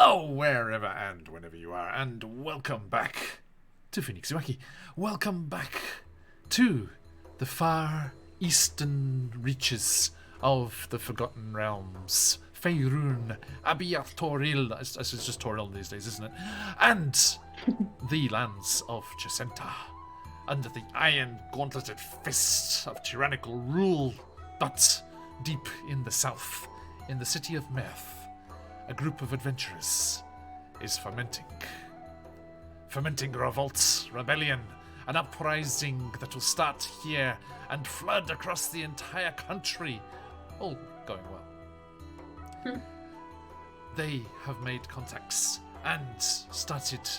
Hello, wherever and whenever you are, and welcome back to QuestJunkiesUK. Welcome back to the far eastern reaches of the Forgotten Realms. Faerun, Abiath Toril, it's just Toril these days, isn't it? And the lands of Chessenta, under the iron gauntleted fist of tyrannical rule. But deep in the south, in the city of Meth, a group of adventurers is fermenting. Fermenting revolt, rebellion, an uprising that will start here and flood across the entire country. All going well. They have made contacts and started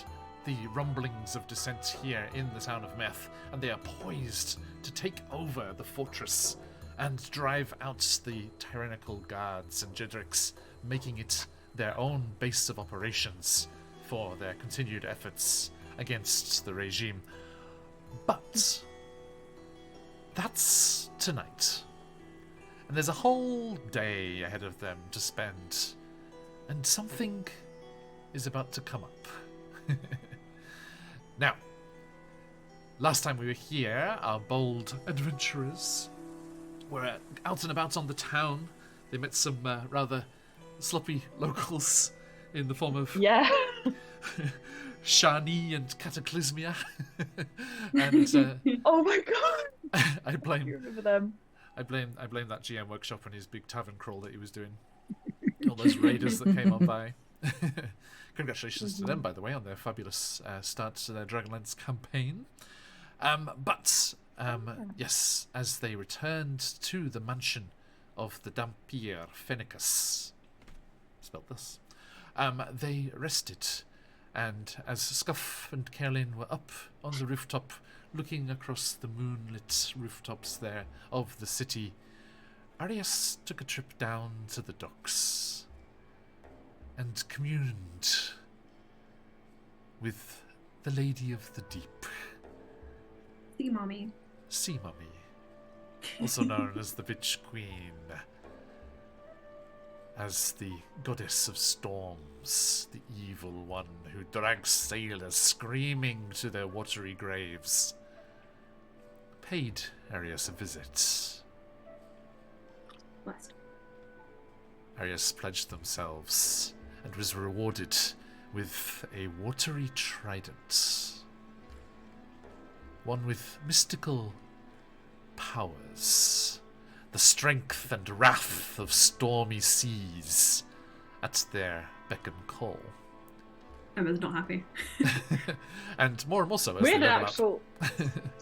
the rumblings of dissent here in the town of Meth, and they are poised to take over the fortress and drive out the tyrannical guards and Jedricks, making it their own base of operations for their continued efforts against the regime. But that's tonight. And there's a whole day ahead of them to spend, and something is about to come up. Now, last time we were here, our bold adventurers were out and about on the town. They met some rather sloppy locals in the form of Shani and Cataclysmia. And oh my god! I blame You remember them? I blame that GM workshop and his big tavern crawl that he was doing. All those raiders that came on by. Congratulations to them, by the way, on their fabulous start to their Dragonlance campaign. Yes, as they returned to the mansion of the Dampier Fenicus, spelled this, they rested, and as Scuff and Caroline were up on the rooftop, looking across the moonlit rooftops there of the city, Arias took a trip down to the docks and communed with the Lady of the Deep. Sea Mommy. Sea Mummy, also known as the Witch Queen, as the goddess of storms, the evil one who drags sailors screaming to their watery graves, paid Arias a visit. Blessed. Arias pledged themselves and was rewarded with a watery trident, one with mystical powers, the strength and wrath of stormy seas at their beck and call. Emma's not happy. And more so as we they had an level actual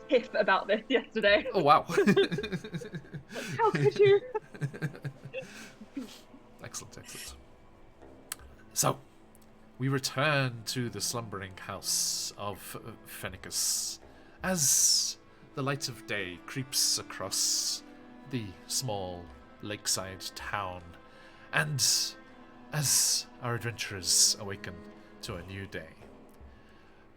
tiff about this yesterday. Oh wow. How could you? Excellent. So, we return to the slumbering house of Fenicus as the light of day creeps across the small lakeside town, and as our adventurers awaken to a new day.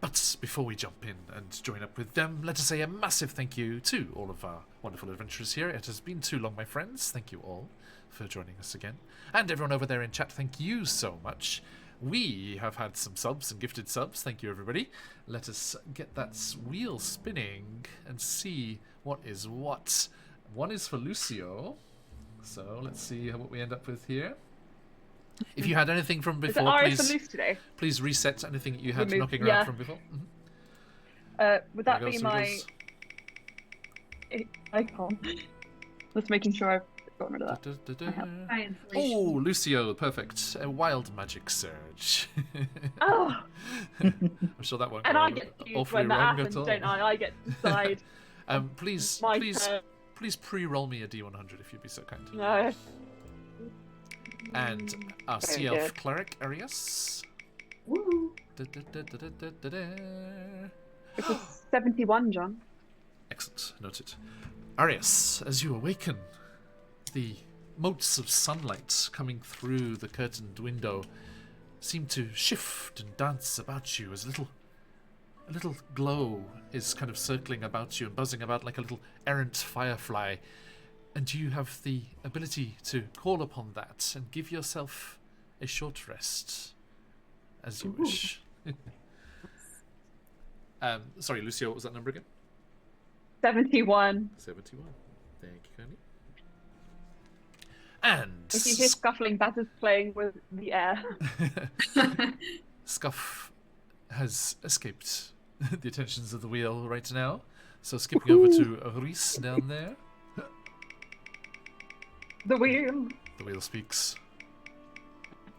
But before we jump in and join up with them, let us say a massive thank you to all of our wonderful adventurers here. It has been too long, my friends. Thank you all for joining us again. And everyone over there in chat, thank you so much. We have had some subs and gifted subs. Thank you, everybody. Let us get that wheel spinning and see what is what. One is for Lucio. So let's see what we end up with here. If you had anything from before, please reset anything that you had knocking around from before. Mm-hmm. Would that be my icon? Just making sure I've gotten rid of that. Oh, Lucio, perfect. A wild magic surge. Oh! I'm sure that won't and go I get to choose when that happens, don't I? I get to decide. Please pre-roll me a D100 if you'd be so kind. No. And our Sea Elf Cleric, Arias. Woo! It was 71, John. Excellent. Noted. Arias, as you awaken, the motes of sunlight coming through the curtained window seem to shift and dance about you as a little glow is kind of circling about you and buzzing about like a little errant firefly. And you have the ability to call upon that and give yourself a short rest as you wish. Sorry, Lucio, what was that number again? 71. 71. Thank you, kindly. And If you hear scuffling, that is playing with the air. Scuff has escaped the attentions of the wheel right now. So skipping over to Reese down there. The wheel. The wheel speaks.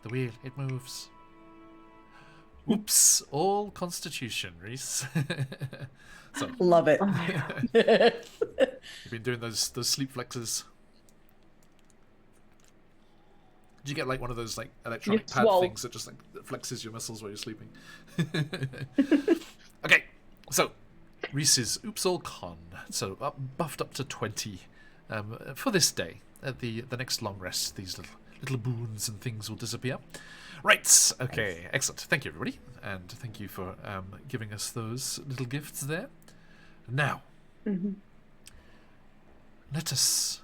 The wheel, it moves. Oops, all constitution, Reese. So love it. you've been doing those sleep flexes. Did you get like one of those like electronic pad things that just like flexes your muscles while you're sleeping? Okay, so Reese's Oops All Con. So buffed up to 20 for this day. At the next long rest, these little boons and things will disappear. Right, okay, excellent. Thank you, everybody. And thank you for giving us those little gifts there. Now, let us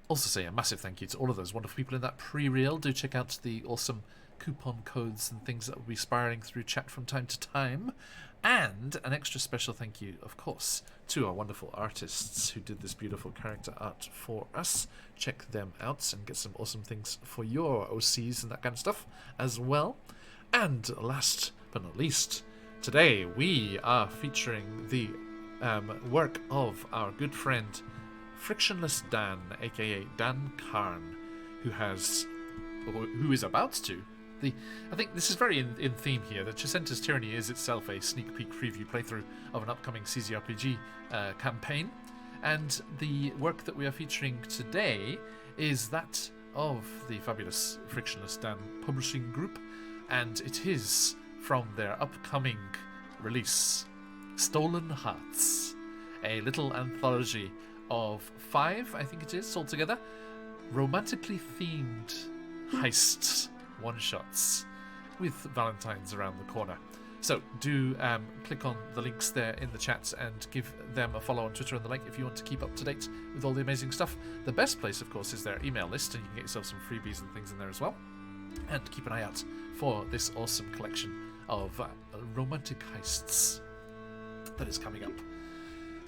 also say a massive thank you to all of those wonderful people in that pre-reel. Do check out the awesome coupon codes and things that will be spiraling through chat from time to time. And an extra special thank you, of course, to our wonderful artists who did this beautiful character art for us. Check them out and get some awesome things for your OCs and that kind of stuff as well. And last but not least, today we are featuring the work of our good friend Frictionless Dan, aka Dan Karn, who is about to. I think this is very in theme here. The Chessenta's Tyranny is itself a sneak peek preview playthrough of an upcoming CZRPG campaign, and the work that we are featuring today is that of the fabulous Frictionless Dan publishing group, and it is from their upcoming release, Stolen Hearts, a little anthology of 5, I think it is, altogether, romantically themed heists, one-shots, with Valentine's around the corner. So do click on the links there in the chat and give them a follow on Twitter and the like if you want to keep up to date with all the amazing stuff. The best place, of course, is their email list, and you can get yourself some freebies and things in there as well. And keep an eye out for this awesome collection of romantic heists that is coming up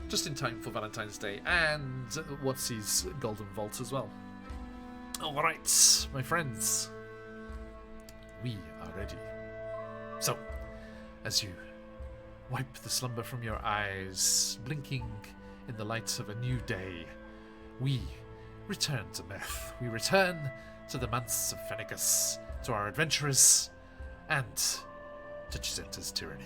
just in time for Valentine's Day and Whatsy's Golden Vault as well. Alright, my friends, we are ready. So, as you wipe the slumber from your eyes, blinking in the light of a new day, we return to Meth. We return to the Manse of Fenicus, to our adventurers, and to Chessenta's Tyranny.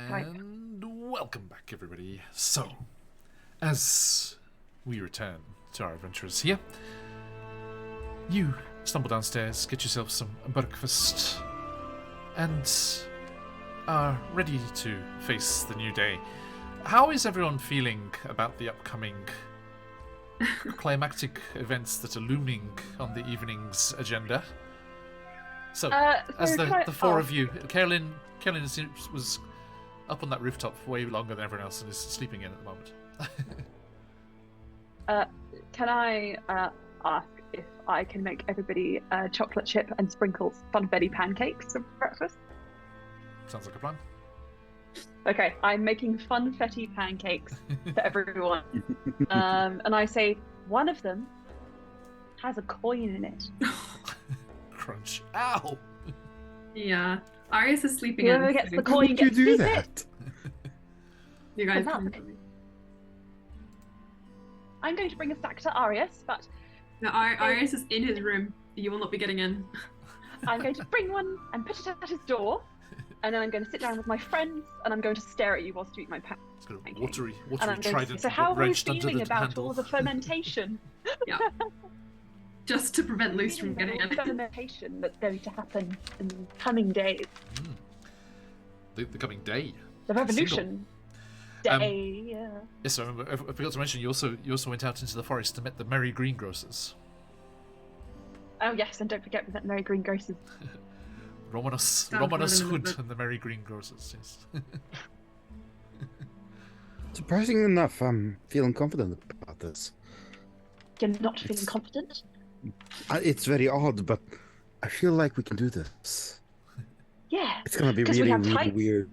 And welcome back, everybody. So, as we return to our adventures here, you stumble downstairs, get yourself some breakfast, and are ready to face the new day. How is everyone feeling about the upcoming climactic events that are looming on the evening's agenda? So, So as can I- the four of you, Carolyn was up on that rooftop way longer than everyone else and is sleeping in at the moment. Can I ask if I can make everybody chocolate chip and sprinkles funfetti pancakes for breakfast? Sounds like a plan. Okay, I'm making funfetti pancakes for everyone. And I say one of them has a coin in it. Crunch. Ow! Yeah. Arius is sleeping Whoever in. gets the so coin Why would you gets do to that? You guys For can. luck. I'm going to bring a stack to Arius, but No, Arius is in his room. You will not be getting in. I'm going to bring one and put it at his door, and then I'm going to sit down with my friends, and I'm going to stare at you whilst you eat my pancakes. It's got a Thank you. watery And I'm going to trident say, so how are we wrenched under feeling the about handle. all the fermentation? Yeah. Just to prevent Luce from getting in. Fermentation that's going to happen in the coming days. The coming day. The revolution day. Yeah. Yes, I remember. I forgot to mention you also went out into the forest and met the merry greengrocers. Oh yes, and don't forget we met Mary Greengrocers. Romanus Sounds Hood relevant. and the merry greengrocers. Yes. Surprisingly enough, I'm feeling confident about this. You're not feeling confident? It's very odd, but I feel like we can do this. Yeah. It's gonna be 'Cause we really, have really tights. weird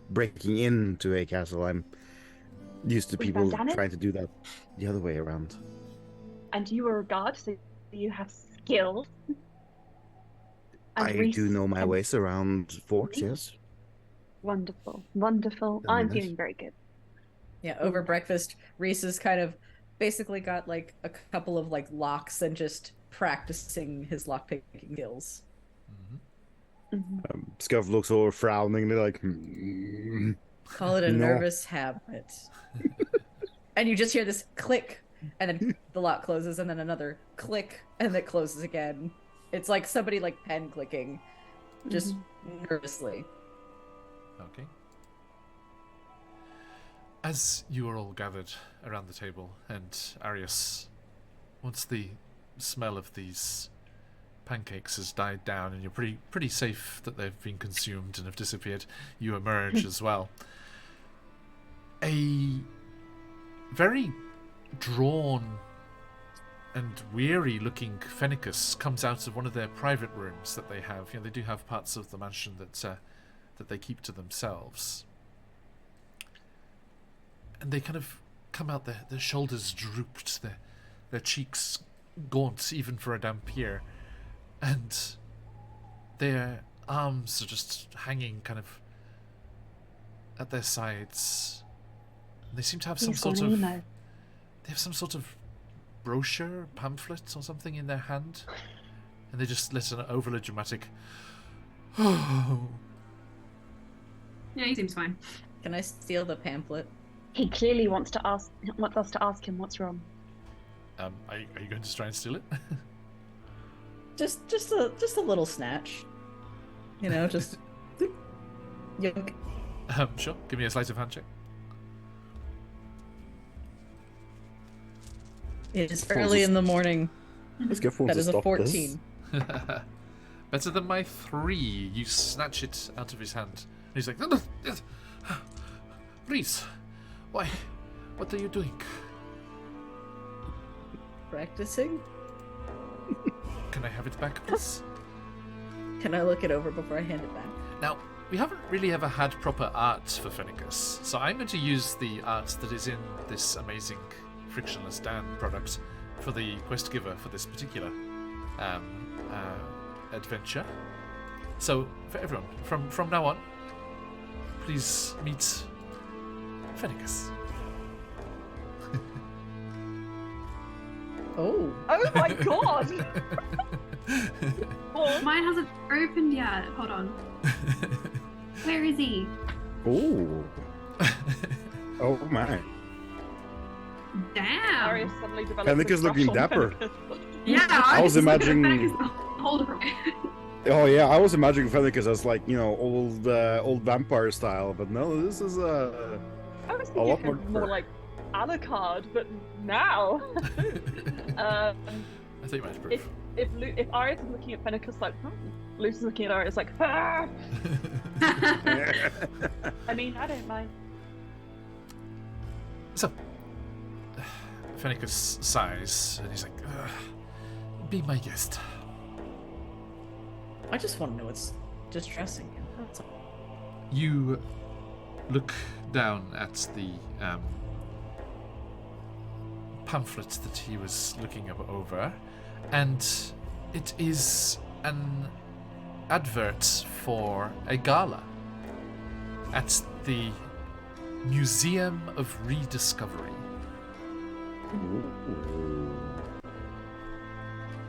breaking into a castle. I'm used to With people bandanas? trying to do that the other way around. And you are a guard, so you have skills. And I Reese do know my can- ways around forts, Me? yes. Wonderful, wonderful. Very I'm nice. feeling very good. Yeah, over breakfast, Reese has kind of basically got like a couple of like locks and just practicing his lockpicking skills. Scuff looks over frowningly like, Call it a No. nervous habit. And you just hear this click, and then the lock closes, and then another click, and it closes again. It's like somebody like pen clicking, just nervously. Okay. As you are all gathered around the table, and Arius, once the smell of these pancakes has died down, and you're pretty safe that they've been consumed and have disappeared, you emerge as well. A very drawn and weary-looking Fennicus comes out of one of their private rooms that they have. You know, they do have parts of the mansion that they keep to themselves. And they kind of come out, their shoulders drooped, their cheeks gaunt even for a Dampier, and their arms are just hanging kind of at their sides. And they seem to have some sort of... They have some sort of brochure, pamphlet or something in their hand, and they just let an overly dramatic Yeah, he seems fine. Can I steal the pamphlet? He clearly wants us to ask him what's wrong. are you going to try and steal it? Just a little snatch. You know, just yoink. Sure, give me a sleight of hand check. It is early in the morning. Let's get That is a 14. Better than my 3. You snatch it out of his hand. And he's like, Reese, why? What are you doing? Practicing? Can I have it back, please? Can I look it over before I hand it back? Now, we haven't really ever had proper art for Fennicus, so I'm going to use the art that is in this amazing Frictionless Dan product for the quest giver for this particular adventure. So, for everyone, from now on, please meet Fennicus. Oh. Oh my god! Mine hasn't opened yet. Hold on. Where is he? Oh. Oh my. Damn. Arius suddenly develops Fennicus a looking crush on dapper. Fennicus. Yeah, I was just looking at imagining- Fennicus. Hold on. Oh yeah, I was imagining Fennicus as like, you know, old vampire style, but no, this is I was A lot thinking more- more like Alucard, but now. I think much proof. if Arius is looking at Fennicus like, Luce is looking at her. It's like, ah! I mean, I don't mind. So, Fennicus sighs, and he's like, be my guest. I just want to know what's distressing him. That's all. You look down at the pamphlet that he was looking over, and it is an advert for a gala at the Museum of Rediscovery.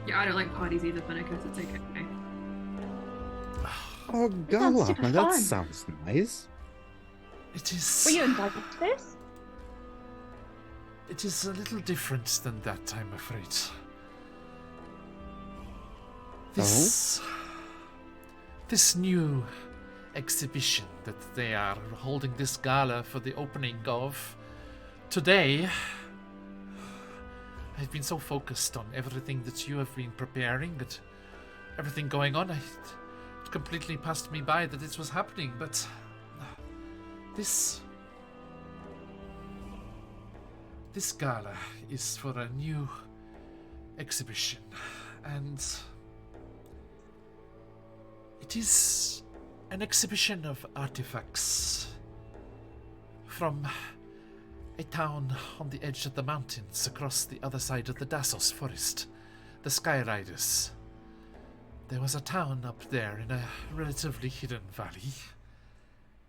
Yeah, I don't like parties either, Fennicus. It's okay. Oh, Sounds gala. super That fun. sounds nice. It is. Were you invited to this? It is a little different than that, I'm afraid. This new exhibition that they are holding this gala for the opening of today. I've been so focused on everything that you have been preparing and everything going on, it completely passed me by that this was happening, but this gala is for a new exhibition, and it is an exhibition of artifacts from a town on the edge of the mountains across the other side of the Dassos forest, the Skyriders. There was a town up there in a relatively hidden valley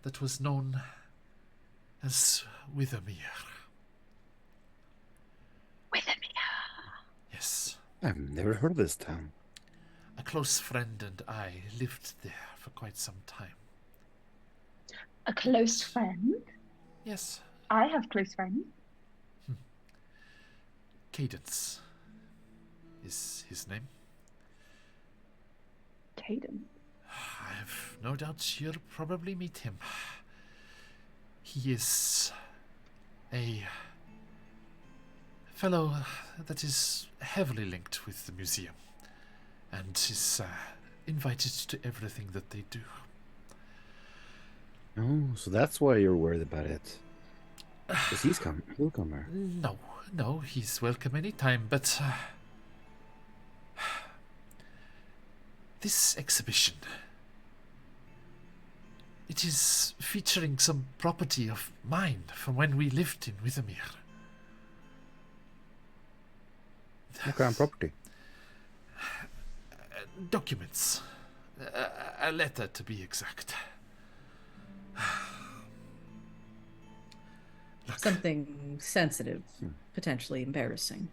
that was known as Withermere. Yes. I've never heard of this town. A close friend and I lived there for quite some time. A close friend? Yes, I have close friends. Cadence is his name. Caden. I have no doubt you'll probably meet him. He is a fellow that is heavily linked with the museum and is invited to everything that they do. Oh, so that's why you're worried about it. Because he'll come here. No, he's welcome anytime, but this exhibition, it is featuring some property of mine from when we lived in Withermere. What kind of property? Documents. A letter, to be exact. Look, Something sensitive, potentially embarrassing.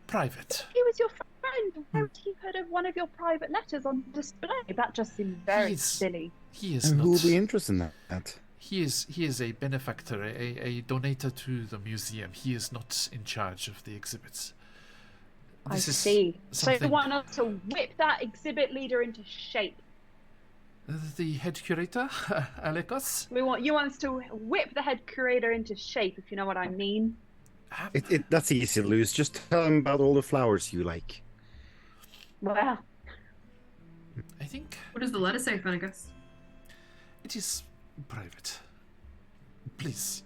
private. He was your friend. Why would he put one of your private letters on display? That just seems very He's- silly. He is And who will not. be interested in that? He is a benefactor, a donator to the museum. He is not in charge of the exhibits. I This is see. So you something- want us to whip that exhibit leader into shape. The head curator, Alekos. You want us to whip the head curator into shape, if you know what I mean. That's easy, Luz. Just tell him about all the flowers you like. Well, I think What does the letter say, Fennicus? it is private. Please.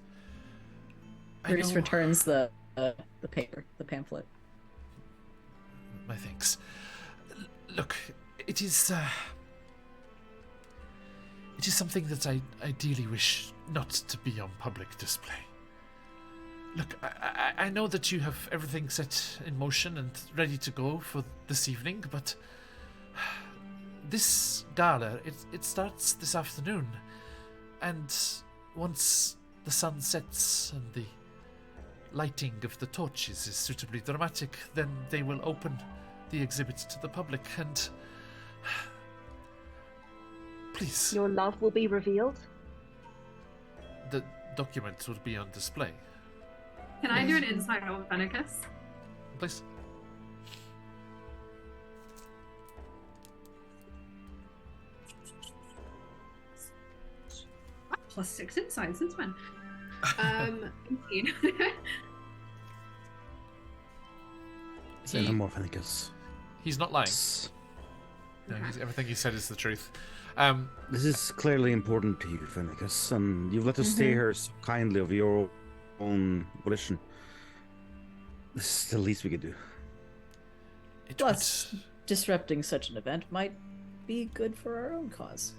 I Bruce know- returns the paper, the pamphlet. My thanks. Look, it is something that I ideally wish not to be on public display. Look, I know that you have everything set in motion and ready to go for this evening, but this gala, it starts this afternoon, and once the sun sets and the lighting of the torches is suitably dramatic, then they will open the exhibit to the public, and please, your love will be revealed. the document will be on display. Can I do an insight on Fennicus? Please. +6 insight since when? 18. Say no more, Fennicus. He's not lying. No, everything he said is the truth. This is clearly important to you, Finicus, and you've let us stay here so kindly of your own volition. This is the least we could do. Plus, disrupting such an event might be good for our own cause.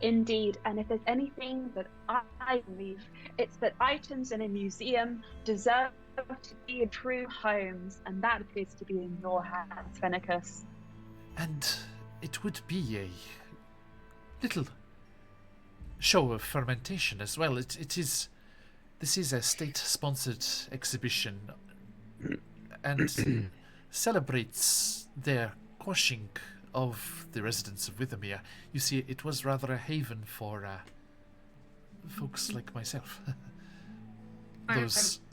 Indeed, and if there's anything that I believe, it's that items in a museum deserve to be in true homes, and that appears to be in your hands, Fenicus. And it would be a little show of fermentation as well. This is a state-sponsored exhibition and celebrates their quashing of the residents of Withermere. You see, it was rather a haven for folks like myself.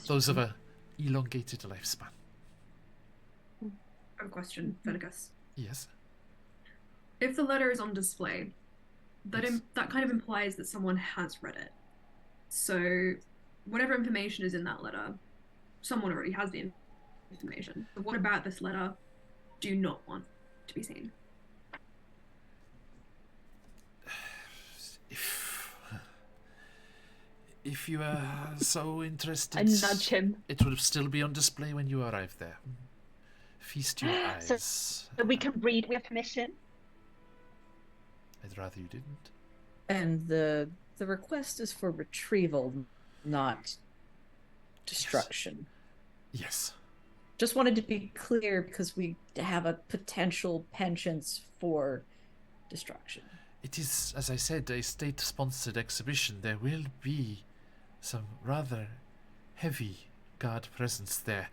those of a elongated lifespan. I have a question, Fenicus. Yes. If the letter is on display, that Yes. that kind of implies that someone has read it. So, whatever information is in that letter, someone already has the information. But what about this letter do you not want to be seen? If you are so interested, I nudge him. it would still be on display when you arrive there. Feast your eyes. So we can read with permission. I'd rather you didn't. And the request is for retrieval, not destruction. Yes. Just wanted to be clear because we have a potential penchant for destruction. It is, as I said, a state-sponsored exhibition. There will be some rather heavy guard presence there.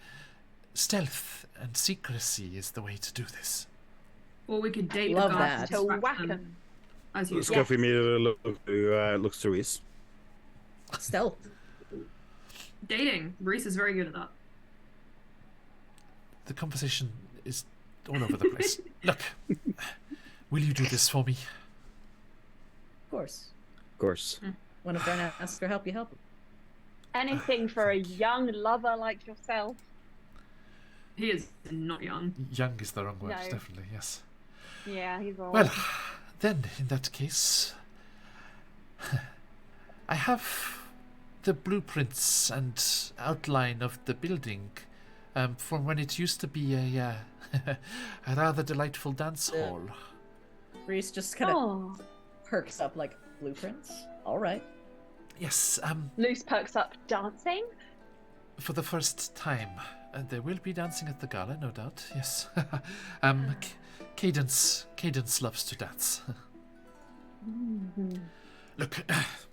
Stealth and secrecy is the way to do this. Or we could date Love the guards that. to To distract whack them, him. as you Scuffy immediately looks to Reese. Stealth. dating. Reese is very good at that. The conversation is all over the place. Look, will you do this for me? Of course. Of course. When a friend asks for help, you help. Anything for a young lover like yourself. He is not young. Young is the wrong word, No. definitely, yes. Yeah, he's old. Well, then, in that case, I have the blueprints and outline of the building from when it used to be a rather delightful dance hall. Reese just kind of Oh. perks up like blueprints. All right. Yes, Loose perks up dancing. for the first time. There will be dancing at the gala, no doubt, yes. Cadence loves to dance. Look,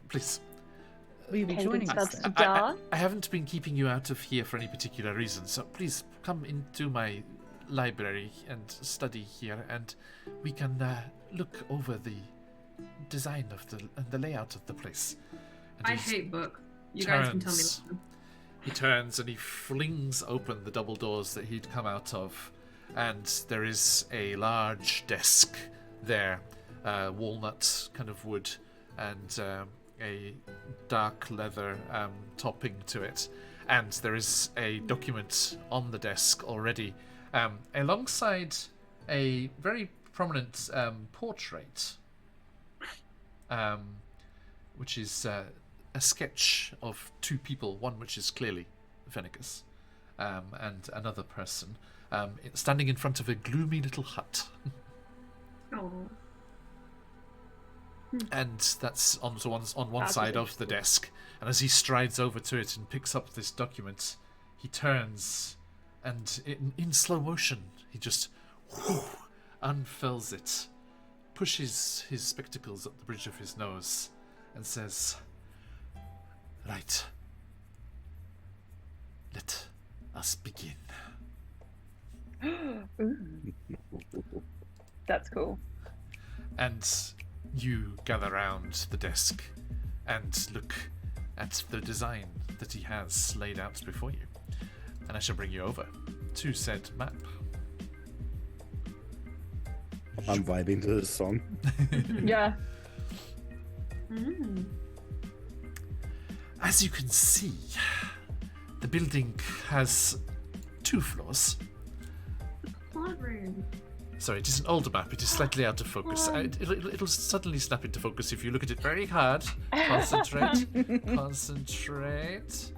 please. Will you be joining us Cadence then? loves to dance. I haven't been keeping you out of here for any particular reason, so please come into my library and study here, and we can look over the design of the layout of the place. And I he's- hate book. You guys can tell me turns. later. He turns and he flings open the double doors that he'd come out of, and there is a large desk there, walnut kind of wood, and a dark leather topping to it. And there is a document on the desk already, alongside a very prominent portrait, which is a sketch of two people, one which is clearly Fenicus, and another person, standing in front of a gloomy little hut. Oh. And that's on one That's side of the desk. And as he strides over to it and picks up this document, he turns, and in slow motion, he just unfurls it, pushes his spectacles up the bridge of his nose, and says, "Right. Let us begin." That's cool. And you gather round the desk and look at the design that he has laid out before you. And I shall bring you over to said map. I'm vibing to this song. Yeah. As you can see, the building has 2 floors. Plant room. Sorry, it is an old map. It is slightly out of focus. It'll suddenly snap into focus if you look at it very hard. Concentrate. Concentrate.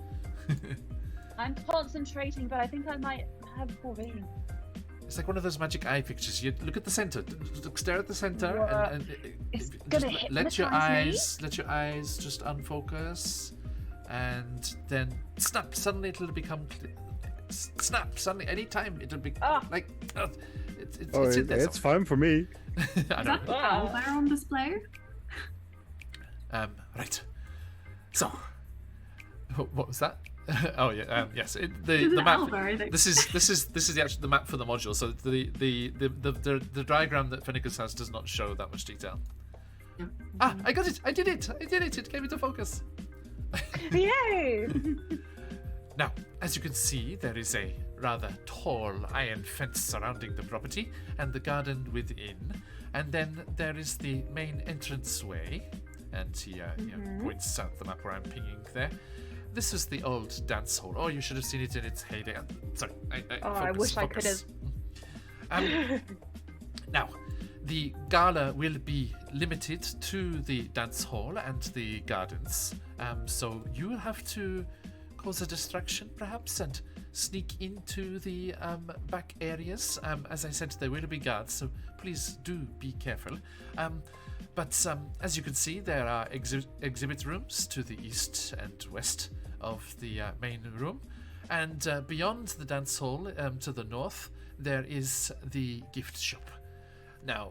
I'm concentrating, but I think I might have poor vision. It's like one of those magic eye pictures. You look at the center. Stare at the center, and It's just gonna let your hypnotize eyes just unfocus, and then snap. Suddenly it'll become snap. Suddenly, anytime it'll be like. It's in there. It's fine for me. I Is know. that the owlbear on display? Right. So, what was that? Oh yeah. Yes. The There's an map. owlbear, I think. This is the map for the module. So the diagram that Finicus has does not show that much detail. Yeah. I got it. I did it. It came into focus. Yay! Now, as you can see, there is a rather tall iron fence surrounding the property and the garden within, and then there is the main entranceway, and he points out the map where I'm pinging there. This is the old dance hall. Oh, you should have seen it in its heyday. Sorry, I wish I could have. Now, the gala will be limited to the dance hall and the gardens, so you will have to cause a distraction, perhaps, and sneak into the back areas. As I said, there will be guards, so please do be careful. But as you can see, there are exhibit rooms to the east and west of the main room, and beyond the dance hall to the north, there is the gift shop. Now,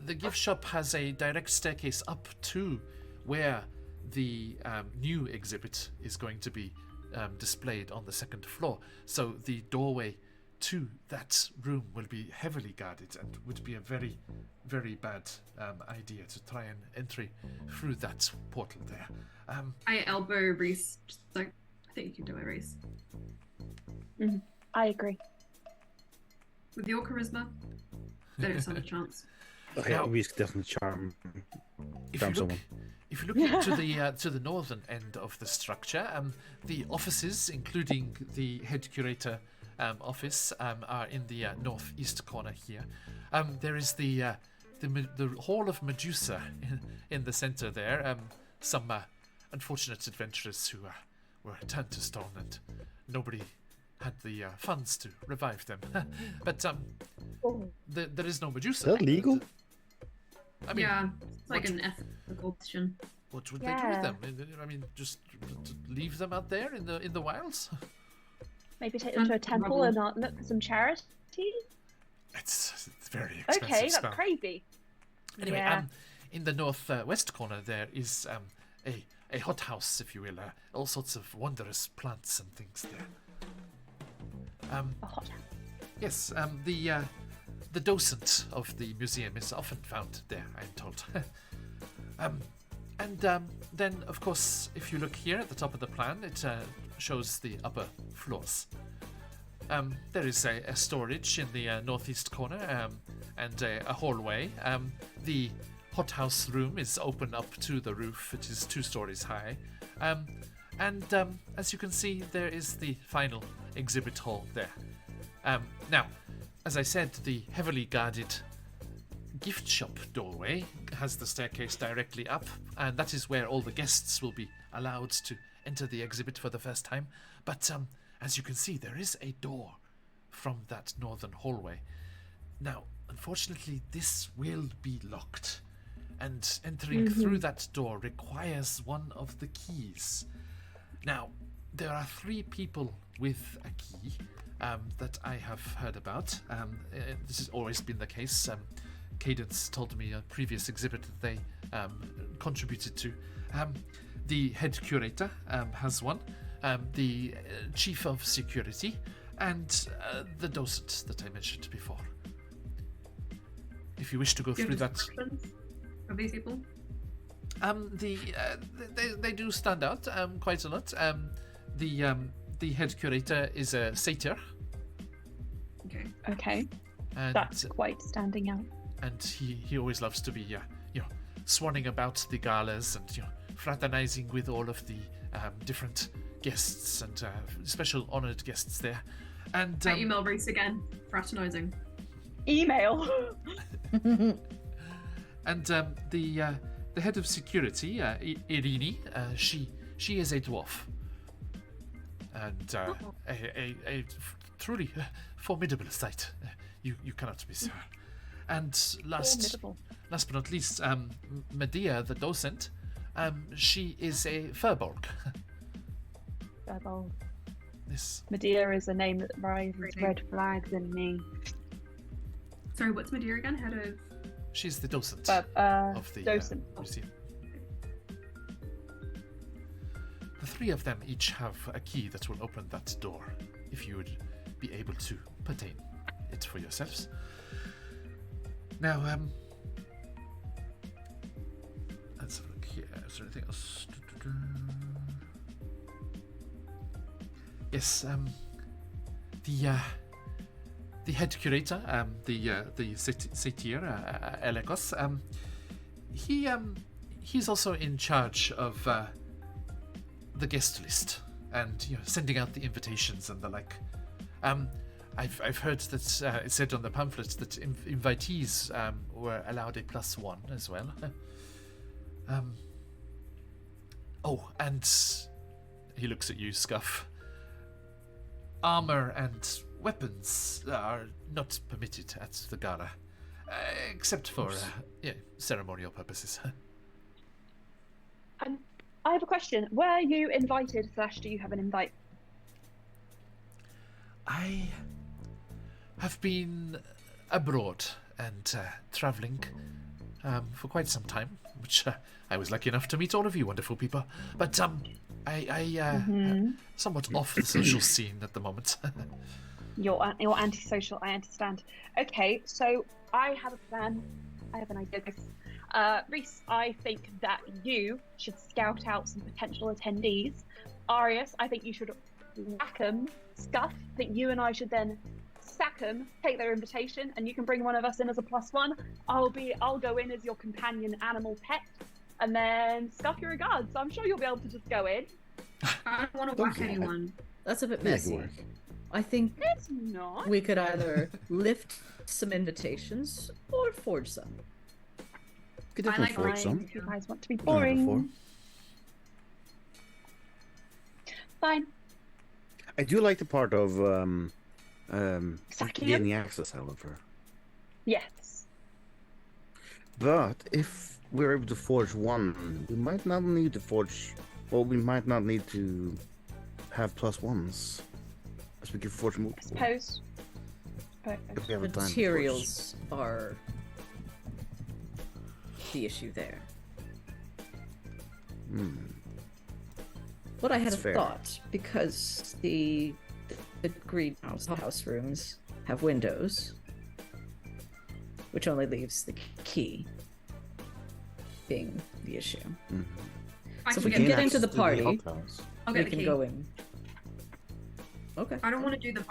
the gift shop has a direct staircase up to where the new exhibit is going to be displayed on the second floor. So the doorway to that room will be heavily guarded and would be a very, very bad idea to try and entry through that portal there. I elbow Reese. Just like, I think you can do it, Reese. I agree. With your charisma, they don't stand a chance. Okay, Now- we definitely charm If you someone. look to the northern end of the structure, the offices, including the head curator office, are in the northeast corner here. There is the Hall of Medusa in the center there. Some unfortunate adventurers who were turned to stone, and nobody had the funds to revive them. But there is no Medusa. Is that legal? I mean, Yeah, it's like what- an ethical question. what would they do with them? I mean, just leave them out there in the wilds? Maybe take them to a temple and look for some charity. It's very expensive. Okay, that's spell. crazy. Anyway, Yeah. in the northwest corner there is a hothouse, if you will. All sorts of wondrous plants and things there. A hot. Yes, the docent of the museum is often found there, I'm told. Then, of course, if you look here at the top of the plan, it shows the upper floors. There is a storage in the northeast corner and a hallway. The hothouse room is open up to the roof. It is 2 stories high. As you can see, there is the final exhibit hall there. Now, as I said, the heavily guarded gift shop doorway has the staircase directly up, and that is where all the guests will be allowed to enter the exhibit for the first time. But as you can see, there is a door from that northern hallway. Now, unfortunately, this will be locked, and entering through that door requires one of the keys. Now, there are 3 people with a key that I have heard about. This has always been the case. Cadence told me a previous exhibit that they contributed to. The head curator has one, the chief of security, and the docent that I mentioned before. If you wish to go Do you through have that, descriptions of these people? They do stand out quite a lot. The head curator is a satyr, Okay. Okay, and that's quite standing out. and he always loves to be swanning about the galas and fraternizing with all of the different guests and special honored guests there. And I email Reese again, fraternizing. email. And the head of security, Irini, she is a dwarf, and a truly formidable sight. You cannot miss her. And last but not least, Medea, the docent, she is a Furbolg. Furbolg. Yes. Medea is a name that raises red flags in me. Sorry, what's Medea again? Head of... She's the docent But, of the docent. museum. The three of them each have a key that will open that door, if you would be able to pertain it for yourselves. Now, let's have a look here. Is there anything else? Yes, the head curator, the satyr, Elekos, he's also in charge of the guest list and sending out the invitations and the like. I've heard that it said on the pamphlet that invitees were allowed a +1 as well. Oh, and he looks at you, Scuff. Armor and weapons are not permitted at the gala, except for ceremonial purposes. I have a question. Were you invited / do you have an invite? I have been abroad and travelling for quite some time, which I was lucky enough to meet all of you wonderful people. But I somewhat off the social scene at the moment. You're antisocial, I understand. Okay, so I have a plan. I have an idea. Reese, I think that you should scout out some potential attendees. Arius, I think you should whack them. Scuff, I think you and I should then sack them, take their invitation, and you can bring one of us in as a +1. I'll go in as your companion animal pet, and then Scuff your regards. So I'm sure you'll be able to just go in. I don't want to whack anyone. That's a bit messy. I think It's not. we could either lift some invitations or forge some. Could I definitely like forge mine. some. If you guys want to be Done that before. boring, fine. I do like the part of Sacking gaining access, however. Yes. But if we're able to forge one, we might not need to forge. Well, we might not need to have +1s, as we can forge I multiple. suppose. If we have a time to forge. Materials are the issue there. But I had That's a fair. thought, because the greenhouse rooms have windows, which only leaves the key being the issue. I So if can we can get get into the access to party, hothouse. I'll we get the can key. go in. Okay. I don't want to do the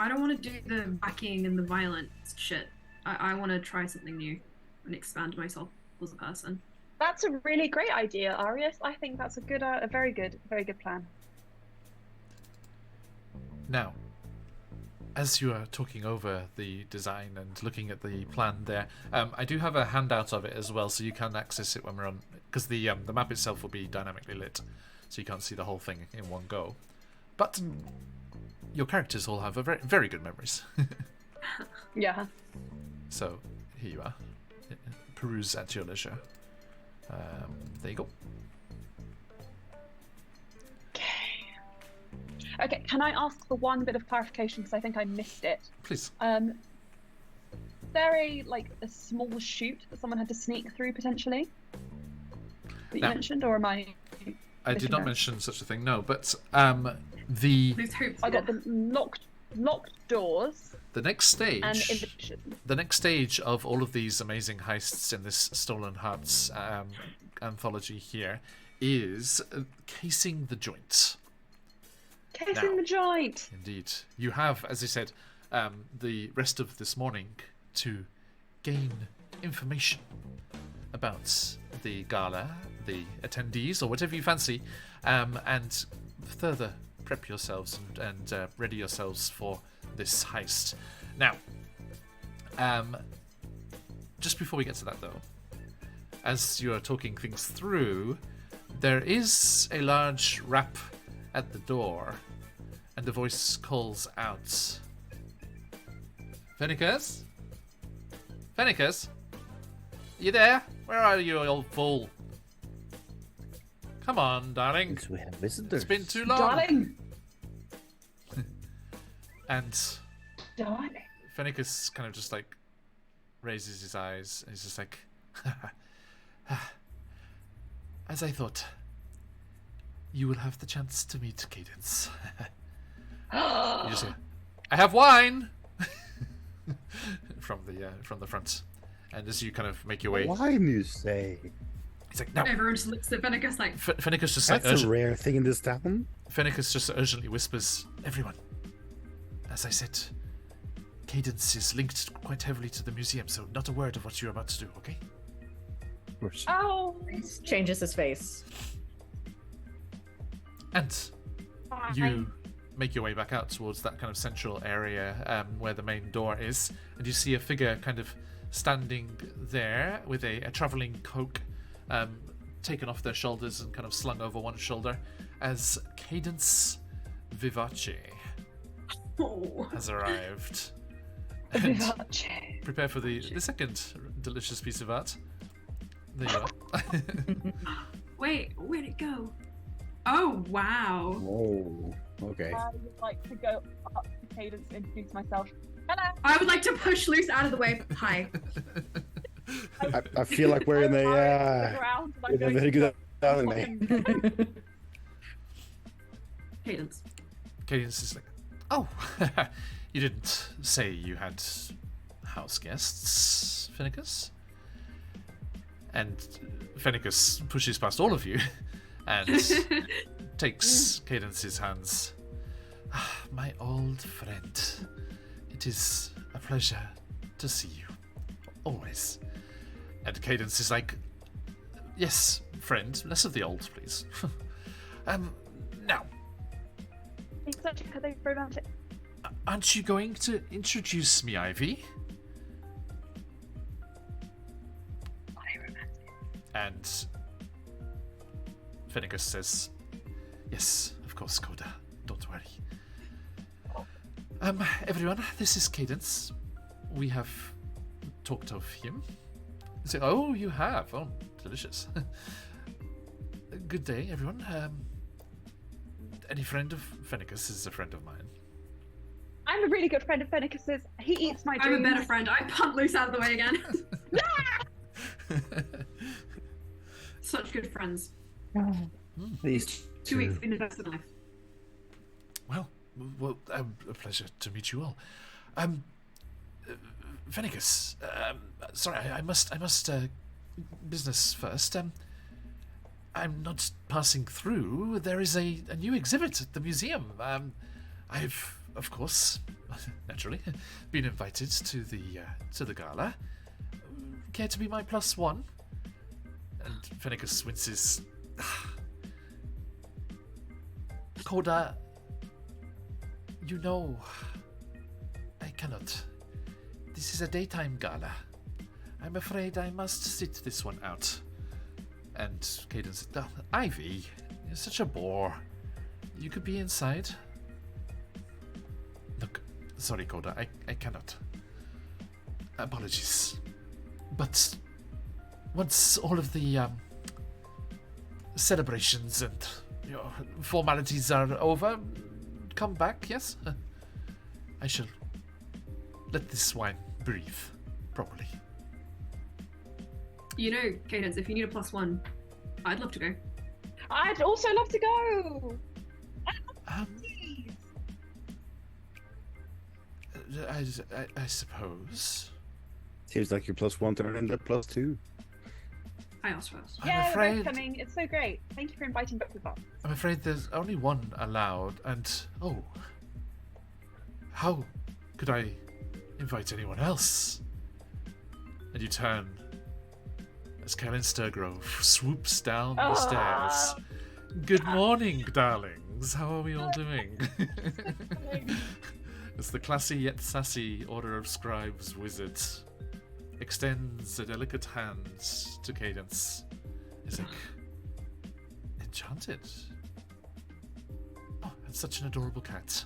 whacking and the violent shit. I want to try something new and expand myself as a person. That's a really great idea, Arius. I think that's a very good plan. Now, as you are talking over the design and looking at the plan there, I do have a handout of it as well, so you can access it when we're on, because the map itself will be dynamically lit, so you can't see the whole thing in one go. But your characters all have a very, very good memories. Yeah. So here you are. Peruse at your leisure. There you go. Okay, can I ask for one bit of clarification, because I think I missed it? Please. Is there a small chute that someone had to sneak through potentially? That you No. mentioned, or am I? I did missing not that? mention such a thing, no, but the Please hope so. I got the locked doors next and stage, invitation. the next stage of all of these amazing heists in this Stolen Hearts anthology here is casing the joint. Casing the joint. Indeed. You have, as I said, the rest of this morning to gain information about the gala, the attendees, or whatever you fancy, and further prep yourselves and ready yourselves for this heist. Now, just before we get to that, though, as you are talking things through, there is a large rap at the door, and the voice calls out, Fenicus? Fenicus? You there? Where are you, old fool? Come on, darling. Thinks we have visitors. It's been too long. Darling. And Darling. Fenicus kind of just like raises his eyes and he's just like, as I thought, you will have the chance to meet Cadence. You just hear, I have wine from the front, and as you kind of make your way, Wine, you say? he's like, no. Everyone just looks at Venegas like, Fenicus just That's a rare thing in this town. Fenicus just urgently whispers, everyone, as I said, Cadence is linked quite heavily to the museum, so not a word of what you're about to do, okay? Of course. Oh. Changes his face. And Fine. you make your way back out towards that kind of central area where the main door is, and you see a figure kind of standing there with a traveling cloak taken off their shoulders and kind of slung over one shoulder as Cadence Vivace oh. has arrived. And Vivace. prepare for the second delicious piece of art. There you are. Wait, where'd it go? Oh, wow. Whoa. Okay. I would like to go up to Cadence and introduce myself. Hello. I would like to push Luce out of the way. Hi. I feel like we're in a very good anime. Cadence. Cadence is like, oh, you didn't say you had house guests, Fenicus? And Fenicus pushes past all of you and takes Cadence's hands. Ah, my old friend, it is a pleasure to see you. Always. And Cadence is like, yes, friend, less of the old, please. Now, It's such a romantic. aren't you going to introduce me, Ivy? And Fenicus says, yes, of course, Coda. Don't worry. Everyone, this is Cadence. We have talked of him. So, oh, you have. Oh, delicious. Good day, everyone. Any friend of Fenicus is a friend of mine. I'm a really good friend of Fenicus's. He eats my dreams. I'm a better friend. I punt Luce out of the way again. Such good friends. These 2 weeks in invested life. Well, a pleasure to meet you all. Fenicus, sorry, I must, business first. I'm not passing through. There is a new exhibit at the museum. I've, of course, naturally, been invited to the gala. Care to be my +1? And Fenicus winces. Coda, you know, I cannot. This is a daytime gala. I'm afraid I must sit this one out. And Cadence said, Ivy, you're such a bore. You could be inside. Look, sorry, Coda, I cannot. Apologies. But once all of the celebrations and formalities are over, come back, yes? I shall let this wine breathe properly. You know, Cadence, if you need a +1, I'd love to go. I'd also love to go. I suppose. Seems like your +1 turned into +2. I asked first. I'm Yeah, afraid- we're both coming. It's so great. Thank you for inviting both of us. I'm afraid there's only one allowed, and how could I invite anyone else? And you turn as Kellen Sturgrove swoops down the stairs. Good morning, darlings. How are we all doing? It's the classy yet sassy Order of Scribes wizards. extends a delicate hand to Cadence. He's like, enchanted. Oh, that's such an adorable cat.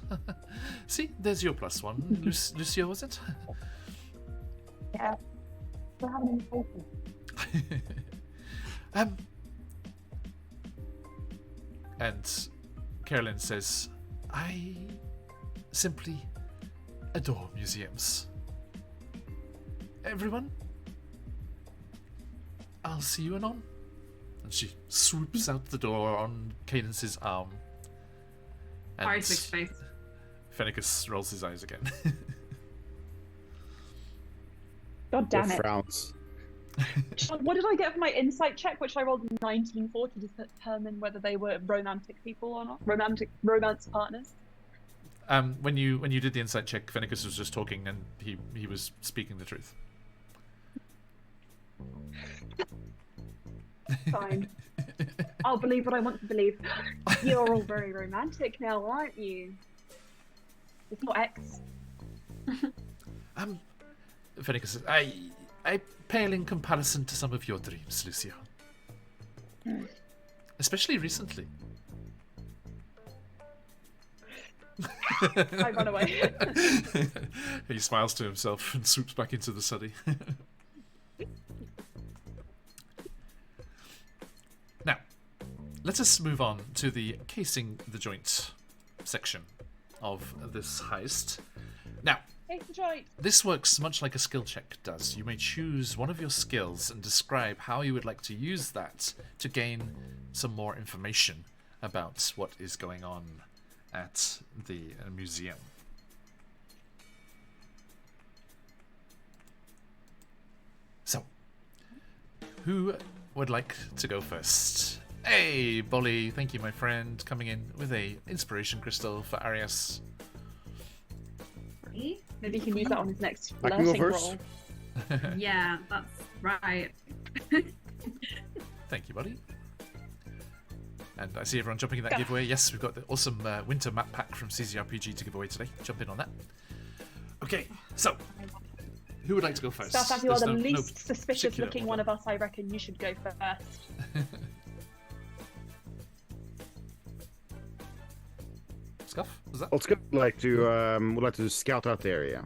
See, there's your +1. Lucio, was it? Yeah. We're having an important. And Carolyn says, I simply adore museums. Everyone, I'll see you anon. And she swoops out the door on Cadence's arm. And Isaac's face. Fennicus rolls his eyes again. God damn it. Frowns. What did I get for my insight check, which I rolled a 19 for to determine whether they were romantic people or not? Romance partners? When you did the insight check, Fennicus was just talking and he was speaking the truth. Fine. I'll believe what I want to believe. You're all very romantic now, aren't you? It's not X. Fennicus says, I pale in comparison to some of your dreams, Lucio. Especially recently. I run away. He smiles to himself and swoops back into the study. Now, let us move on to the casing the joint section of this heist. Now, Take the joint. this works much like a skill check does. You may choose one of your skills and describe how you would like to use that to gain some more information about what is going on at the museum. So, who would like to go first? Hey, Bolly, thank you, my friend, coming in with a inspiration crystal for Arias. Me? Maybe he can use that on his next I can go flirting first. roll. Yeah, that's right. Thank you, buddy. And I see everyone jumping in that giveaway. Yes, we've got the awesome winter map pack from CZRPG to give away today. Jump in on that. Okay, so who would like to go first? Stuff, as you are There's the no least suspicious particular looking order. one of us, I reckon you should go first. Scuff, was that? Let's go. Would like to scout out the area.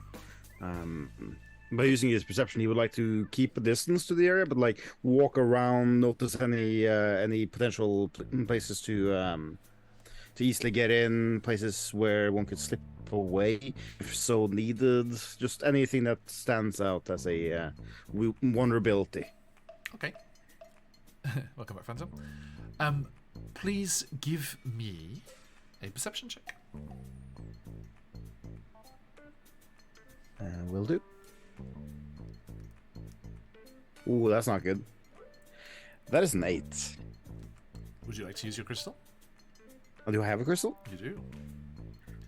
By using his perception, he would like to keep a distance to the area, but like walk around, notice any potential places to easily get in, places where one could slip away if so needed. Just anything that stands out as a vulnerability. Okay. Welcome back, Phantom. Please give me a perception check. Will do. Ooh, that's not good. That is an 8. Would you like to use your crystal? Oh, do I have a crystal? You do.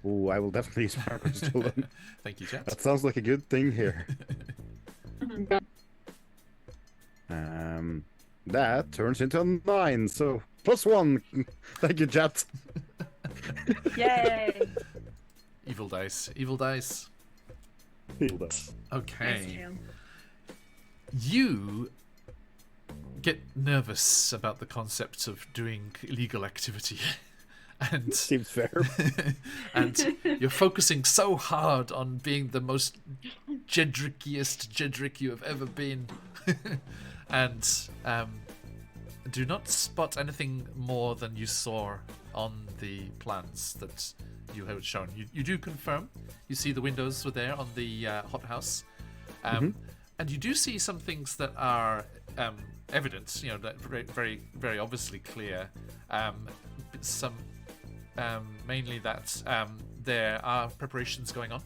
Ooh, I will definitely use my crystal then. Thank you, chat. That sounds like a good thing here. That turns into a 9, so +1. Thank you, chat. Yay! Evil dice. Evil dice. Nice Okay. tail. You get nervous about the concept of doing illegal activity. And Seems fair. and you're focusing so hard on being the most Jedrickiest Jedrick you have ever been. And do not spot anything more than you saw on the plans that you had shown. You do confirm. You see the windows were there on the hothouse. And you do see some things that are evident, that very, very obviously clear. Mainly that there are preparations going on.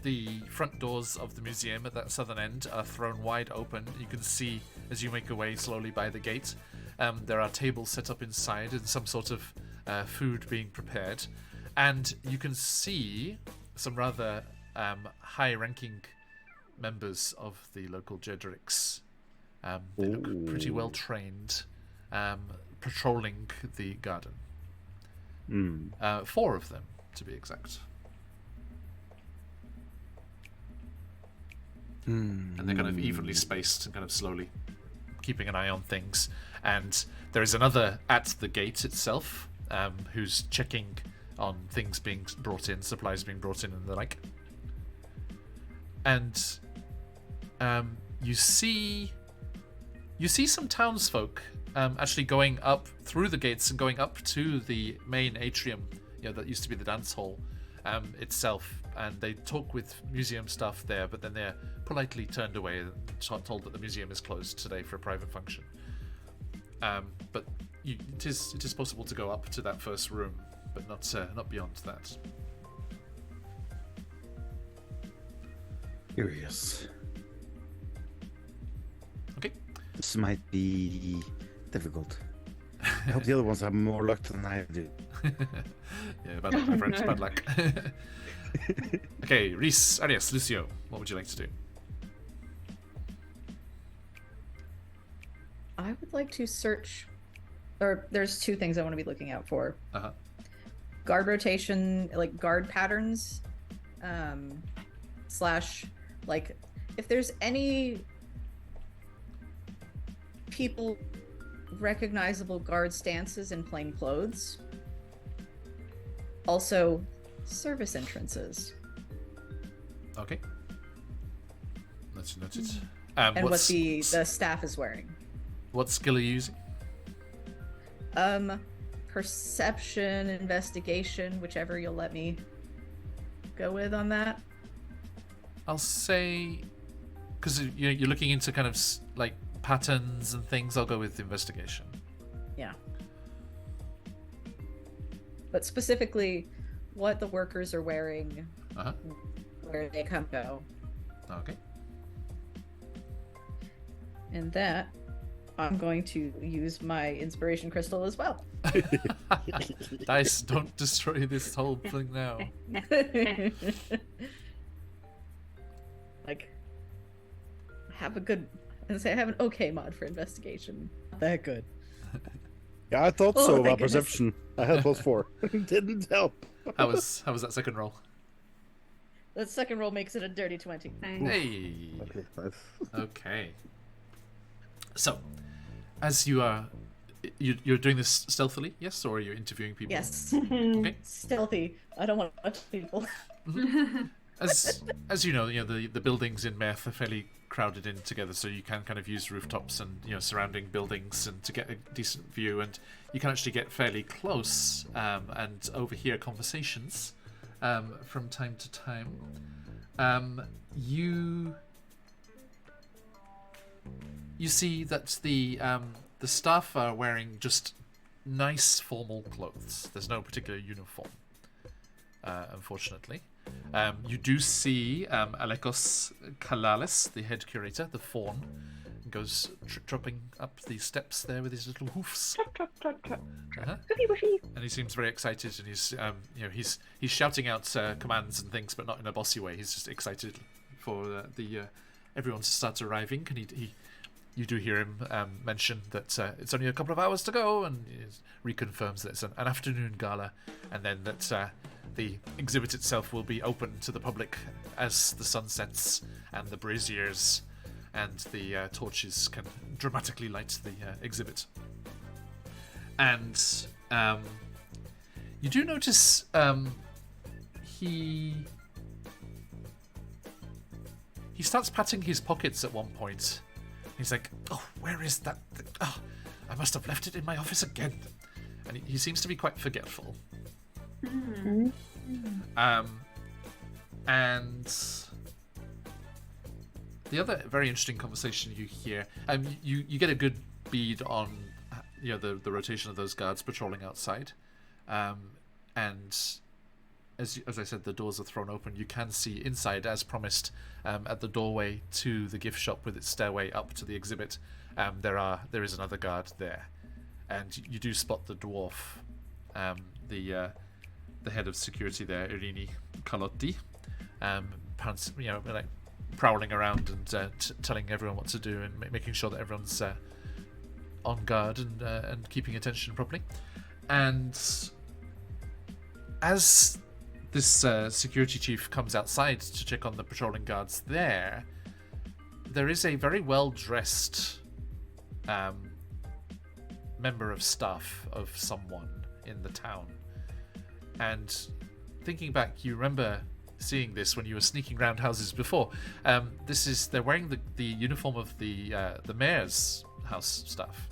The front doors of the museum at that southern end are thrown wide open. You can see as you make your way slowly by the gate. There are tables set up inside and some sort of food being prepared. And you can see some rather high-ranking members of the local Jedricks. They look pretty well trained, patrolling the garden. 4 of them, to be exact. and they're kind of evenly spaced and kind of slowly keeping an eye on things. And there is another at the gate itself, who's checking on things being brought in, supplies being brought in, and the like. And you see some townsfolk actually going up through the gates and going up to the main atrium, that used to be the dance hall itself, and they talk with museum staff there, but then they're politely turned away and told that the museum is closed today for a private function. But it is possible to go up to that first room, but not beyond that. Curious. Okay. This might be difficult. I hope the other ones have more luck than I do. Yeah, bad luck, my friends. Bad luck. Okay, Reese, Arias, Lucio, what would you like to do? I would like to search, or there's two things I want to be looking out for. Uh-huh. Guard rotation, like guard patterns, slash, like, if there's any people recognizable guard stances in plain clothes. Also, service entrances. Okay. Let's note it. And what the staff is wearing. What skill are you using? Perception, investigation, whichever you'll let me go with on that. I'll say, because you're looking into kind of like patterns and things, I'll go with investigation. Yeah. But specifically, what the workers are wearing, where they come go. Okay. And that, I'm going to use my inspiration crystal as well. Dice, don't destroy this whole thing now. Like, I have an okay mod for investigation. Not that good. Yeah, I thought so thank about goodness. perception. I had +4. Didn't help. How was that second roll? That second roll makes it a dirty 20. Hey. Okay, nice. Okay. So, as you're doing this stealthily, yes, or are you interviewing people? Yes. Okay. Stealthy. I don't want to touch people. As you know, the buildings in Meth are fairly crowded in together, so you can kind of use rooftops and surrounding buildings and to get a decent view, and you can actually get fairly close and overhear conversations from time to time. You see that the staff are wearing just nice formal clothes. There's no particular uniform, unfortunately. You do see Alekos Kalales, the head curator, the fawn, goes tropping up the steps there with his little hoofs. And he seems very excited, and he's shouting out commands and things, but not in a bossy way. He's just excited for everyone to start arriving, and you do hear him mention that it's only a couple of hours to go, and he reconfirms that it's an afternoon gala, and then that the exhibit itself will be open to the public as the sun sets and the braziers and the torches can dramatically light the exhibit. And you do notice he starts patting his pockets at one point. He's like, "Oh, where is that? Oh, I must have left it in my office again." And he seems to be quite forgetful. And the other very interesting conversation you hear, you get a good bead on the rotation of those guards patrolling outside, and as I said, the doors are thrown open. You can see inside, as promised, at the doorway to the gift shop with its stairway up to the exhibit. There is another guard there, and you do spot the dwarf, the head of security there, Irini Carlotti, like prowling around and telling everyone what to do and making sure that everyone's on guard and keeping attention properly. And as this security chief comes outside to check on the patrolling guards there, there is a very well dressed member of staff of someone in the town. And thinking back, you remember seeing this when you were sneaking around houses before. They're wearing the uniform of the mayor's house staff.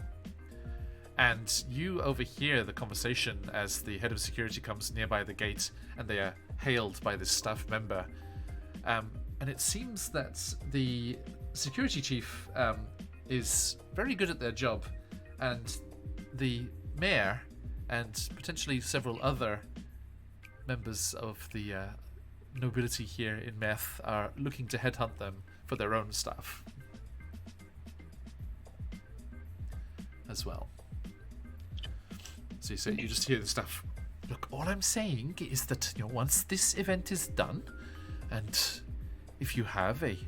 And you overhear the conversation as the head of security comes nearby the gate, and they are hailed by this staff member. And it seems that the security chief is very good at their job, and the mayor and potentially several other members of the nobility here in Meth are looking to headhunt them for their own staff as well. So you just hear the stuff. Look, all I'm saying is that once this event is done, and if you have a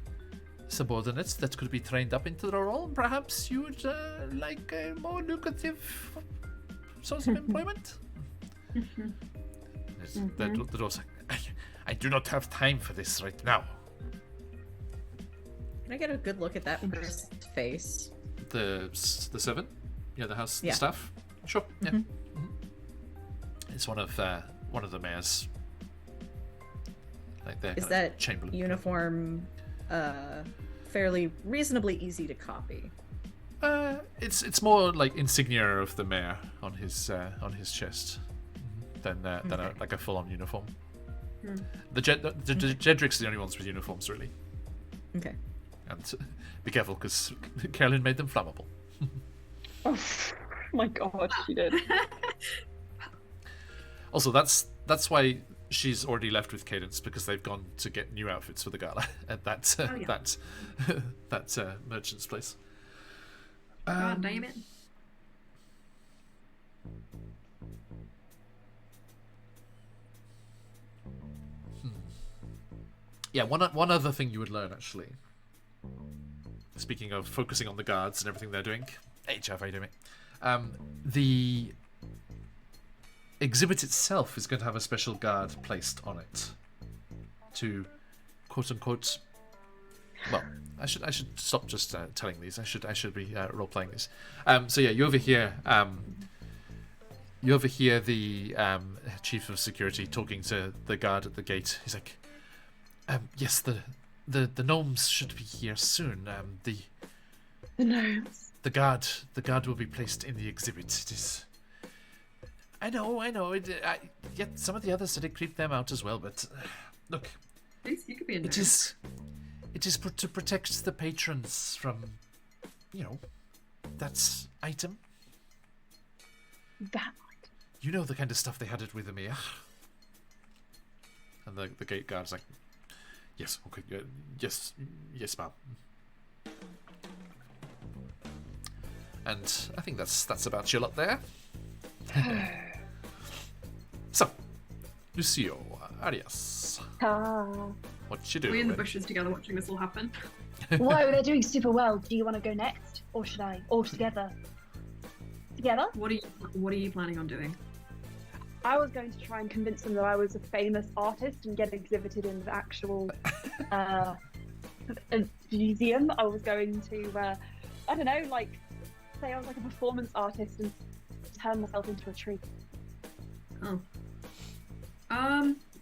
subordinate that could be trained up into the role, perhaps you would like a more lucrative source of employment. The door's like, I do not have time for this right now. Can I get a good look at that person's face? The servant? Yeah, the house Yeah. staff? Sure, yeah. It's one of the mayor's. Like Is that chamberlain uniform fairly reasonably easy to copy? It's more like insignia of the mayor on his chest than like a full-on uniform. The Jedricks are the only ones with uniforms, really. Okay. And be careful, because Carolyn made them flammable. Oh my god, she did. Also, that's why she's already left with Cadence, because they've gone to get new outfits for the gala at that merchant's place. God damn it. Yeah, one other thing you would learn, actually. Speaking of focusing on the guards and everything they're doing. Hey, Jeff, how you doing, mate? The exhibit itself is going to have a special guard placed on it to, quote unquote. Well, I should stop just telling these. I should be role playing these. So yeah, you overhear the chief of security talking to the guard at the gate. He's like, yes, the gnomes should be here soon. The gnomes. The guard will be placed in the exhibit. It is. I know. Yet some of the others said it creeped them out as well. But look, You could be in there. It is to protect the patrons from, that item. That item. You know the kind of stuff they had it with the mayor. And the gate guard's like, yes, okay, yes, ma'am. And I think that's about you lot there. So, Lucio, Arias, what you doing? We're in the bushes together watching this all happen. Whoa, they're doing super well. Do you want to go next, or should I? All together? Together? What are you planning on doing? I was going to try and convince them that I was a famous artist and get exhibited in the actual museum. I was going to, I don't know, like, say I was like a performance artist and turn myself into a tree. Oh.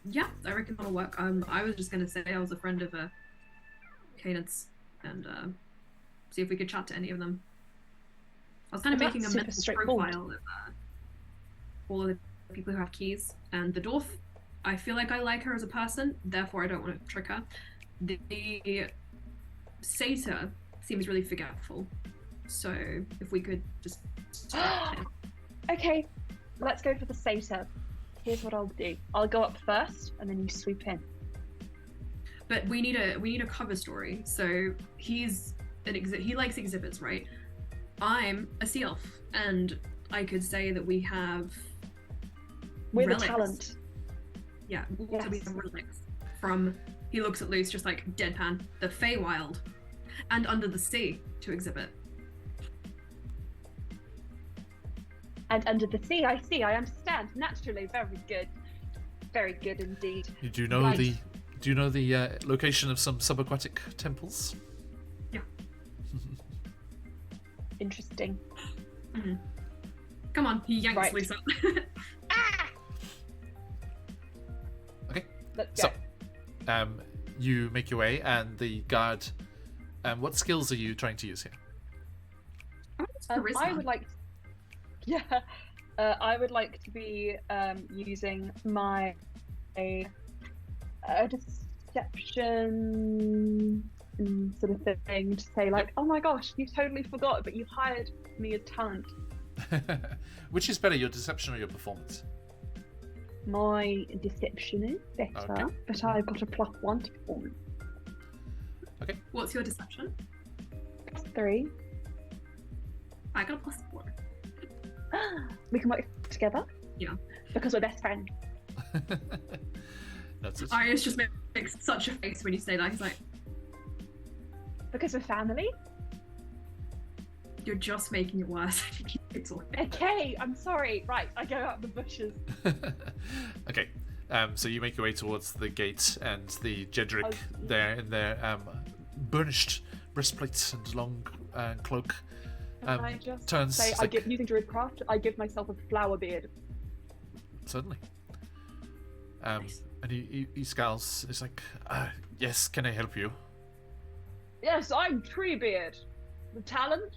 Yeah, I reckon that'll work. I was just gonna say I was a friend of Cadence and see if we could chat to any of them. I was kind of Well, making a that's mental super straightforward. profile of all of the people who have keys, and the dwarf, I feel like I like her as a person, therefore I don't want to trick her. The satyr seems really forgetful, so if we could just Okay, let's go for the satyr. Here's what I'll do. I'll go up first, and then you swoop in. But we need a cover story. So he likes exhibits, right? I'm a sea elf, and I could say that we have We're relics. the talent. Yeah, Yes. so we have relics from. He looks at Luce just like deadpan. The Feywild, and Under the Sea to exhibit. And under the sea, I understand. Naturally, very good. Very good indeed. You do know Right. the location of some subaquatic temples? Yeah. Interesting. Come on, he yanks Right. Lisa. Let's go. So, you make your way, and the guard. What skills are you trying to use here? I Charisma. would like. Yeah. I would like to be using my deception sort of thing to say like, oh my gosh, you totally forgot, but you hired me as talent. Which is better, your deception or your performance? My deception is better, Okay. but I've got a +1 to performance. What's your deception? +3. I got a +4. We can work together. Yeah. Because we're best friends. That's it. Arius just makes such a face when you say that. He's like, Because we're family. you're just making it worse. It's all right. Okay, I'm sorry. Right, I go out the bushes. Okay. So you make your way towards the gate, and the Jedrick there in their burnished breastplates and long cloak Can I just turns. say, like, using Druidcraft, I give myself a flower beard. Certainly. Nice. And he scowls. He's like, yes, can I help you? Yes, I'm Treebeard. The talent?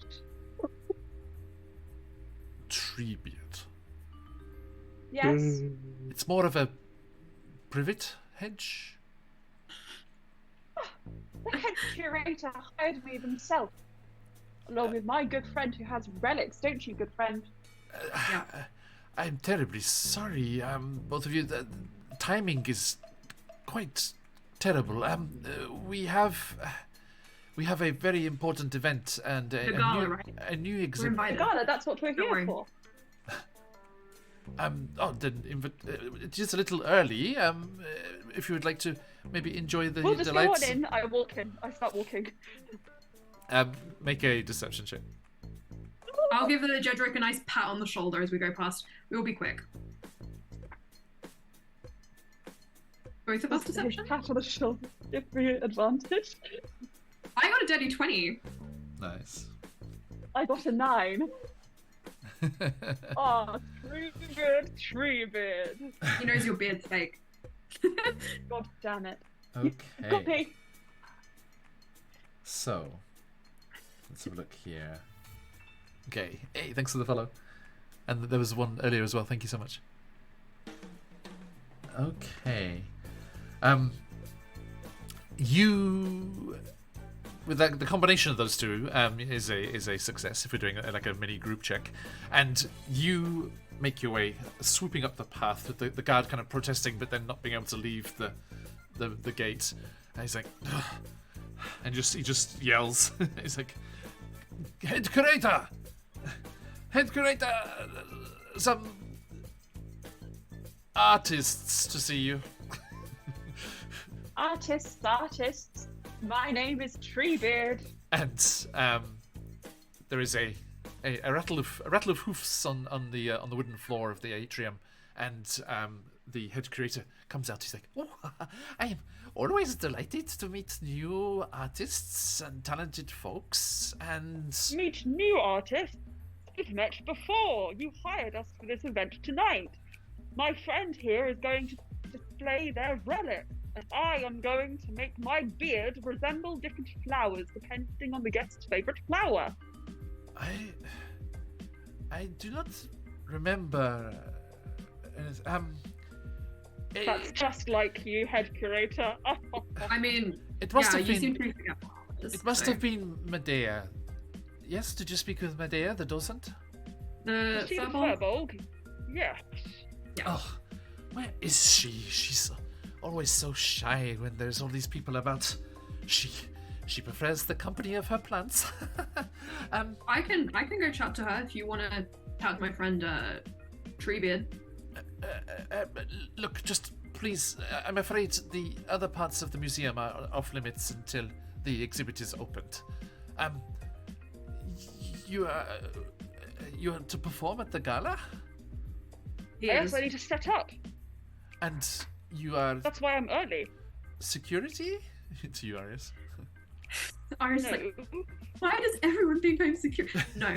Treebeard. Yes. It's more of a privet hedge. The head curator hired me themselves. Along with my good friend who has relics, don't you, good friend? Yeah. I'm terribly sorry, both of you. The timing is quite terrible. We have a very important event and The gala, right? a new We're exhibit. invited. Gala, that's what we're Don't here worry. for. It is a little early. If you would like to maybe enjoy the We'll just go delights, on in. I walk in. I start walking. make a deception check. I'll give the Jedrick a nice pat on the shoulder as we go past. We'll be quick. Both of us deception? Pat on the shoulder. Give me advantage. I got a dirty 20. Nice. I got a 9. Oh, Treebeard. He knows your beard's fake. God damn it. Got Okay. me. So, let's have a look here. Okay. Hey, thanks for the follow. And there was one earlier as well. Thank you so much. Okay. You, with the combination of those two, is a success if we're doing like a mini group check, and you make your way swooping up the path with the guard kind of protesting, but then not being able to leave the gate. And he's like, ugh. And he just yells. He's like, head curator, some artists to see you. Artists. My name is Treebeard. And there is a rattle of hoofs on the wooden floor of the atrium, and the head curator comes out. He's like, "Oh, I am always delighted to meet new artists and talented folks." And Meet new artists. We've met before. You hired us for this event tonight. My friend here is going to display their relics, and I am going to make my beard resemble different flowers depending on the guest's favorite flower. I do not remember. That's just like you, head curator. I mean, It must have you been. seem pretty forgetful. It must have been Medea. Yes, did you speak with Medea, the docent? The She the furball? Furbolg? Yes. Oh, where is she? She's always so shy when there's all these people about. She prefers the company of her plants. I can go chat to her if you want to chat to my friend Treebeard. Look, just please. I'm afraid the other parts of the museum are off limits until the exhibit is opened. You are to perform at the gala, Yes, I need to set up. and you are That's why I'm early. security to you, Arius. Iris is like, why does everyone think I'm secure? No.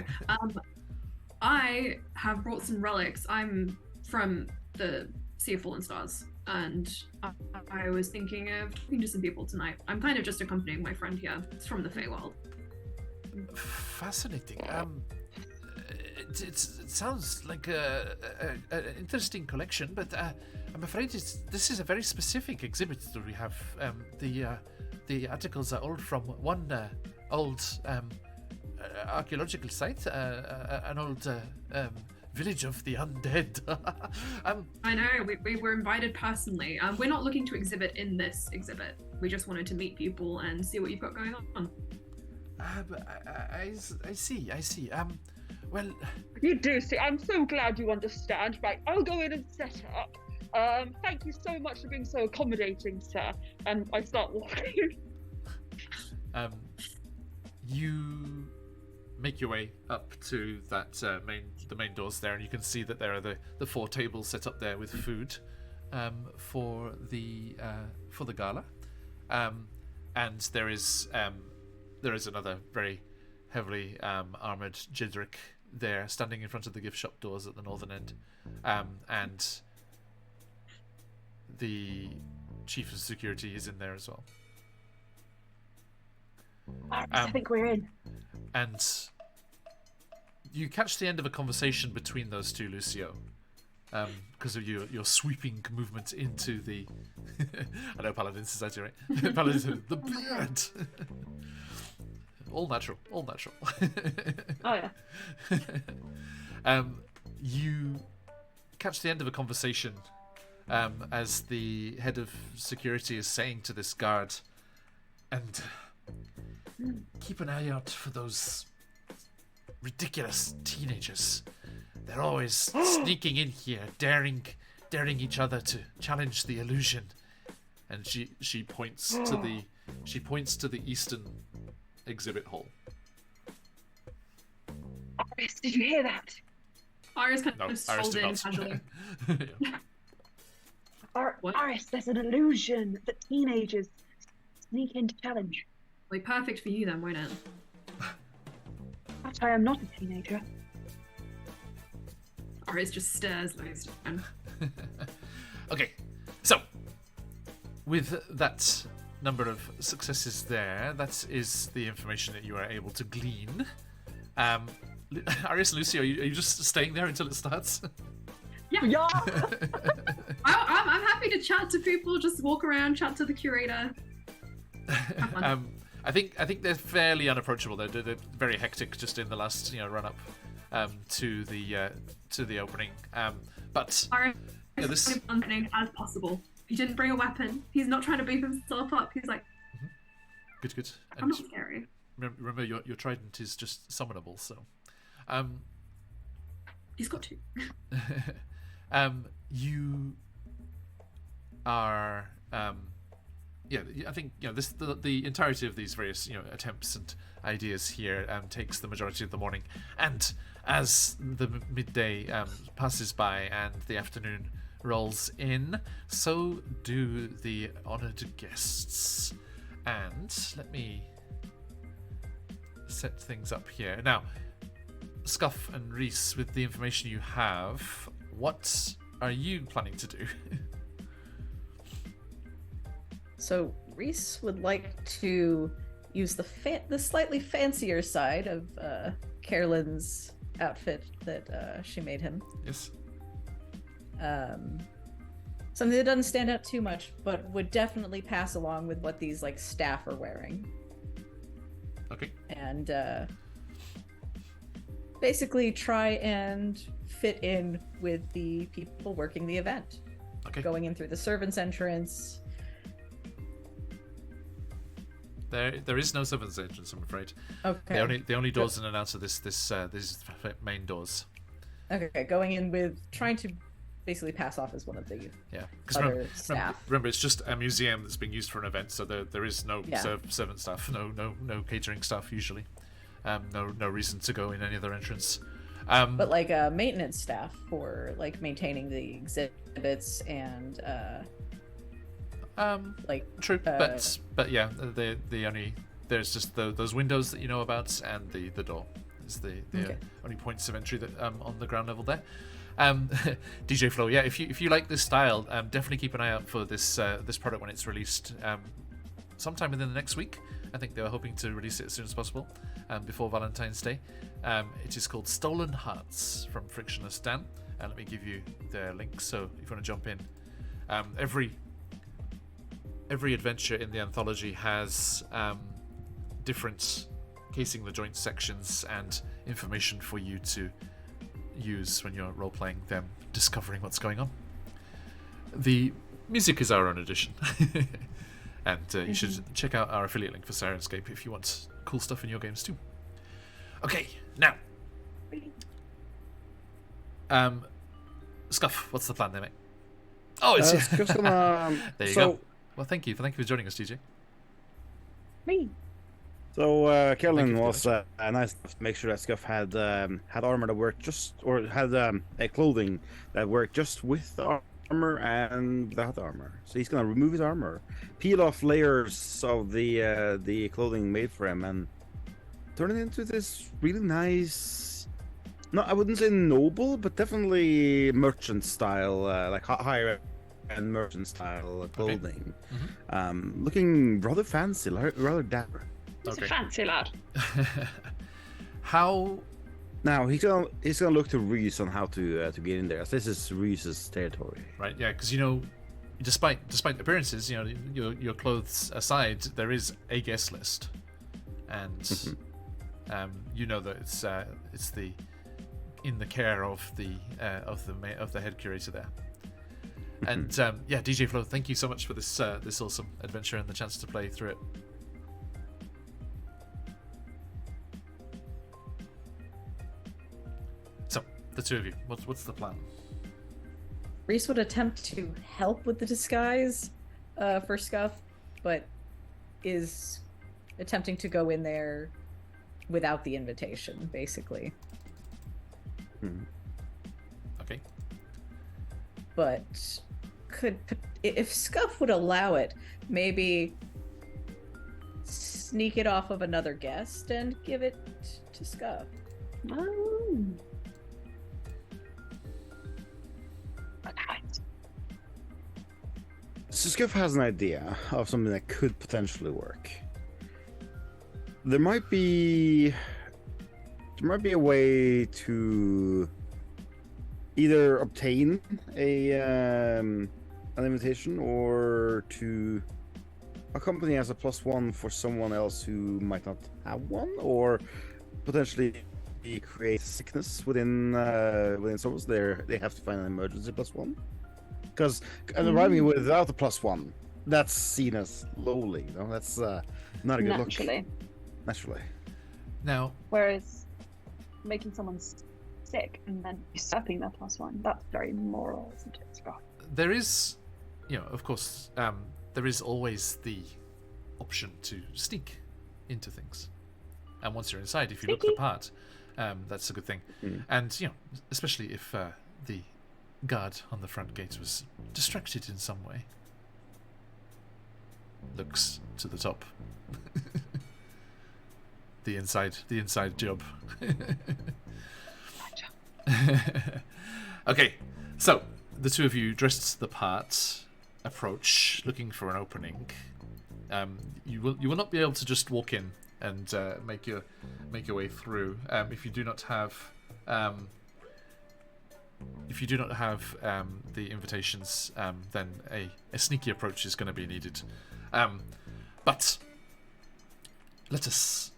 I have brought some relics. I'm from the Sea of Fallen Stars, and I was thinking of talking to some people tonight. I'm kind of just accompanying my friend here. It's from the Feywild. Fascinating. It sounds like an interesting collection, but I'm afraid this is a very specific exhibit that we have. The articles are all from one old archaeological site, an old village of the undead. I know, we were invited personally. We're not looking to exhibit in this exhibit. We just wanted to meet people and see what you've got going on. I see. Well, You do see. I'm so glad you understand. Right, I'll go in and set up. Thank you so much for being so accommodating, sir. And I start walking. You make your way up to that the main doors there, and you can see that there are the 4 tables set up there with food for the gala, and there is another very heavily armored Jidric there standing in front of the gift shop doors at the northern end, and the chief of security is in there as well. I think we're in. And you catch the end of a conversation between those two, Lucio, because of your sweeping movement into the I know Paladin Society, right? Paladin, the beard. all natural. Oh yeah. You catch the end of a conversation as the head of security is saying to this guard, and keep an eye out for those ridiculous teenagers. They're always sneaking in here, daring each other to challenge the illusion. And she points to the eastern exhibit hall. Iris, did you hear that? Iris kind No, of Iris sold did in not. casually. What? Iris, there's an illusion that teenagers sneak in to challenge. Well, perfect for you then, won't it? That's why I'm not a teenager. Iris just stares those down. Okay, so with that number of successes there, that is the information that you are able to glean. Arius and Lucy, are you just staying there until it starts? Yeah. I'm happy to chat to people, just walk around, chat to the curator. Have fun. I think they're fairly unapproachable. They're very hectic just in the last run up to the opening. But Iris yeah, is this as unthreatening as possible. He didn't bring a weapon. He's not trying to beef himself up. He's like, good. I'm not scary. Remember, your trident is just summonable, so. He's got two. You are. I think the entirety of these various attempts and ideas here takes the majority of the morning, and as the midday passes by and the afternoon rolls in, so do the honoured guests. And let me set things up here now. Scuff and Reese, with the information you have, what are you planning to do? So Reese would like to use the slightly fancier side of Carolyn's outfit that she made him. Yes. Something that doesn't stand out too much, but would definitely pass along with what these staff are wearing. Okay. And basically try and fit in with the people working the event. Okay. Going in through the servants' entrance. There is no servants' entrance, I'm afraid. Okay. The only doors in and out of these main doors. Okay, going in with trying to basically pass off as one of the Because staff. remember, it's just a museum that's being used for an event, so there is no servant staff, no catering staff usually. No reason to go in any other entrance. But maintenance staff for maintaining the exhibits and true, but yeah, the there's just those windows that you know about, and the door is the Okay. only points of entry that on the ground level there. DJ Flo, yeah, if you like this style, definitely keep an eye out for this this product when it's released sometime within the next week. I think they were hoping to release it as soon as possible, before Valentine's Day. It is called Stolen Hearts from Frictionless Dan, and let me give you their link. So if you want to jump in, every adventure in the anthology has different casing the joint sections and information for you to use when you're role-playing them, discovering what's going on. The music is our own addition. And you should check out our affiliate link for Sirenscape if you want cool stuff in your games too. Okay, now. Scuff, what's the plan there, mate? Oh, it's Scuff's gonna, there you go. Well, thank you for joining us, TJ. Me. So Kellen you for was nice enough to make sure that Scuff had armor that worked had a clothing that worked just with armor and without armor. So he's gonna remove his armor, peel off layers of the clothing made for him, and turn it into this really nice. No, I wouldn't say noble, but definitely merchant style, like higher end merchant style clothing. Okay. Looking rather fancy, rather dapper. He's Okay. a fancy lad. How? Now he's gonna look to Reese on how to get in there, as this is Reese's territory. Right, yeah, because despite appearances, your clothes aside, there is a guest list, and you know that it's the in the care of the head curator there. And yeah, DJ Flo, thank you so much for this awesome adventure and the chance to play through it. So, the two of you, what's the plan? Reese would attempt to help with the disguise for Scuff, but is attempting to go in there without the invitation, basically. Okay. But if Scuff would allow it, maybe sneak it off of another guest and give it to Scuff. Oh. Right. So Scuff has an idea of something that could potentially work. There might be a way to either obtain an invitation or to accompany as a +1 for someone else who might not have one, or potentially create sickness within someone. So they have to find an emergency +1. Because arriving without a +1, that's seen as lowly. You know, that's not a good look. Naturally. Now, Whereas making someone sick and then usurping their +1, that's very moral, isn't it, Scott? there is, of course, there is always the option to sneak into things. And once you're inside, if you look the part, that's a good thing. And, especially if the guard on the front gate was distracted in some way. Looks to the top. the inside job. Okay, so the two of you dressed the part, approach, looking for an opening. You will not be able to just walk in and make your way through if you do not have the invitations. Then a sneaky approach is going to be needed. But let us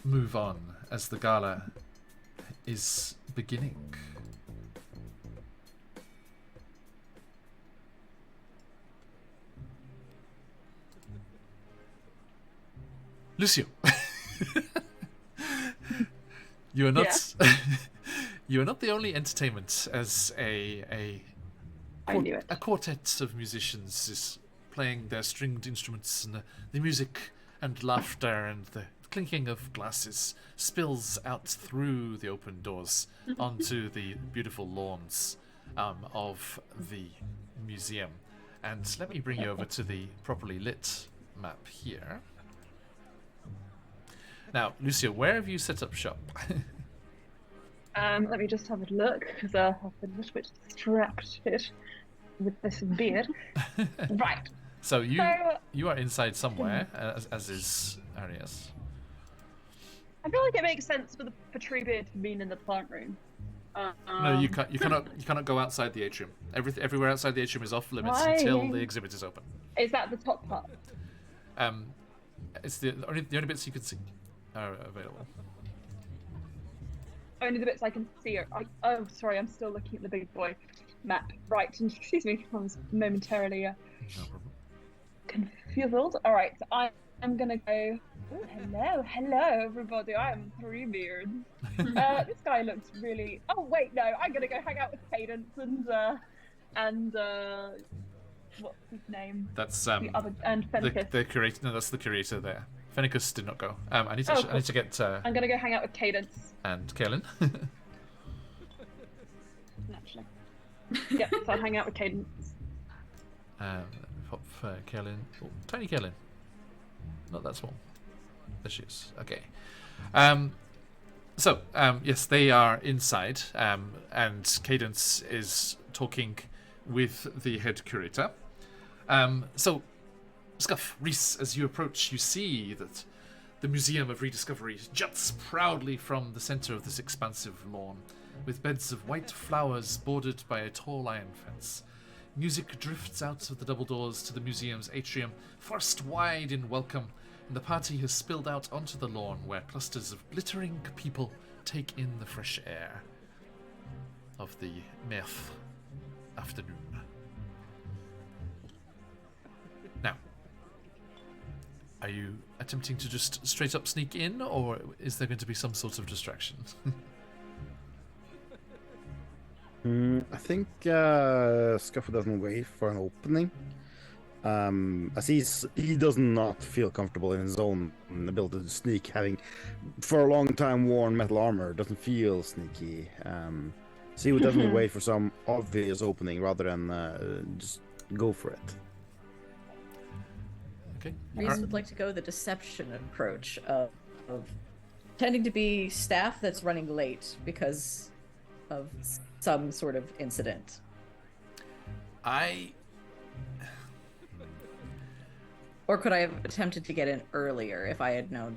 move on as the gala is beginning. Lucio, you are not you are not the only entertainment, as a quartet of musicians is playing their stringed instruments, and the music and laughter and the clinking of glasses spills out through the open doors onto the beautiful lawns of the museum. And let me bring you over to the properly lit map here. Now, Lucia, where have you set up shop? Let me just have a look because I've been a little bit distracted with this beard. Right. So you are inside somewhere, as is Arias. I feel like it makes sense for the Treebeard to be in the plant room. No, you can't. You cannot go outside the atrium. Everywhere outside the atrium is off limits until the exhibit is open. Is that the top part? It's the only bits you can see are available. Only the bits I can see are. Oh, sorry, I'm still looking at the big boy map. Right, excuse me, I was momentarily No problem. confused. All right, so I'm gonna go. Oh, hello, everybody. I am Treebeard. This guy looks really. Oh wait, no, I'm gonna go hang out with Cadence and what's his name? That's The other and Fenicus. the curator. No, that's the curator there. Fenicus did not go. I need to get I'm gonna go hang out with Cadence. and Kaelin. Naturally. Yep, so I'll hang out with Cadence. Pop Kaelin. Oh, tiny Kaelin. Not that small. There she is. Okay. So, yes, they are inside, and Cadence is talking with the head curator. So, Scuff, Reese, as you approach, you see that the Museum of Rediscovery juts proudly from the center of this expansive lawn, with beds of white flowers bordered by a tall iron fence. Music drifts out of the double doors to the museum's atrium, forced wide in welcome, and the party has spilled out onto the lawn where clusters of glittering people take in the fresh air of the Meth afternoon. Now, are you attempting to just straight up sneak in, or is there going to be some sort of distraction? I think Scuffle doesn't wait for an opening. As he does not feel comfortable in his own ability to sneak, having for a long time worn metal armor, doesn't feel sneaky. So he would definitely wait for some obvious opening rather than just go for it. Okay. Reese would like to go the deception approach of tending to be staff that's running late because of some sort of incident. Or could I have attempted to get in earlier if I had known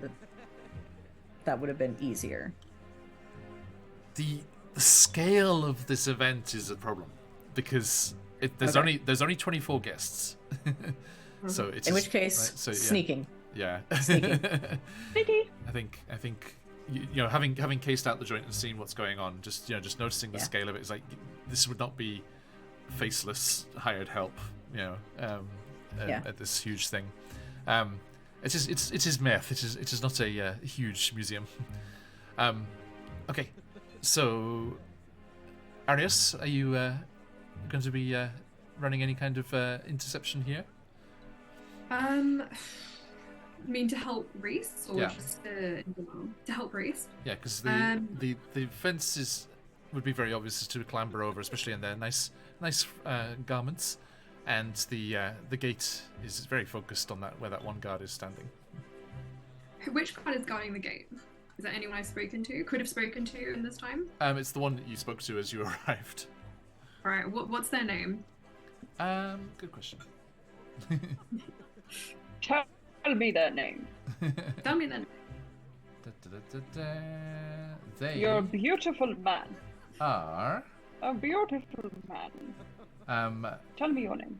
that would have been easier? The scale of this event is a problem because there's only 24 guests. So it's in which case, right? So, yeah. sneaking. Yeah. Sneaking. Sneaky. I think you know, having cased out the joint and seen what's going on, just noticing the scale of it is like, this would not be faceless hired help, at this huge thing. It is meth. It is not a huge museum. Okay, so Arius, are you going to be running any kind of interception here? I mean, to help Reese, or just to help Reese? Yeah, because the fences would be very obvious to clamber over, especially in their nice garments, and the gate is very focused on that where that one guard is standing. Which guard is guarding the gate? Is that anyone I've spoken to? Could have spoken to in this time? It's the one that you spoke to as you arrived. All right. What's their name? Good question. Tell me their name. Tell me then. They You're a beautiful man. are. A beautiful man. Tell me your name.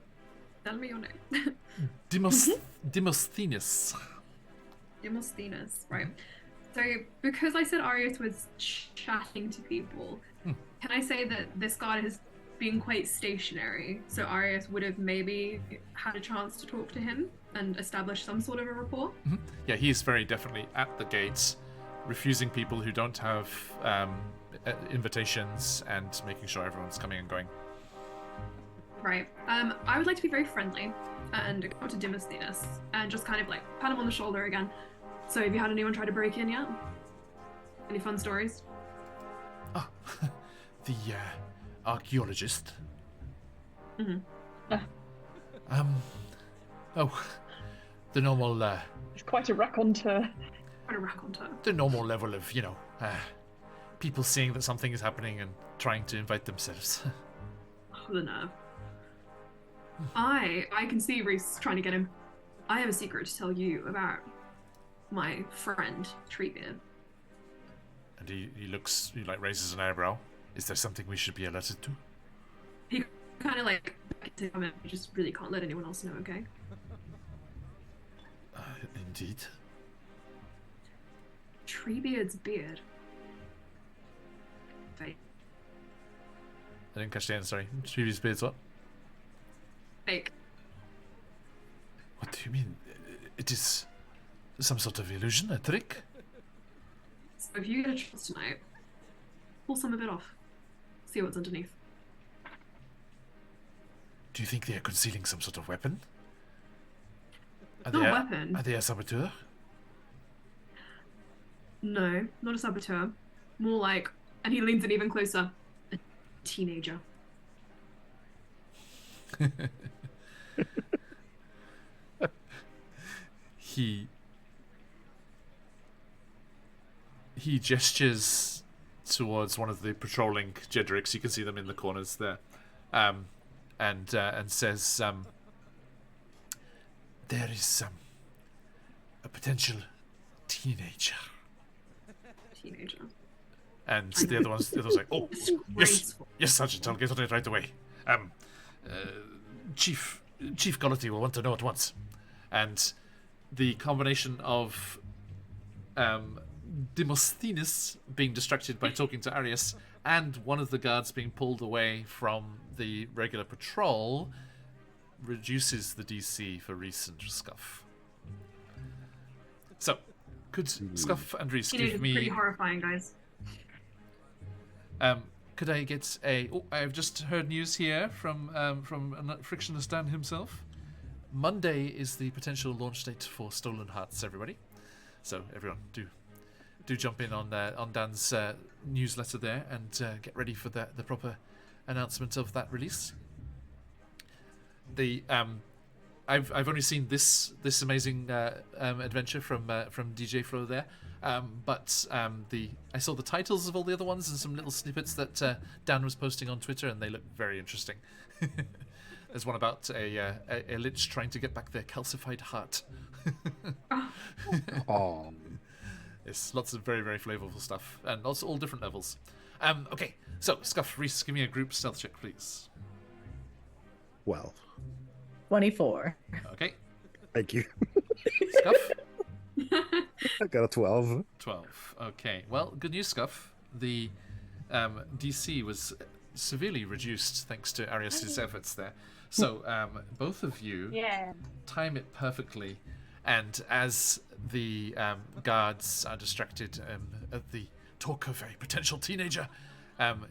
Tell me your name. Demosthenes. Demosthenes, right. So, because I said Arius was chatting to people, can I say that this guard has been quite stationary? So Arius would have maybe had a chance to talk to him and establish some sort of a rapport? Mm-hmm. Yeah, he's very definitely at the gates, refusing people who don't have invitations and making sure everyone's coming and going. Right. I would like to be very friendly and go to Demosthenes and just kind of like pat him on the shoulder again. So have you had anyone try to break in yet? Any fun stories? Oh, the archaeologist. Mm-hmm. Oh, the normal. It's quite a raconteur. trying to raconte. The normal level of, people seeing that something is happening and trying to invite themselves. Oh, the nerve. I can see Reese trying to get him. I have a secret to tell you about my friend, Treebeard. And he raises an eyebrow. Is there something we should be alerted to? He kind of like, you just really can't let anyone else know, okay? Indeed. Treebeard's beard. Fake. I didn't catch the end, sorry. Treebeard's beard's what? Fake. What do you mean? It is some sort of illusion, a trick? So if you get a chance tonight, pull some of it off. See what's underneath. Do you think they are concealing some sort of weapon? Not a weapon. Are they a saboteur? No, not a saboteur. More like, and he leans in even closer, a teenager. He gestures towards one of the patrolling Jedricks. You can see them in the corners there, and says, "There is a potential teenager." Teenager. And the other one's like, "Oh, yes, Sergeant. I'll get on it right away. Chief Quality will want to know at once." And the combination of Demosthenes being distracted by talking to Arius and one of the guards being pulled away from the regular patrol reduces the DC for Reese and Scuff. So, could Scuff and Reese give me... pretty horrifying, guys. Could I get a... Oh, I've just heard news here from Frictionless Dan himself. Monday is the potential launch date for Stolen Hearts, everybody. So, everyone, do jump in on Dan's newsletter there and get ready for the proper announcement of that release. I've only seen this amazing adventure from DJ Flo there, but I saw the titles of all the other ones and some little snippets that Dan was posting on Twitter, and they look very interesting. There's one about a lich trying to get back their calcified heart. Oh. It's lots of very, very flavorful stuff, and also all different levels. Okay, so Scuff, Reese, give me a group stealth check, please. 12. 24. Okay. Thank you. Scuff? I got a 12. 12. Okay. Well, good news, Scuff. The DC was severely reduced thanks to Arius' efforts there. So both of you time it perfectly, and as the guards are distracted at the talk of a potential teenager,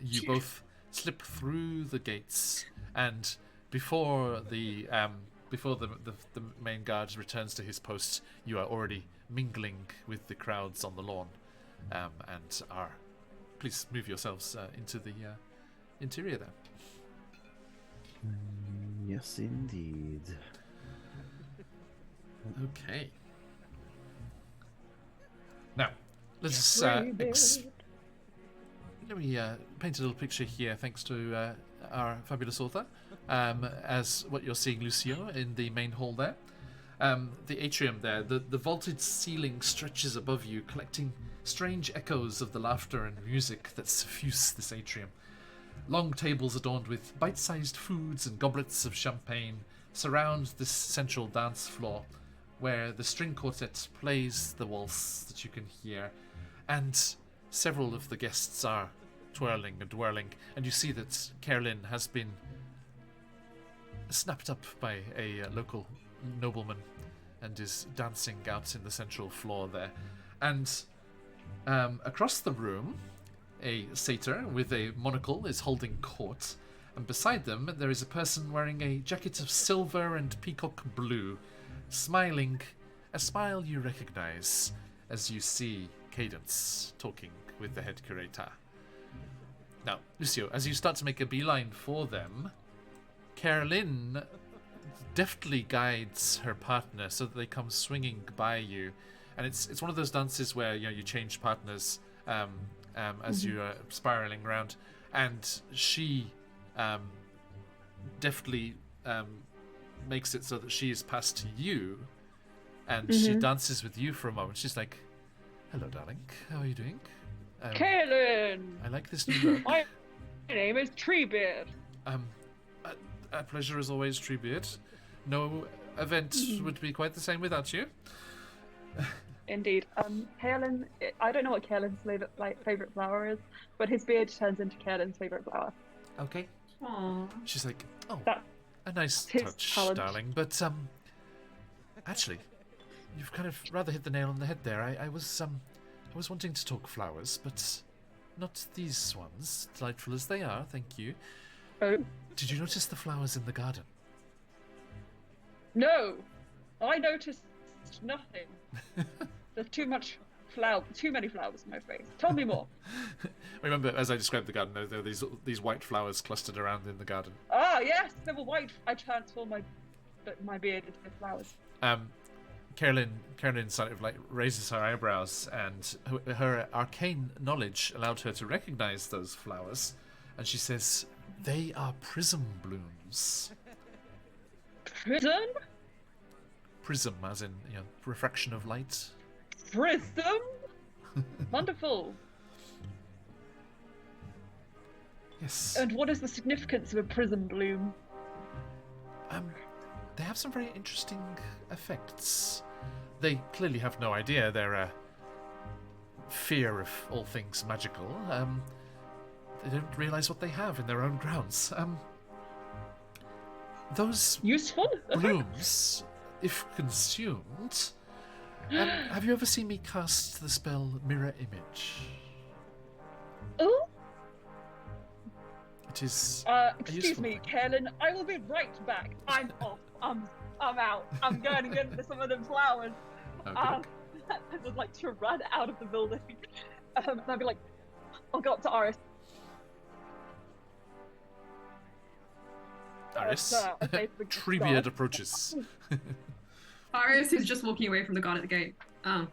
you both slip through the gates, and before the main guard returns to his post, you are already mingling with the crowds on the lawn, and are... Please move yourselves into the interior there. Yes, indeed. Okay. Now, let's let me paint a little picture here, thanks to our fabulous author. As what you're seeing, Lucio, in the main hall there. The atrium there, the vaulted ceiling stretches above you, collecting strange echoes of the laughter and music that suffuse this atrium. Long tables adorned with bite-sized foods and goblets of champagne surround this central dance floor, where the string quartet plays the waltz that you can hear, and several of the guests are twirling and whirling, and you see that Carolyn has been snapped up by a local nobleman and is dancing out in the central floor there. And across the room, a satyr with a monocle is holding court, and beside them there is a person wearing a jacket of silver and peacock blue, smiling, a smile you recognize as you see Cadence talking with the head curator. Now, Lucio, as you start to make a beeline for them, Carolyn deftly guides her partner so that they come swinging by you, and it's one of those dances where you change partners as you're spiraling around, and she deftly makes it so that she is passed to you, and she dances with you for a moment. She's like, "Hello, darling. How are you doing?" Kaelin! I like this new look. My name is Treebeard. A pleasure as always, Treebeard. No event would be quite the same without you. Indeed. Kaelin, I don't know what Kaelin's favorite flower is, but his beard turns into Kaelin's favorite flower. Okay. Aww. She's like, "Oh, That's a nice his touch, talent. darling. But actually, you've kind of rather hit the nail on the head there. I was wanting to talk flowers, but not these ones. Delightful as they are, thank you. Oh. Did you notice the flowers in the garden? No, I noticed nothing. There's too many flowers in my face. Tell me more. Remember, as I described the garden, there were these white flowers clustered around in the garden. Ah, yes, they were white. I transformed my beard into flowers. Carolyn sort of raises her eyebrows, and her arcane knowledge allowed her to recognize those flowers, and she says, "They are prism blooms." Prism? Prism, as in refraction of light. Prism? Wonderful. Yes. And what is the significance of a prism bloom? They have some very interesting effects. They clearly have no idea their fear of all things magical. They don't realize what they have in their own grounds. Those Useful? blooms, if consumed. Have you ever seen me cast the spell Mirror Image? Oh? It is. Excuse useful me, thing. Kaelin. I will be right back. I'm off. I'm out. I'm going to get some of them flowers. Okay. I would like to run out of the building. And I'd be like, I'll go up to Aris. Aris. okay, the Treebeard guard. approaches. Arius is just walking away from the guard at the gate. Oh.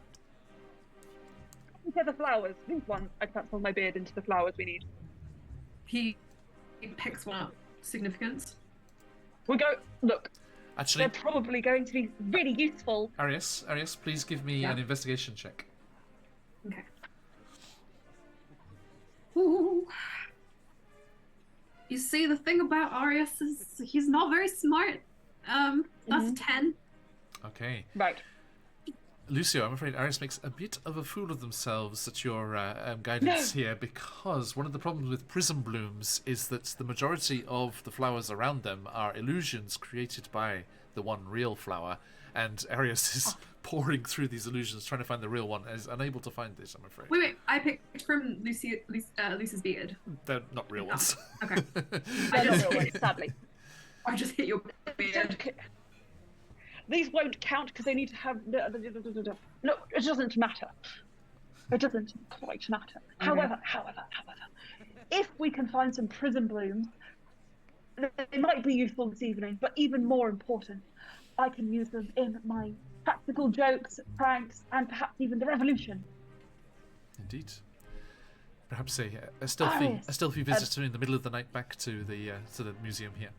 Okay, the flowers. These ones. I transform my beard into the flowers we need. He picks one up. Significance. We go. Look, Actually, they're probably going to be really useful. Arius, please give me Yeah. an investigation check. Okay. Ooh. You see, the thing about Arius is he's not very smart. That's 10. Okay. Right. Lucio, I'm afraid Aris makes a bit of a fool of themselves at your guidance here, because one of the problems with prism blooms is that the majority of the flowers around them are illusions created by the one real flower, and Arius is pouring through these illusions trying to find the real one and is unable to find this, I'm afraid. Wait, I picked from Lucy's beard. They're not real ones. Okay. They're not real ones, sadly. I just hit your beard. These won't count because they need to have. No, it doesn't matter. It doesn't quite matter. Okay. However, if we can find some prism blooms, they might be useful this evening. But even more important, I can use them in my practical jokes, pranks, and perhaps even the revolution. Indeed. Perhaps a stealthy visitor in the middle of the night back to the museum here.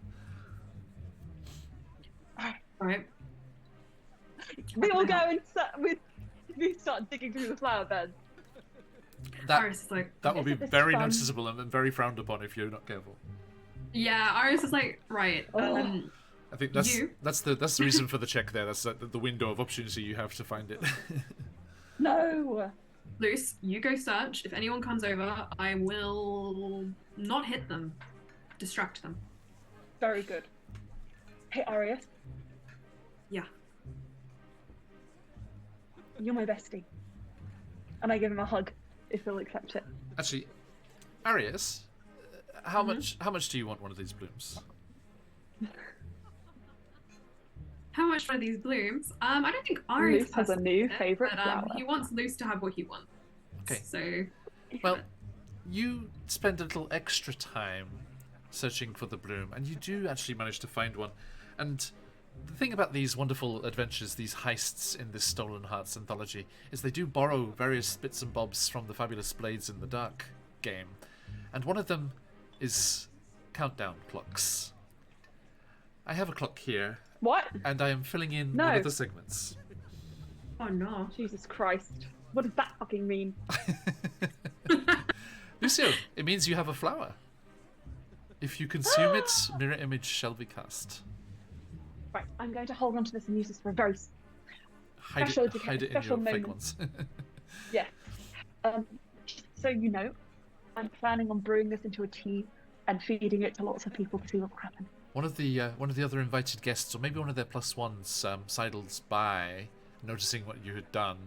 Alright. We all go and we start digging through the flower beds. Arius is like, That will be This is very fun. noticeable and very frowned upon if you're not careful. yeah, Arius is like, right. I think that's You? that's the reason for the check there. That's the window of opportunity you have to find it. No. Luce, you go search. If anyone comes over, I will not hit them. Distract them. Very good. Hey, Arius, Yeah. you're my bestie. And I give him a hug, if he'll accept it. Actually, Arius, how much do you want one of these blooms? How much for these blooms? I don't think Arius Luce has a new it, favourite but, flower. He wants Luce to have what he wants. Okay. So, Well, you spend a little extra time searching for the bloom, and you do actually manage to find one. And the thing about these wonderful adventures, these heists in this Stolen Hearts anthology, is they do borrow various bits and bobs from the Fabulous Blades in the Dark game. And one of them is countdown clocks. I have a clock here, What? and I am filling in No. one of the segments. Oh no. Jesus Christ. What does that fucking mean? Lucio, it means you have a flower. If you consume it, mirror image shall be cast. Right, I'm going to hold on to this and use this for a very Hide Special it, hide it in special your fake moment. ones. yes. So you know, I'm planning on brewing this into a tea and feeding it to lots of people to see what will happen. One of the other invited guests, or maybe one of their plus ones, sidles by, noticing what you had done.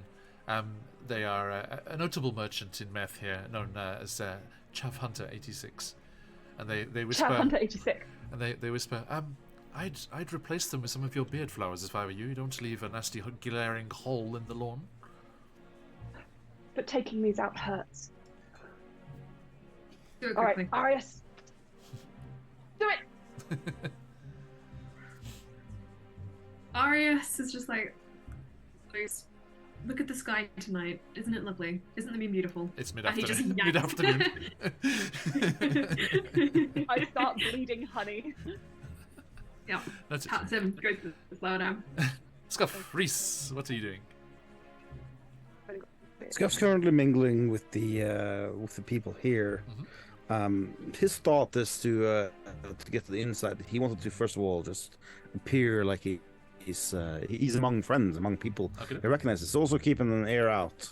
They are a notable merchant in Meth here, known as Chav Hunter 86, and they whisper. Chav Hunter 86. And they whisper, I'd replace them with some of your beard flowers if I were you. You don't leave a nasty glaring hole in the lawn. But taking these out hurts. Do it All right, quickly. Arius. Do it. Arius is just like, please, look at the sky tonight. Isn't it lovely? Isn't the moon beautiful? It's And he just mid-afternoon. yanks. mid-afternoon. I start bleeding honey. Yeah. That's it. Pats him, goes to slow down. Scuff, Reese, what are you doing? Scuff's currently mingling with the people here. His thought is to get to the inside. He wanted to first of all just appear like he's among friends, among people. Okay. He recognizes. He's also keeping an ear out.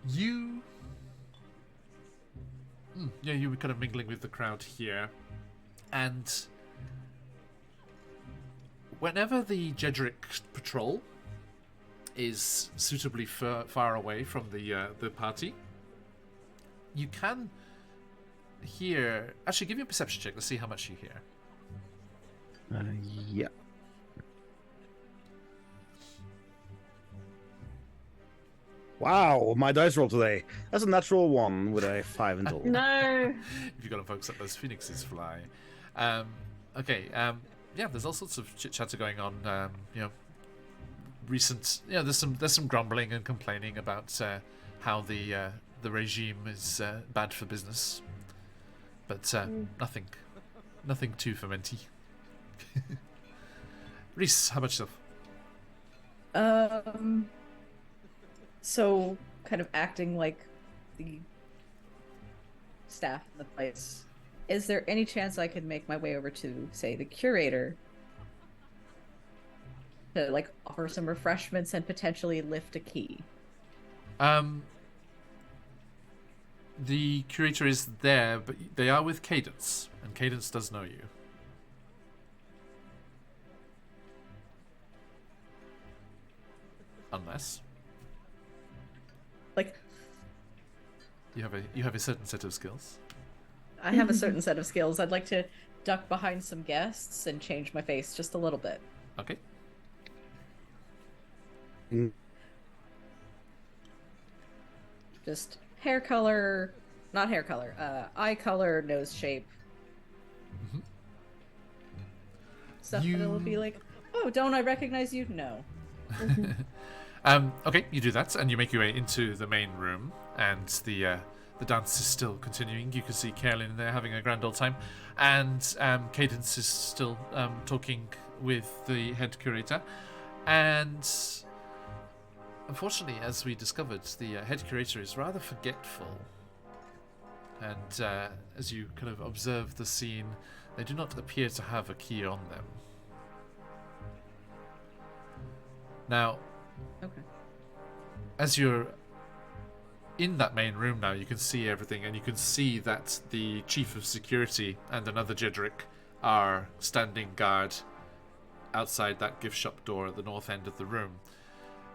You were kind of mingling with the crowd here, and whenever the Jedrick patrol is suitably far away from the party, you can hear. Actually, give me a perception check. Let's see how much you hear. Yeah. Wow, my dice roll today. That's a natural 1 with a 5 in total. No. If you've got to focus up those phoenixes fly. Okay. Yeah, there's all sorts of chit chatter going on. Recent. There's some grumbling and complaining about how the regime is bad for business, but nothing too fermenty. Reese, how about yourself? So kind of acting like the staff in the place. Is there any chance I could make my way over to, say, the curator to like offer some refreshments and potentially lift a key? The curator is there, but they are with Cadence, and Cadence does know you. Unless Like, you have a certain set of skills. I have a certain set of skills. I'd like to duck behind some guests and change my face just a little bit. Okay. Just hair color, not hair color, eye color, nose shape. Mm-hmm. Stuff that will be like, oh, don't I recognize you? No. Okay, you do that, and you make your way into the main room, and the dance is still continuing. You can see Carolyn there having a grand old time, and Cadence is still talking with the head curator, and unfortunately, as we discovered, the head curator is rather forgetful, and as you kind of observe the scene, they do not appear to have a key on them. Now, Okay. as you're in that main room now, you can see everything, and you can see that the chief of security and another Jedrick are standing guard outside that gift shop door at the north end of the room.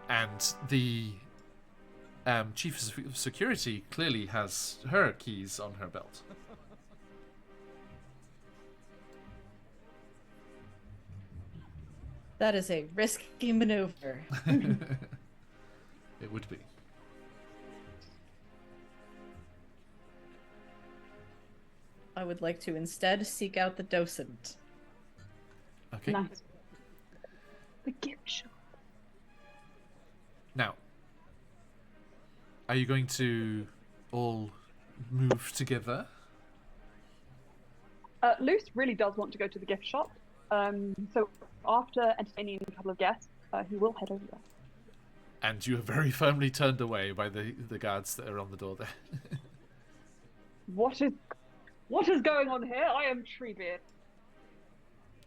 And the chief of security clearly has her keys on her belt. That is a risky maneuver. It would be. I would like to instead seek out the docent. Okay. Nice. The gift shop. Now, are you going to all move together? Luce really does want to go to the gift shop. So after entertaining a couple of guests, he will head over there. And you are very firmly turned away by the guards that are on the door there. What is going on here? I am Treebeard.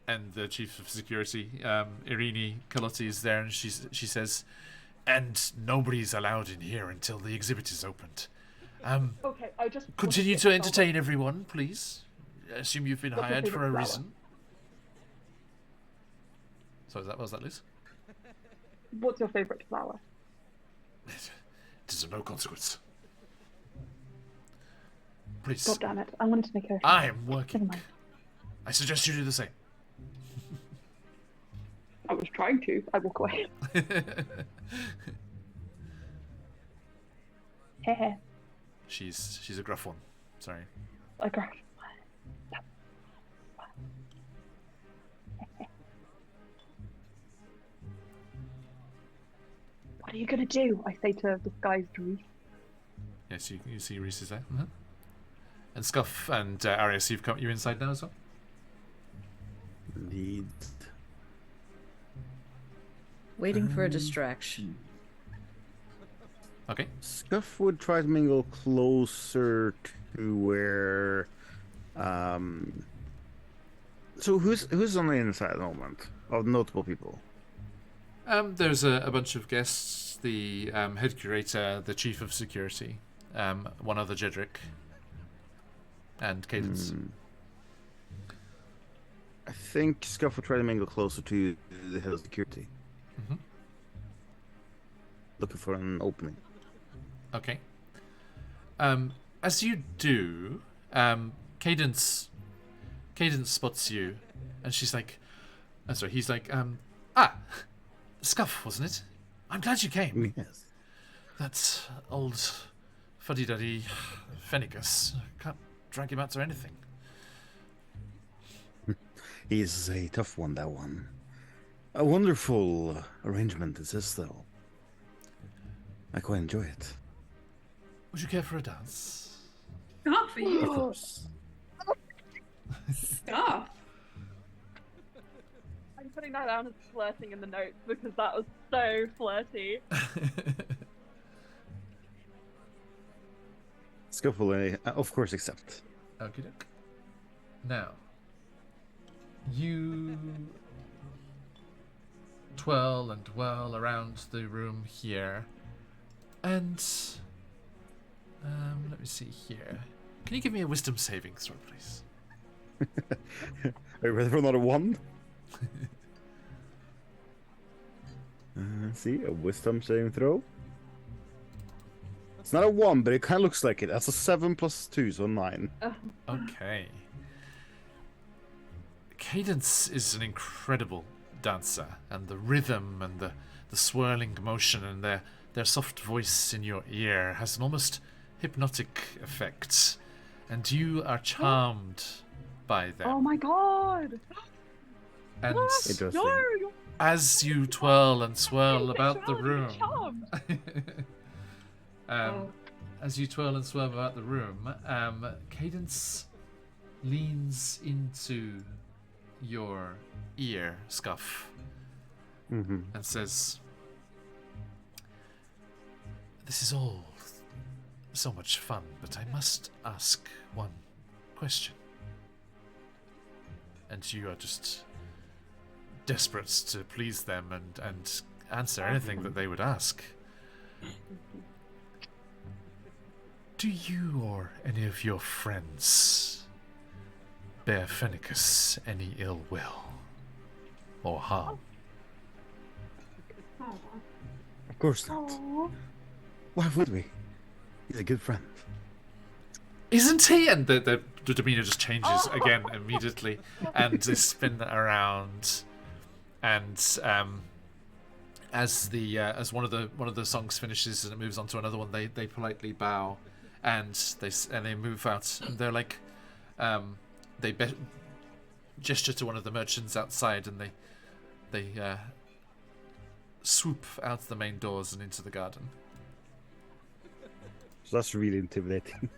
And the chief of security, Irini Carlotti, is there, and she says, "And nobody's allowed in here until the exhibit is opened. Okay, I just Continue to entertain everyone, please. I assume you've been What's your hired for a favourite reason." So was that Liz? What's your favourite flower? It is of no consequence. Please. God damn it! I wanted to make a. I am Never working. mind. I suggest you do the same. I was trying to. I walk away. Heh. She's a gruff one. Sorry. Like, what are you gonna do? I say to disguised Reese. Yes, you see Reese is there. Mm-hmm. And Scuff and Arius, you're inside now as well? Indeed. Waiting for a distraction. Okay. Scuff would try to mingle closer to where. So who's on the inside at the moment of notable people? There's a bunch of guests, the head curator, the chief of security, one other Jedrick, and Cadence. I think Scuff will try to mingle closer to the head of security. Mm-hmm. Looking for an opening. Okay. As you do, Cadence spots you, and she's like, he's like, Scuff, wasn't it? I'm glad you came. Yes. That old fuddy-duddy Fenicus. Can't drag him out to anything. He's a tough one, that one. A wonderful arrangement is this, though. I quite enjoy it. Would you care for a dance? Not for Of you. course. Stuff. I'm putting that down as flirting in the notes because that was so flirty. Scuff will, of course, accept. Okay. Now, you twirl and whirl around the room here, and let me see here. Can you give me a wisdom saving throw, please? Are you ready for another one? See, a wisdom saving throw. It's not a 1, but it kind of looks like it. That's a 7 plus 2, so 9. Okay. Cadence is an incredible dancer, and the rhythm and the swirling motion and their soft voice in your ear has an almost hypnotic effect, and you are charmed by them. Oh my god! And Interesting. No, as you twirl and swirl about the room, as you twirl and swirl about the room, Cadence leans into your ear, Scuff, Mm-hmm. and says, "This is all so much fun, but I must ask one question." And you are just desperate to please them and answer anything that they would ask. Do you or any of your friends bear Fenicus any ill will or harm? Aw. Of course not. Why would we? He's a good friend. Isn't he? And the demeanor just changes again immediately, and they spin that around. And as one of the songs finishes and it moves on to another one, they politely bow, and they move out. And they're like, They gesture to one of the merchants outside, and they swoop out the main doors and into the garden. So that's really intimidating.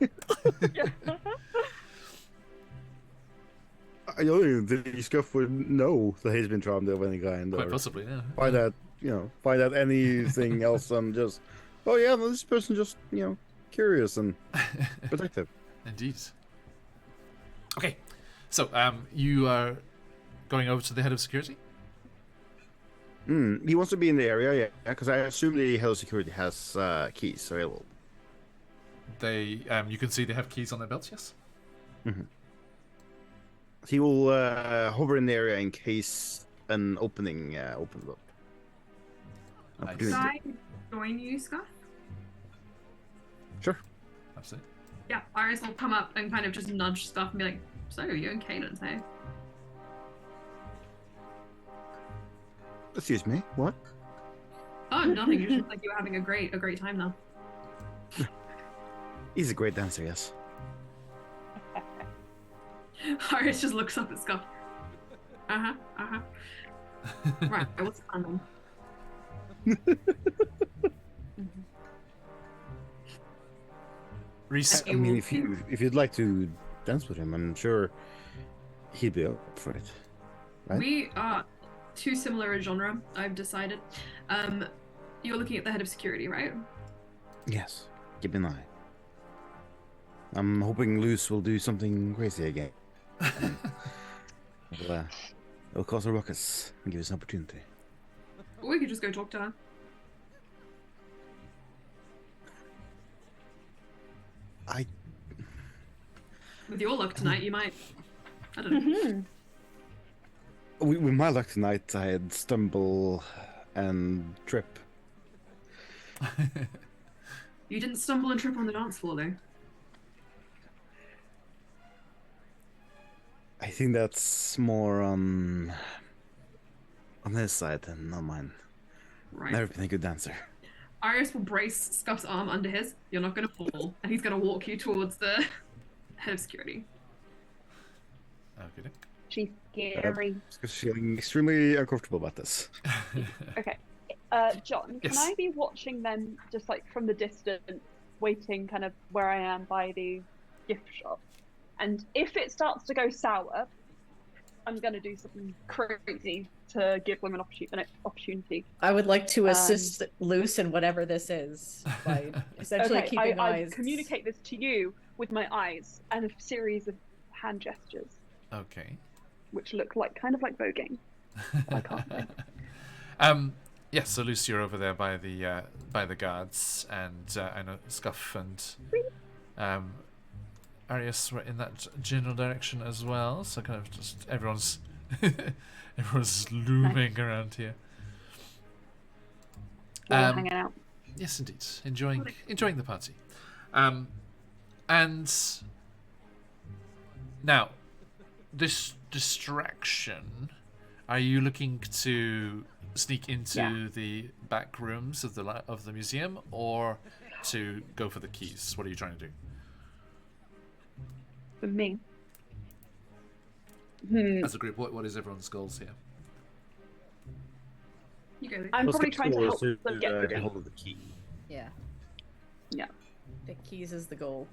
I don't even think Scuff would know that he's been charmed of any kind. Quite Or possibly, yeah. find out, find out anything else and just, oh yeah, well, this person just, curious and protective. Indeed. Okay, so you are going over to the head of security? He wants to be in the area, yeah, because I assume the head of security has keys available. They, you can see they have keys on their belts, yes? Mm-hmm. He will hover in the area in case an opening opens up. Nice. Could I join you, Scuff? Sure. Absolutely. Yeah, Iris will come up and kind of just nudge Scuff and be like, so, you and Cadence, hey? Excuse me, what? Oh, nothing. You just like you were having a great time now. He's a great dancer, yes. Iris just looks up at Scuff. Right, what's the plan then? Reese, I mean, if you'd like to dance with him, I'm sure he'd be up for it. Right? We are too similar a genre, I've decided. You're looking at the head of security, right? Yes, keep an eye. I'm hoping Luce will do something crazy again. It'll cause a ruckus and give us an opportunity. Or we could just go talk to her. With your luck tonight, you might. I don't know. With my luck tonight, I'd stumble and trip. You didn't stumble and trip on the dance floor, though. I think that's more on his side than on mine. Right. Never been a good dancer. Iris will brace Scuff's arm under his. You're not going to fall. And he's going to walk you towards the head of security. Okay. She's scary. Just feeling extremely uncomfortable about this. Okay. John, can Yes. I be watching them just like from the distance, waiting kind of where I am by the gift shop? And if it starts to go sour, I'm going to do something crazy to give them an opportunity. I would like to assist Luce in whatever this is by essentially Okay, keeping I eyes. communicate this to you with my eyes and a series of hand gestures, Okay. which look like kind of like voguing. I can't say. Yes, so Lucy, you're over there by the guards, and I know Scuff and Arius were in that general direction as well. So kind of just everyone's looming around here. We're all hanging out. Yes, indeed, enjoying the party. And now, this distraction. Are you looking to sneak into the back rooms of the museum, or to go for the keys? What are you trying to do? For me. As a group, what is everyone's goals here? You go. I'm probably Skip's trying to goal help is them get the get key. hold of the key. Yeah. Yeah. The keys is the goal.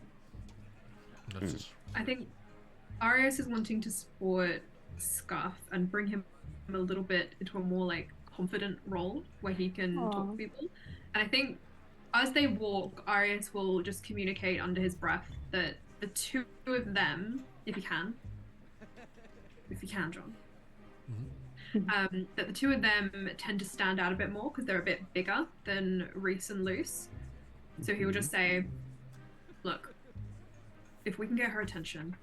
Noted. I think Arius is wanting to support Scuff and bring him a little bit into a more like confident role where he can talk to people. And I think as they walk, Arius will just communicate under his breath that the two of them, if you can, John, that the two of them tend to stand out a bit more because they're a bit bigger than Reese and Luce. So he will just say, look, if we can get her attention,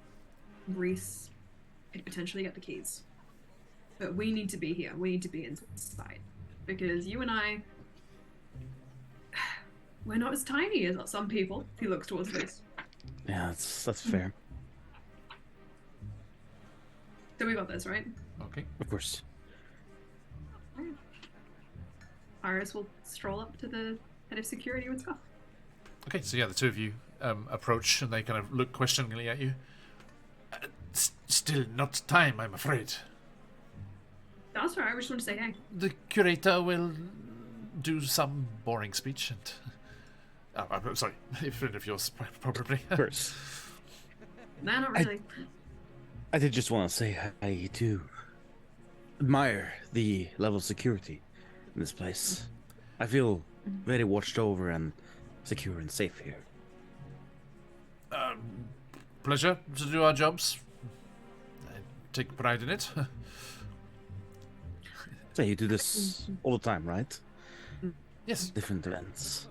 Reese could potentially get the keys. But we need to be here. We need to be inside. Because you and I, we're not as tiny as some people. He looks towards Luce. Yeah, that's fair. So we got this, right? Okay. Of course. Iris will stroll up to the head of security with Scuff. Okay, so yeah, the two of you approach, and they kind of look questioningly at you. Still not time, I'm afraid. That's all right. I just want to say hey. The curator will do some boring speech and... I'm sorry, a friend of yours, probably. First, No, not really. I did just want to say I do admire the level of security in this place. I feel very watched over and secure and safe here. Pleasure to do our jobs. I take pride in it. So you do this all the time, right? Yes. Different events.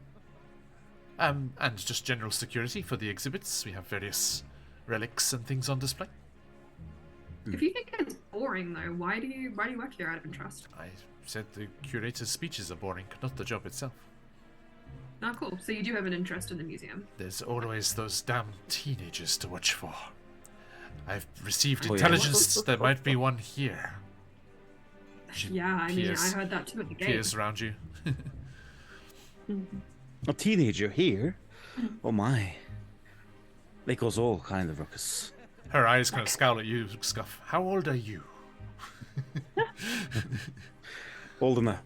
And just general security for the exhibits. We have various relics and things on display. If you think it's boring though, why do you work here out of interest? I said the curator's speeches are boring, not the job itself. Oh, cool. So you do have an interest in the museum. There's always those damn teenagers to watch for. I've received Oh, yeah. intelligence there might be one here. She Yeah, I mean, peers- I heard that too at the gate. peers around you. A teenager here? Oh my. They cause all kind of ruckus. Her eyes kind of scowl at you, Scuff. How old are you? Old enough.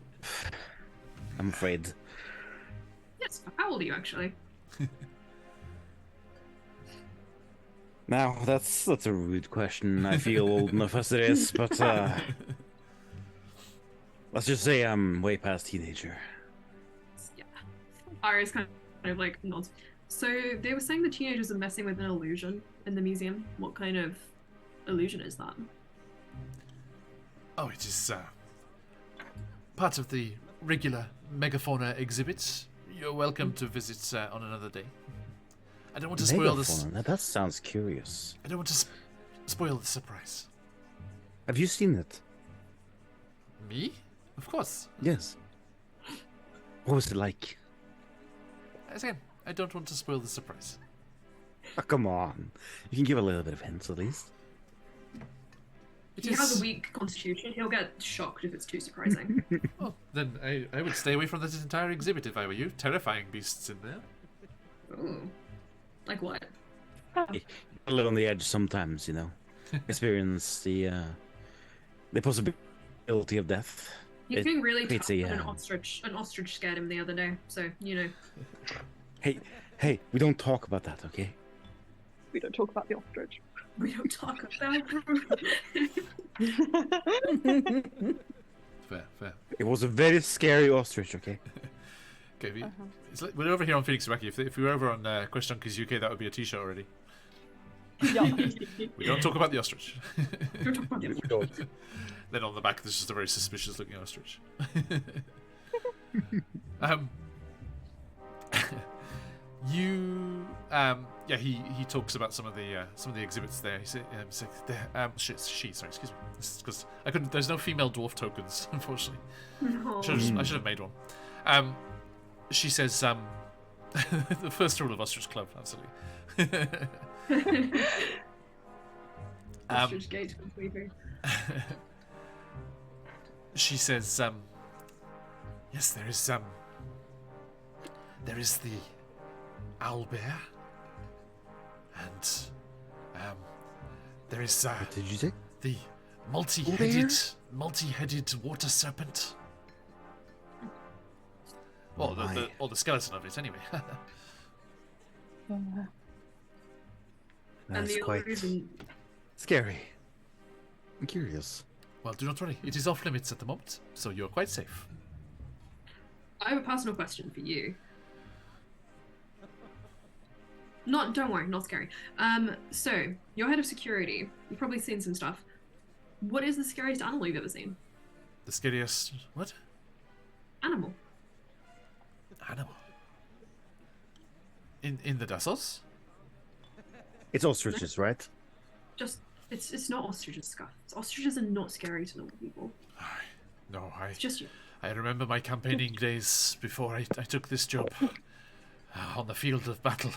I'm afraid. Yes. How old are you actually? Now, that's a rude question. I feel old enough as it is, but let's just say I'm way past teenager. Yeah. Iris kind of like nods. So they were saying the teenagers are messing with an illusion in the museum. What kind of illusion is that? Oh, it is part of the regular megafauna exhibits. You're welcome to visit on another day. I don't want to spoil this. Megafauna? Now that sounds curious. I don't want to spoil the surprise. Have you seen it? Me? Of course. Yes. What was it like? Again, I don't want to spoil the surprise. Oh, come on. You can give a little bit of hints at least. He has a weak constitution. He'll get shocked if it's too surprising. Well, then I would stay away from this entire exhibit if I were you. Terrifying beasts in there. Ooh. Like what? A little on the edge sometimes, you know. Experience the possibility of death. He's being really tough creates when a, an ostrich scared him the other day. So, you know. Hey, we don't talk about that, okay? We don't talk about the ostrich. We don't talk about Fair. It was a very scary ostrich, okay? Okay, we're over here on Phoenix Iraqi. If we were over on QuestJunkiesUK, that would be a t-shirt already. Yeah. We don't talk about the ostrich. Don't talk about the We don't. Then on the back, there's just a very suspicious-looking ostrich. He talks about some of the exhibits there. He said, excuse me. This is because I couldn't. There's no female dwarf tokens, unfortunately. No. I should have made one. She says, the first rule of Ostrich Club, absolutely. Ostrich gate completely. She says, yes, there is the owlbear, and there is What did you say? the multi-headed water serpent. Well, the skeleton of it, anyway. And That's the quite illusion. scary. I'm curious. Well, do not worry. It is off limits at the moment, so you're quite safe. I have a personal question for you. Don't worry, not scary. So you're head of security. You've probably seen some stuff. What is the scariest animal you've ever seen? The scariest... What? Animal. Animal. In the Dassos? It's ostriches, right? Just it's not ostriches, Scuff. Ostriches are not scary to normal people. No, It's just you. I remember my campaigning days before I took this job. On the field of battle.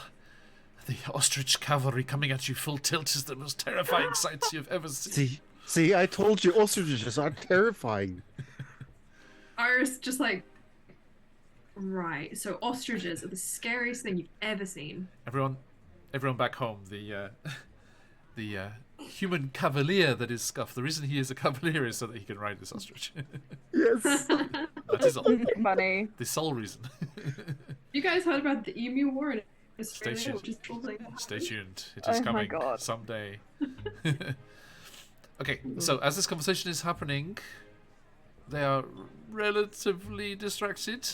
The ostrich cavalry coming at you full tilt is the most terrifying sight you've ever seen. See, I told you ostriches are terrifying. Iris just like, right. So ostriches are the scariest thing you've ever seen. Everyone back home, the the human cavalier that is Scuff. The reason he is a cavalier is so that he can ride this ostrich. Yes. That is all. Funny. The sole reason. You guys heard about the emu war in Stay Australia, tuned. which is totally Stay tuned. It is Oh my coming God. someday. Okay, so as this conversation is happening, they are relatively distracted.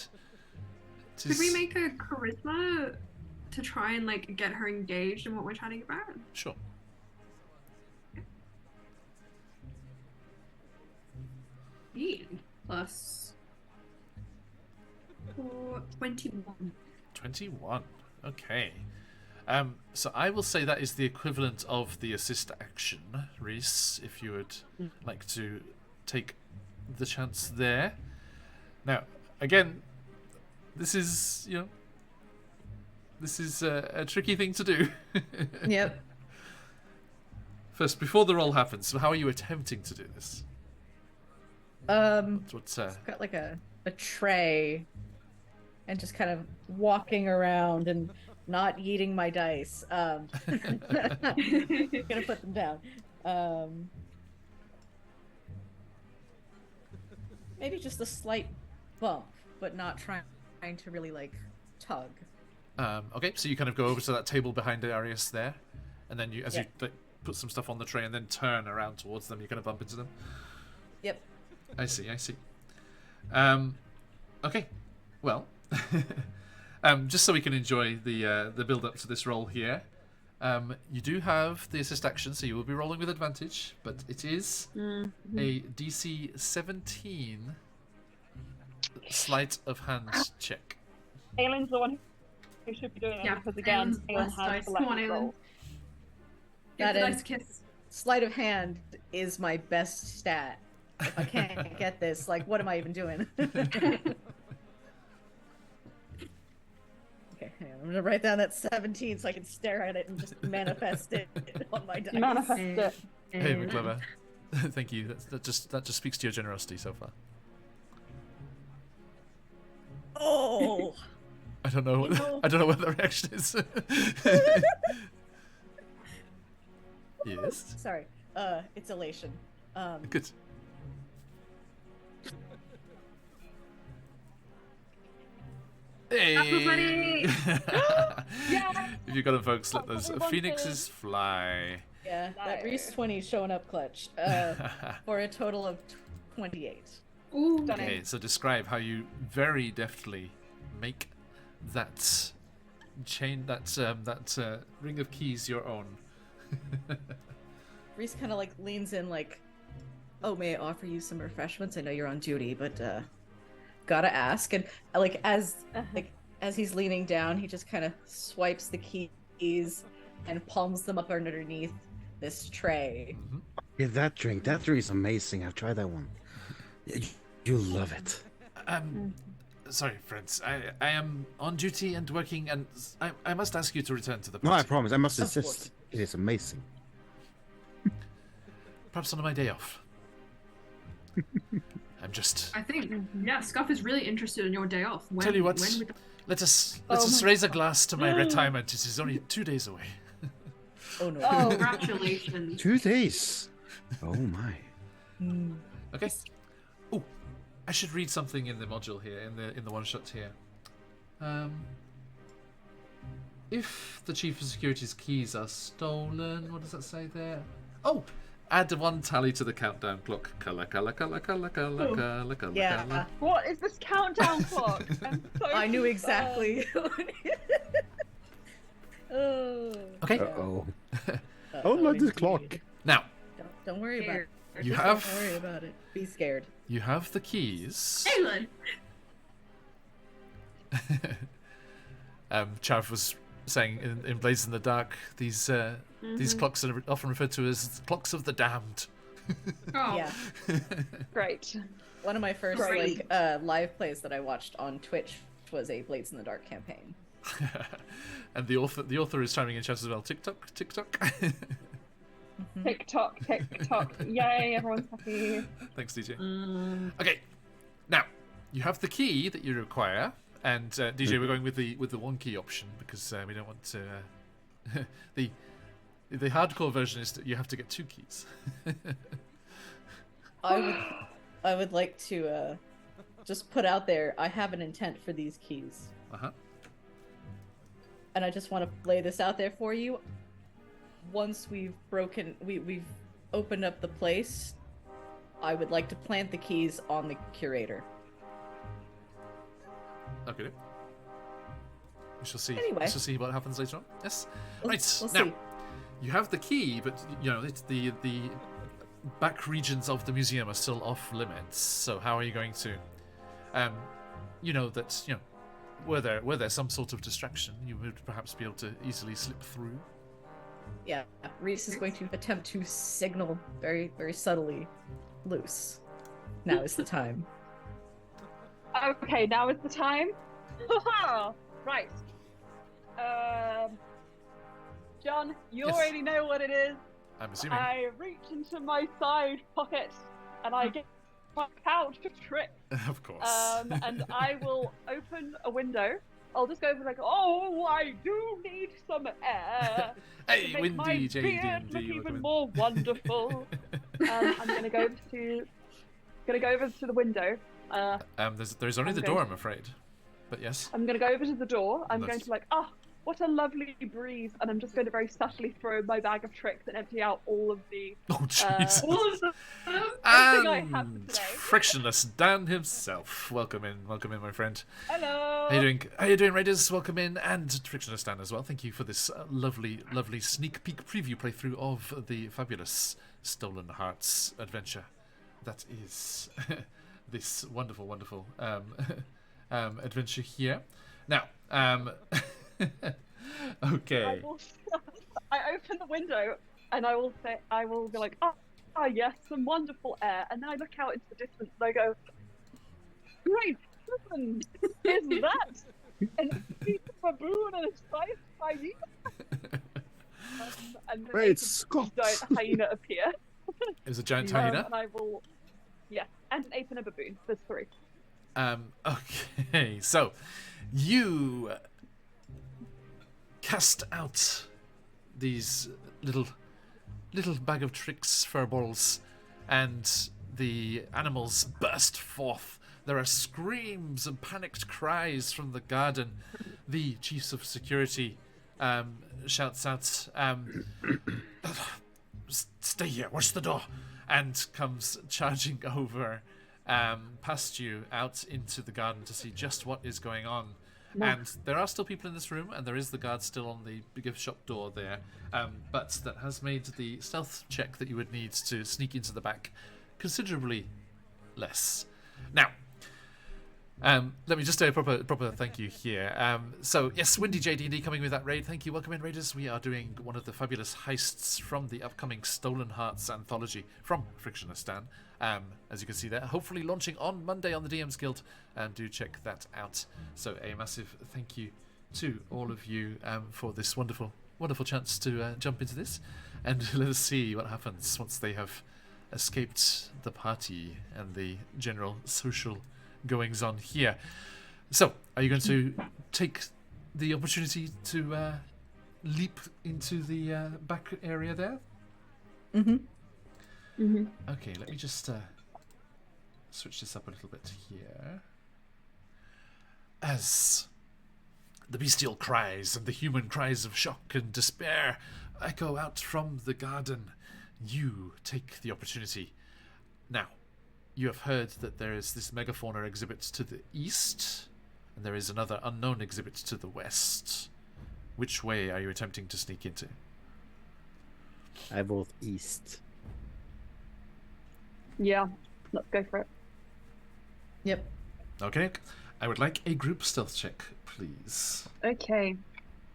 Could we make a charisma to try and like get her engaged in what we're chatting about? Sure. Plus 21. 21. Okay. So I will say that is the equivalent of the assist action, Reese, if you would like to take the chance there. Now, again, this is, this is a tricky thing to do. Yep. First, before the roll happens, how are you attempting to do this? What's Got like a tray, and just kind of walking around and not eating my dice. Gonna put them down. Maybe just a slight bump, but not trying to really like tug. Okay, so you kind of go over to that table behind Arius there, and then you, as Yeah. you like, put some stuff on the tray and then turn around towards them, you kind of bump into them. Yep. I see. Okay, well, just so we can enjoy the build up to this roll here, you do have the assist action, so you will be rolling with advantage, but it is a DC 17 sleight of hand check. Aylin's the one who should be doing it Yeah, because again, Aylin's Aylin last has dice. the Come on, left Aylin. roll. Get the That dice is- kiss. Sleight of hand is my best stat. If I can't get this, like, what am I even doing? Okay, hang on. I'm gonna write down that 17 so I can stare at it and just manifest it on my dice. Manifest it. Hey, McClever. Thank you. That just speaks to your generosity so far. Oh, I don't know. You know- I don't know what the reaction is. Yes. sorry. It's elation. Good. Hey! Yeah! If you got them, folks, let That's those what we phoenixes fly. Yeah, that Reese 20 showing up clutch. For a total of 28. Ooh. Stunning. Okay, so describe how you very deftly make that chain, that ring of keys your own. Reese kind of like leans in, like, "Oh, may I offer you some refreshments? I know you're on duty, but gotta ask." And like as he's leaning down, he just kind of swipes the keys and palms them up underneath this tray. Yeah, that drink is amazing. I've tried that one. You'll love it. Sorry, friends. I am on duty and working, and I must ask you to return to the No, party. I promise. I must Of insist. course. It is amazing. Perhaps on my day off. I'm just. I think, yeah, Scuff is really interested in your day off. When, Tell you what, when would- let us Oh my raise a glass to my retirement. It is only 2 days away. Oh no. Oh, Congratulations. 2 days. Oh my. Okay. Oh, I should read something in the module here, in the one shot here. If the chief of security's keys are stolen, what does that say there? Oh, add 1 tally to the countdown clock. Color. Yeah, what is this countdown clock? I'm so I knew confused. exactly. Oh. Okay. Uh-oh. Uh-oh, Oh, not this indeed. clock. Now Don't worry about it. You Just have- Don't worry about it. Be scared. you have the keys. Aylin! Chav was saying in Blades in the Dark, these clocks are often referred to as clocks of the damned. Oh, Yeah. Great. One of my first Great. live plays that I watched on Twitch was a Blades in the Dark campaign. And the author is chiming in chat as well. TikTok. Tick tock, tick tock. Yay, everyone's happy. Thanks, DJ. Okay, now you have the key that you require, and DJ, we're going with the 1 key option because we don't want to. The hardcore version is that you have to get 2 keys. I would like to just put out there, I have an intent for these keys. Uh-huh. And I just want to lay this out there for you. Once we've opened up the place, I would like to plant the keys on the curator. Okay. We shall see. Anyway. We shall see what happens later on. Yes. We'll Right. see. Now, you have the key, but it's the back regions of the museum are still off limits. So how are you going to, were there some sort of distraction, you would perhaps be able to easily slip through. Yeah, Reese is going to attempt to signal very, very subtly, loose. Now is the time. Okay, now is the time. Right. John, you Yes. already know what it is. I'm assuming. I reach into my side pocket and I get my pouch of tricks. Of course. And I will open a window. I'll just go over like, oh, I do need some air Hey, to make Windy my JD&D, beard look welcome even in. more wonderful. I'm gonna go over to the window. There's only I'm the going door, to- I'm afraid. But yes. I'm gonna go over to the door. I'm Nice. going to like, what a lovely breeze, and I'm just going to very subtly throw my bag of tricks and empty out all of the Oh, Jesus. everything I have And for today. frictionless Dan himself. Welcome in, my friend. Hello. How you doing, Raiders? Welcome in, and frictionless Dan as well. Thank you for this lovely sneak peek preview playthrough of the fabulous Stolen Hearts adventure. That is this wonderful adventure here. Now, okay. I open the window and I will go like, yes, some wonderful air, and then I look out into the distance and I go, great heavens, is that an baboon and a striped hyena? And then Great a Scott! giant hyena appear. It was a giant hyena. And I will, and an ape and a baboon. There's 3. Okay, so you cast out these little bag of tricks furballs, and the animals burst forth. There are screams and panicked cries from the garden. The chiefs of security shouts out, "Stay here, watch the door," and comes charging over past you out into the garden to see just what is going on. And there are still people in this room, and there is the guard still on the gift shop door there, but that has made the stealth check that you would need to sneak into the back considerably less. Now, let me just say a proper thank you here. So yes, Windy JD&D coming with that raid. Thank you. Welcome in, Raiders. We are doing one of the fabulous heists from the upcoming Stolen Hearts anthology from Frictionless Dan. As you can see there, hopefully launching on Monday on the DM's Guild, and do check that out. So a massive thank you to all of you for this wonderful chance to jump into this, and let us see what happens once they have escaped the party and the general social goings on here. So, are you going to take the opportunity to leap into the back area there? Mm-hmm. Mm-hmm. Okay, let me just switch this up a little bit here. As the bestial cries and the human cries of shock and despair echo out from the garden, you take the opportunity. Now, you have heard that there is this megafauna exhibit to the east, and there is another unknown exhibit to the west. Which way are you attempting to sneak into? I vote east. Yeah, let's go for it. Yep. Okay, I would like a group stealth check, please. Okay.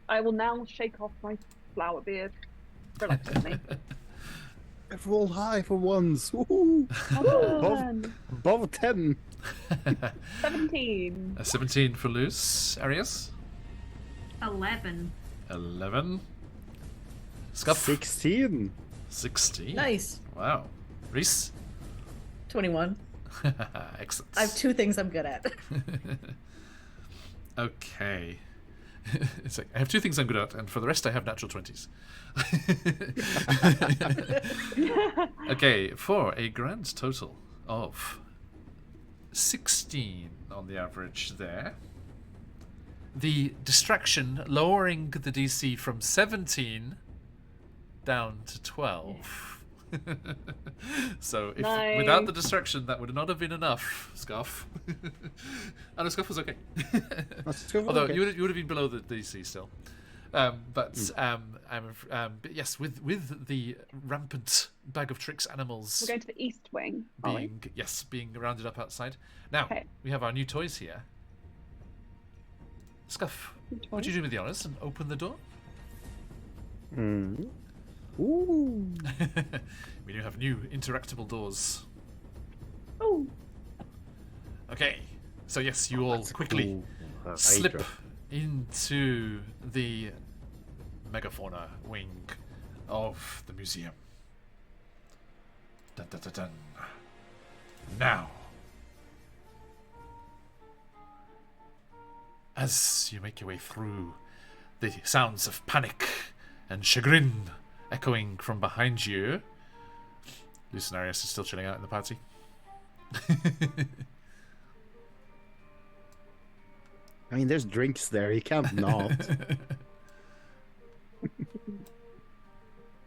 I will now shake off my flower beard reluctantly. I've rolled high for once. Woohoo! Above 10. 17. A 17 for loose. Arias? 11. 11. Scuff? 16. 16. Nice. Wow. Reese? 21. Excellent. I have 2 things I'm good at. Okay. It's like, I have 2 things I'm good at, and for the rest I have natural 20s. Okay, for a grand total of 16 on the average there. The distraction lowering the DC from 17 down to 12. So if Nice. without the distraction, that would not have been enough, Scuff. And Scuff was okay. Although you would have been below the DC still. But yes, with the rampant bag of tricks animals We're going to the east wing. are we? being rounded up outside. Now Okay. we have our new toys here. Scuff, would you do me the honors and open the door? Ooh. We do have new interactable doors. Oh, Okay, so yes, you all quickly slip into the megafauna wing of the museum. Dun, dun, dun, dun. Now, as you make your way through, the sounds of panic and chagrin echoing from behind you. Lucinarius is still chilling out in the party. I mean, there's drinks there. You can't not. There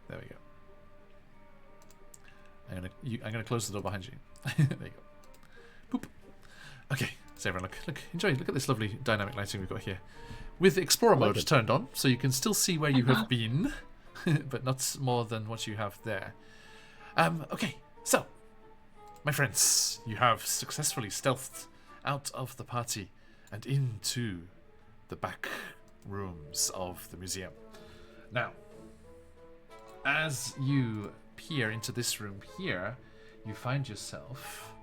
we go. I'm gonna close the door behind you. There you go. Boop. Okay, so everyone look, enjoy. Look at this lovely dynamic lighting we've got here. With Explorer like mode it. turned on, so you can still see where you have been, but not more than what you have there. Okay, so, my friends, you have successfully stealthed out of the party and into the back rooms of the museum. Now, as you peer into this room here, you find yourself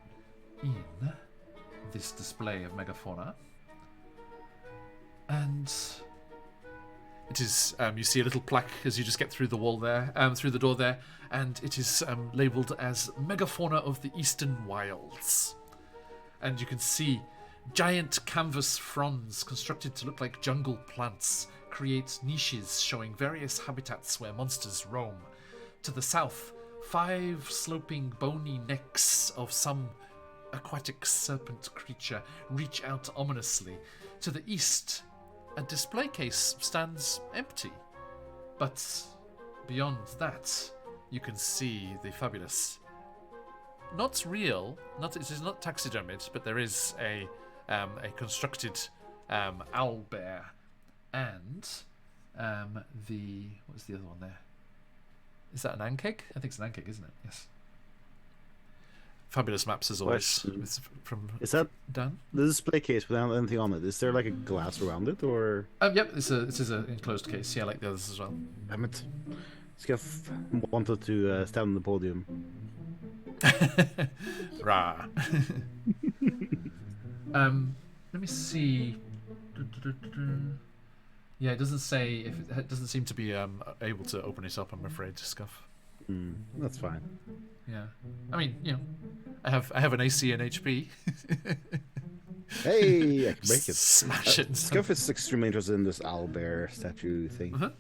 in this display of megafauna. And it is, you see a little plaque as you just get through the wall there, through the door there, and it is labelled as Megafauna of the Eastern Wilds. And you can see giant canvas fronds constructed to look like jungle plants create niches showing various habitats where monsters roam. To the south, 5 sloping bony necks of some aquatic serpent creature reach out ominously. To the east, a display case stands empty, but beyond that, you can see the fabulous, not real, it is not taxidermied, but there is a constructed owl bear, and what's the other one there? Is that an ankeg? I think it's an ankeg, isn't it? Yes. Fabulous maps as always. Question. From Is that Dan? the display case without anything on it? Is there like a glass around it, or? Yep, this is an enclosed case. Yeah, like the others as well. Damn it! Scuff wanted to stand on the podium. Rah. Let me see. Yeah, it doesn't say if it doesn't seem to be able to open it up. I'm afraid, Scuff. That's fine. Yeah, I mean, you know, I have an AC and HP. Hey, I can break it. Smash it. Scuff is extremely interested in this owlbear statue thing. Uh-huh.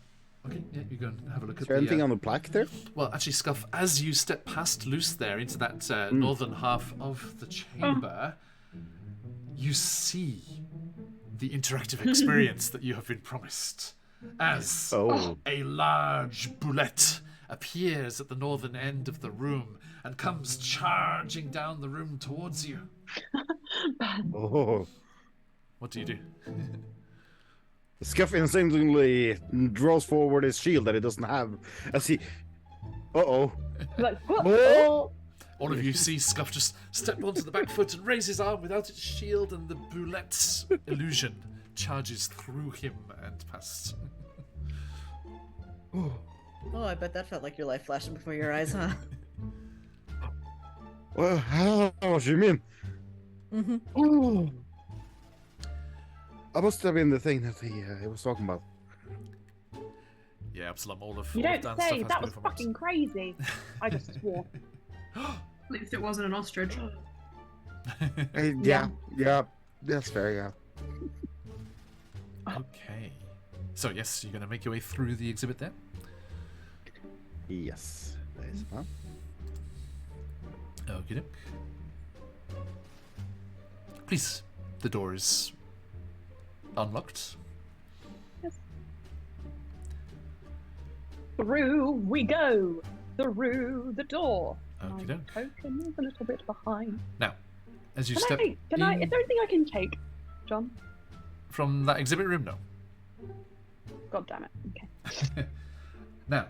Okay, yeah, you go and have a look Is at there the. anything on the plaque there? Well, actually, Scuff, as you step past Luce there into that northern half of the chamber, you see the interactive experience that you have been promised. As a large boulette appears at the northern end of the room and comes charging down the room towards you. Oh. What do you do? Scuff instinctively draws forward his shield that he doesn't have as he. like what? Oh! All of you see Scuff just step onto the back foot and raise his arm without its shield, and the boulette's illusion charges through him and past. Oh, I bet that felt like your life flashing before your eyes, huh? Well, I don't know what you mean. Mm-hmm. Oh. I must have been the thing that he was talking about. Yeah, Absalom, all of You all of don't Dan's say. stuff has That was been from us. fucking crazy. I just swore. At least it wasn't an ostrich. Yeah, that's fair, yeah. Okay. So yes, you're going to make your way through the exhibit there. Yes, that is fun. Okay. Please, the door is unlocked. Through we go. Through the door. Okay. My token is a little bit behind. Now, as you Can step I? Is there in anything I can take, John? from that exhibit room, no. God damn it. Okay. Now,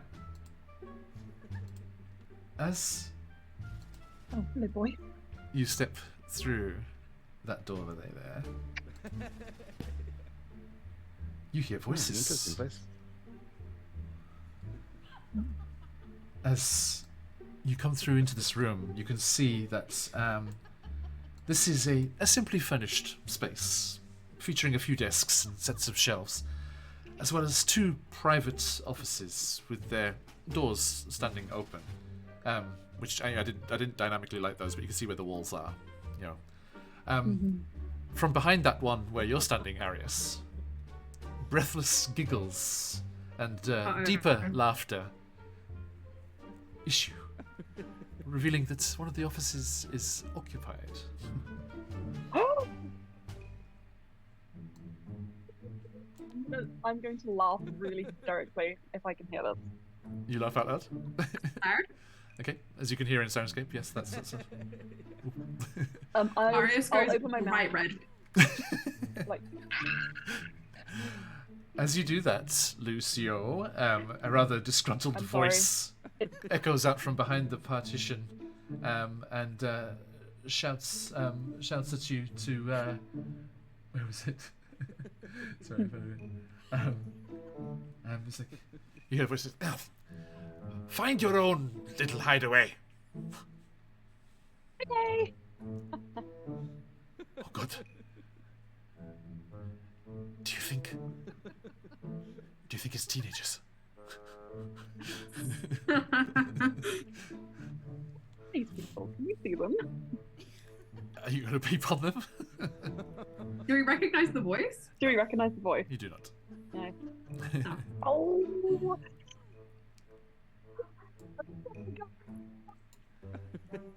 as Oh, hello, boy. you step through that doorway there, you hear Interesting voices. place. As you come through into this room, you can see that this is a simply furnished space, featuring a few desks and sets of shelves, as well as 2 private offices with their doors standing open. Which I didn't dynamically light those, but you can see where the walls are. You know, from behind that one where you're standing, Arius, breathless giggles and deeper laughter issue, revealing that one of the offices is occupied. I'm going to laugh really hysterically if I can hear this. You laugh out loud? Aaron? Okay, as you can hear in Soundscape, yes, that's it. Marius I'll goes open my mouth. bright red. Like, As you do that, Lucio, a rather disgruntled I'm sorry. voice echoes out from behind the partition, and shouts at you to where was it? Sorry, it's like you hear voices. Find your own little hideaway. okay. Oh God. Do you think it's teenagers? These people, can you see them? Are you going to peep on them? Do we recognize the voice? Do we recognize the voice? You do not. No. Oh.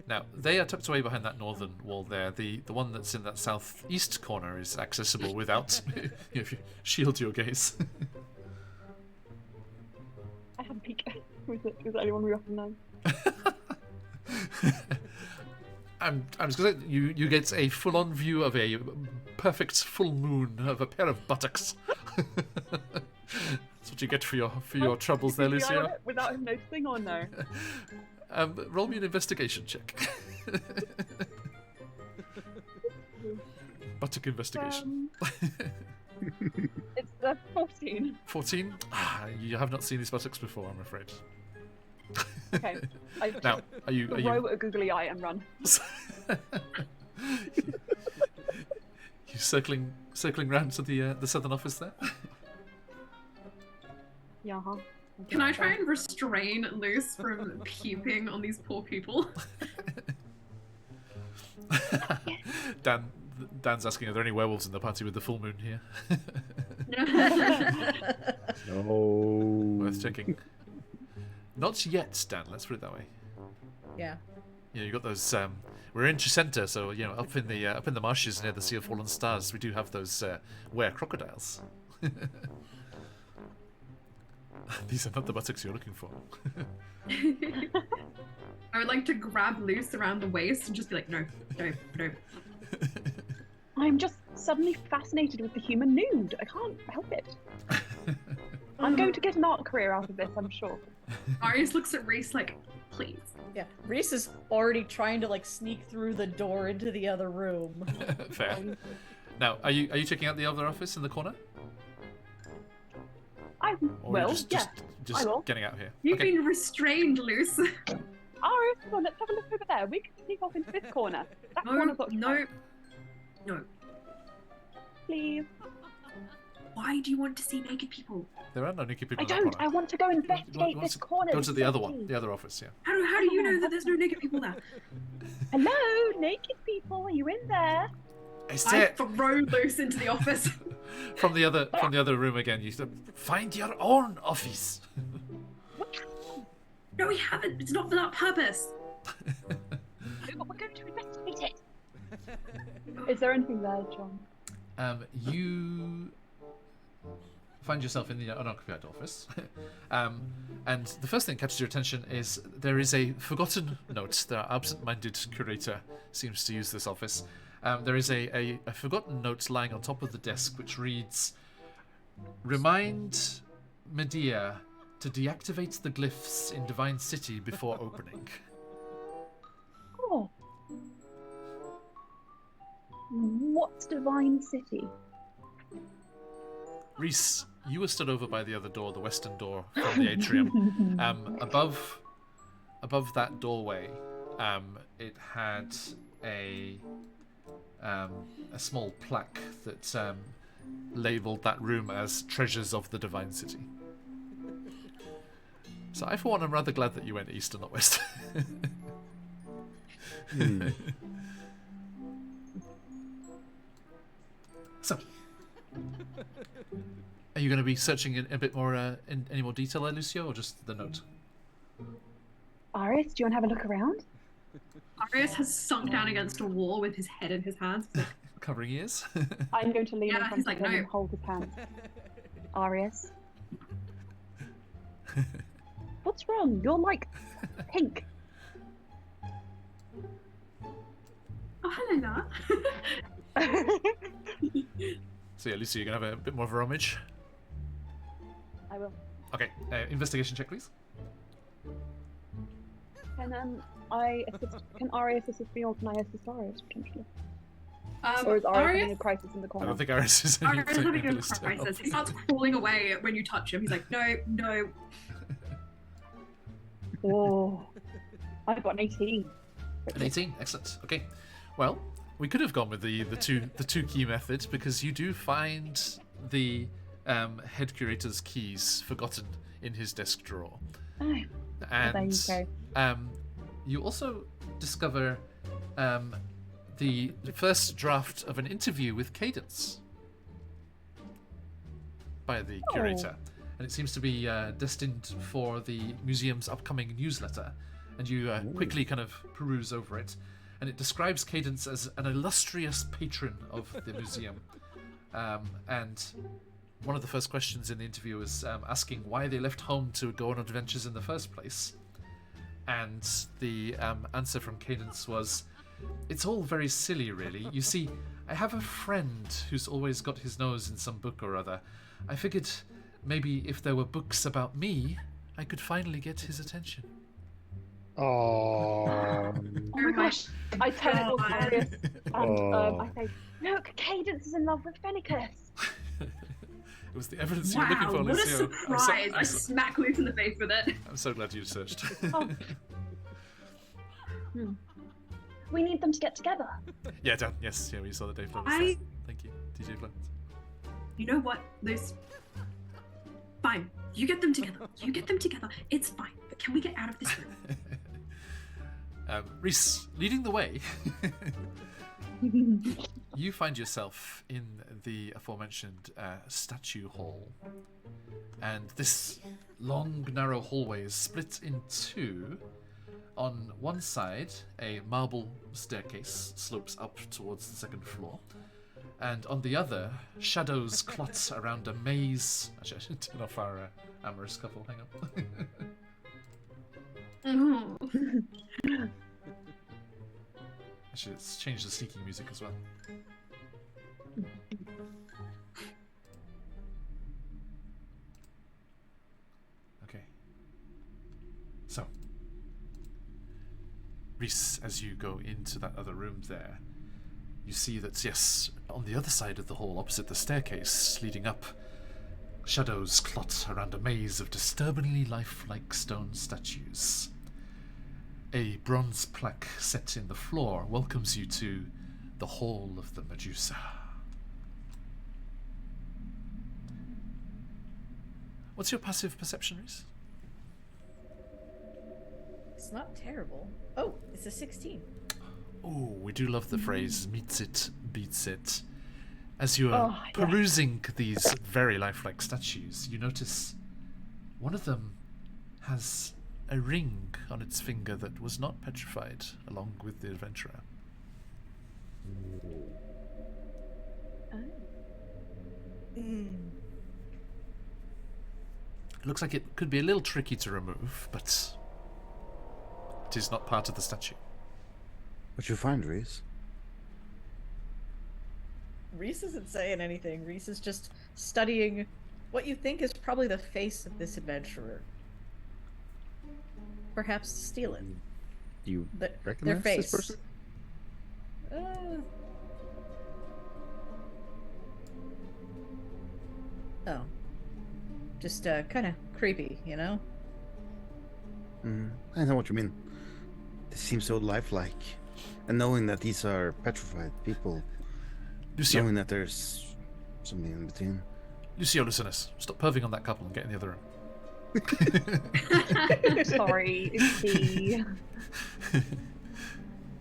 Now, they are tucked away behind that northern wall there. The one that's in that southeast corner is accessible without if you shield your gaze. I have a peek. Was it anyone we recognize? I'm just gonna say, you get a full-on view of a perfect full moon of a pair of buttocks. That's what you get for your troubles there, Keep the eye on Lucio. it without him noticing or no? Roll me an investigation check. Buttock investigation. It's 14. 14? You have not seen these buttocks before, I'm afraid. Okay. I Now, are you throw a googly eye and run. you circling round to the southern office there? Yeah, huh? Can I try and restrain Luce from peeping on these poor people? Dan's asking, are there any werewolves in the party with the full moon here? No. Worth checking. Not yet, Dan, let's put it that way. Yeah. You know, you got those. We're in Chessenta, so you know, up in the marshes near the Sea of Fallen Stars, we do have those were crocodiles. These are not the buttocks you're looking for. I would like to grab Luce around the waist and just be like, no. I'm just suddenly fascinated with the human nude. I can't help it. I'm going to get an art career out of this, I'm sure. Marius looks at Reese like, please. Yeah. Reese is already trying to like sneak through the door into the other room. Fair. Now, are you checking out the other office in the corner? I Or will, are you just I will. getting out here? You've Okay. been restrained, Luce. Iris, come on, let's have a look over there. We can sneak off into this corner. That corner's occupied. No. Please. Why do you want to see naked people? There are no naked people I in that don't. corner. I want to go investigate this corner. Go to the other one, the other office, yeah. How do you know that there's no naked people there? Hello, naked people. Are you in there? I I say throw loose into the office. from the other room again. You said, find your own office. No, we haven't. It's not for that purpose. But we're going to investigate it. Is there anything there, John? You find yourself in the unoccupied office, and the first thing that catches your attention is there is a forgotten note. The absent-minded curator seems to use this office. There is a forgotten note lying on top of the desk which reads, "Remind Medea to deactivate the glyphs in Divine City before opening." Oh. What's Divine City? Reese, you were stood over by the other door, the western door from the atrium. Above that doorway, it had a small plaque that labelled that room as Treasures of the Divine City. So I, for one, am rather glad that you went east and not west. So, are you going to be searching in a bit more, in any more detail, Lucio, or just the note? Aris, do you want to have a look around? Arius has sunk down against a wall with his head in his hands. Like, Covering ears? I'm going to lean Yeah, in he's front like, of him no. and hold his hand. Arius. What's wrong? You're like pink. oh, hello there. So yeah, Lucio, you're going to have a bit more of a rummage. I will. Okay, investigation check, please. Can Can Arius assist me, or can I assist Arius potentially? Um, Or is Arius having a Arius, crisis in the I corner? don't think Aris is Arius is having a ability to help. crisis. He starts crawling away when you touch him. He's like, no, no. Oh, I've got an 18. An 18, excellent. Okay, well, we could have gone with the two key methods, because you do find the head curator's keys forgotten in his desk drawer, Oh, and there you go. you also discover the first draft of an interview with Cadence by the curator, and it seems to be destined for the museum's upcoming newsletter. And you quickly kind of peruse over it, and it describes Cadence as an illustrious patron of the museum. And one of the first questions in the interview is asking why they left home to go on adventures in the first place. And the answer from Cadence was, "It's all very silly, really. You see, I have a friend who's always got his nose in some book or other. I figured maybe if there were books about me, I could finally get his attention." Oh. Oh my gosh! I turn towards God. Arius and Oh. I say, "Look, Cadence is in love with Phenicus." It was the evidence you were looking Wow, for, what a Lucio. surprise. I smack Luke in the face with it. I'm so glad you searched. Oh. We need them to get together. Yeah, Dan. Yes, yeah, we saw the Dave Flow. I- Thank you, DJ Flow. You know what, Luce? Fine. You get them together. You get them together. It's fine. But can we get out of this room? Reese, leading the way, you find yourself in the aforementioned statue hall. And this long, narrow hallway is split in two. On one side, a marble staircase slopes up towards the second floor. And on the other, shadows clot around a maze. Actually, I should turn off our amorous couple. Hang on. Oh. Actually, let's change the sneaking music as well. Okay. So, Reese, as you go into that other room there, you see that, yes, on the other side of the hall, opposite the staircase leading up, shadows clot around a maze of disturbingly lifelike stone statues. A bronze plaque set in the floor welcomes you to the Hall of the Medusa. What's your passive perception, Reese? It's not terrible. Oh, it's a 16. Oh, we do love the phrase meets it, beats it. As you are Oh, yes. perusing these very lifelike statues, you notice one of them has a ring on its finger that was not petrified, along with the adventurer. It looks like it could be a little tricky to remove, but it is not part of the statue. What'd you find, Reese? Reese isn't saying anything. Reese is just studying what you think is probably the face of this adventurer. Perhaps steal it. Do you Their recognize face. this person? Oh. Just kind of creepy, you know? I know what you mean. They seem so lifelike. And knowing that these are petrified people, Lucio, knowing that there's something in between. Lucio, Lucinus, stop perving on that couple and get in the other room. Sorry, oopsie.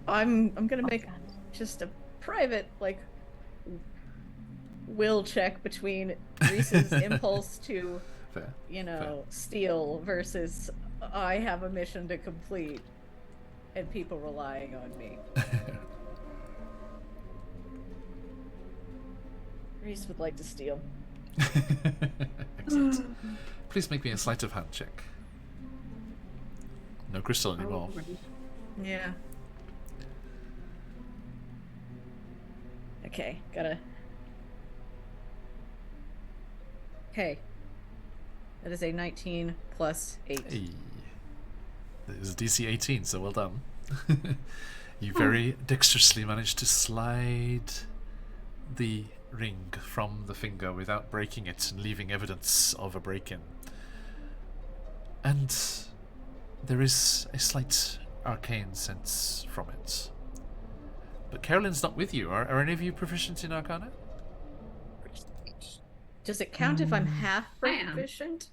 I'm gonna make just a private, like, will check between Reese's impulse to, Fair. you know, steal versus I have a mission to complete and people relying on me. Reese would like to steal. Excellent. Please make me a sleight of hand check. No crystal anymore. Yeah. Okay, gotta. Okay. That is a 19 plus 8. Hey. It was DC 18, so well done. You very dexterously managed to slide the ring from the finger without breaking it and leaving evidence of a break-in. And there is a slight arcane sense from it. But Carolyn's not with you. Are any of you proficient in Arcana? Does it count if I'm half I am. proficient?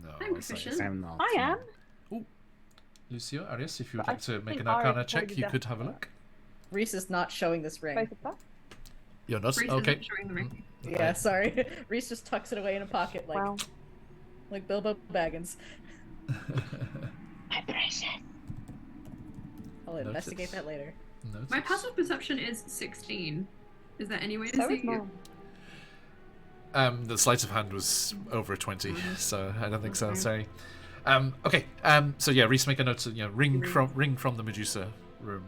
No. I'm I say- proficient. I'm not. I am. Lucio, Arius, if you would But I like to make think an Arius Arcana is check, already you done. could have a look. Reese is not showing this ring. Both of them. You're not? Reese Okay. isn't showing the ring. Yeah, sorry. Reese just tucks it away in a pocket like Wow. like Bilbo Baggins. My precious. I'll investigate Notice. that later. Notice. My passive perception is 16. Is there any way to So see is mine. The sleight of hand was over a 20, so I don't think so. Okay. Sorry. Okay. So yeah, Reese, make a note. Ring from the Medusa room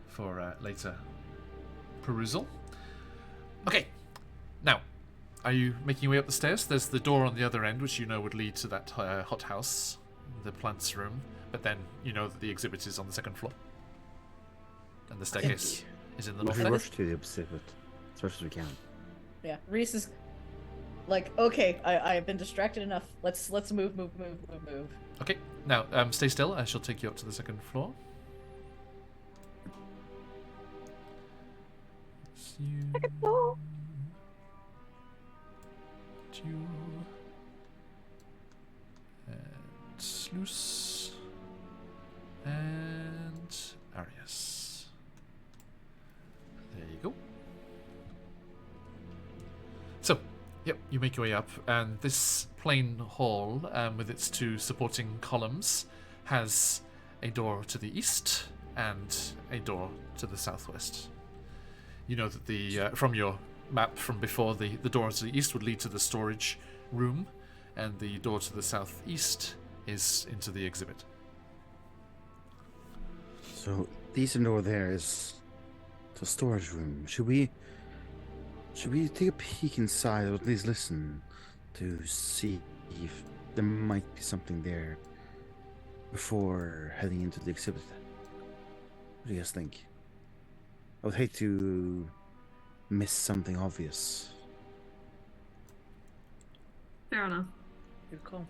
for later perusal. Okay. Now, are you making your way up the stairs? There's the door on the other end, which you know would lead to that hothouse, the plants room. But then you know that the exhibit is on the second floor, and the staircase is in the We should north. rush to the exhibit as much as we can. Yeah, Reese is like, okay, I've been distracted enough. Let's move. Okay. Now, stay still. I shall take you up to the second floor. Second floor. And Sluice. And Arius. There you go. So, yep, you make your way up, and this plain hall, with its two supporting columns, has a door to the east and a door to the southwest. You know that the from your map from before, the door to the east would lead to the storage room, and the door to the southeast is into the exhibit. So the eastern door there is the storage room. Should we take a peek inside, or at least listen to see if there might be something there before heading into the exhibit? What do you guys think? I would hate to miss something obvious. Fair enough. Good call.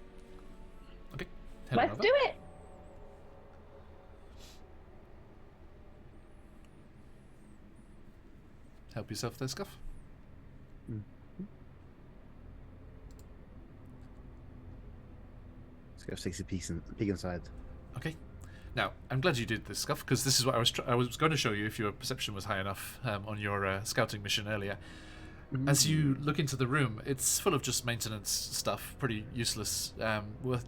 Okay, head on Let's over. do it. Help yourself there, Scuff. Let's go take a peek inside. Okay. Now, I'm glad you did this, Scuff, because this is what I was going to show you if your perception was high enough on your scouting mission earlier. As you look into the room, it's full of just maintenance stuff, pretty useless, worth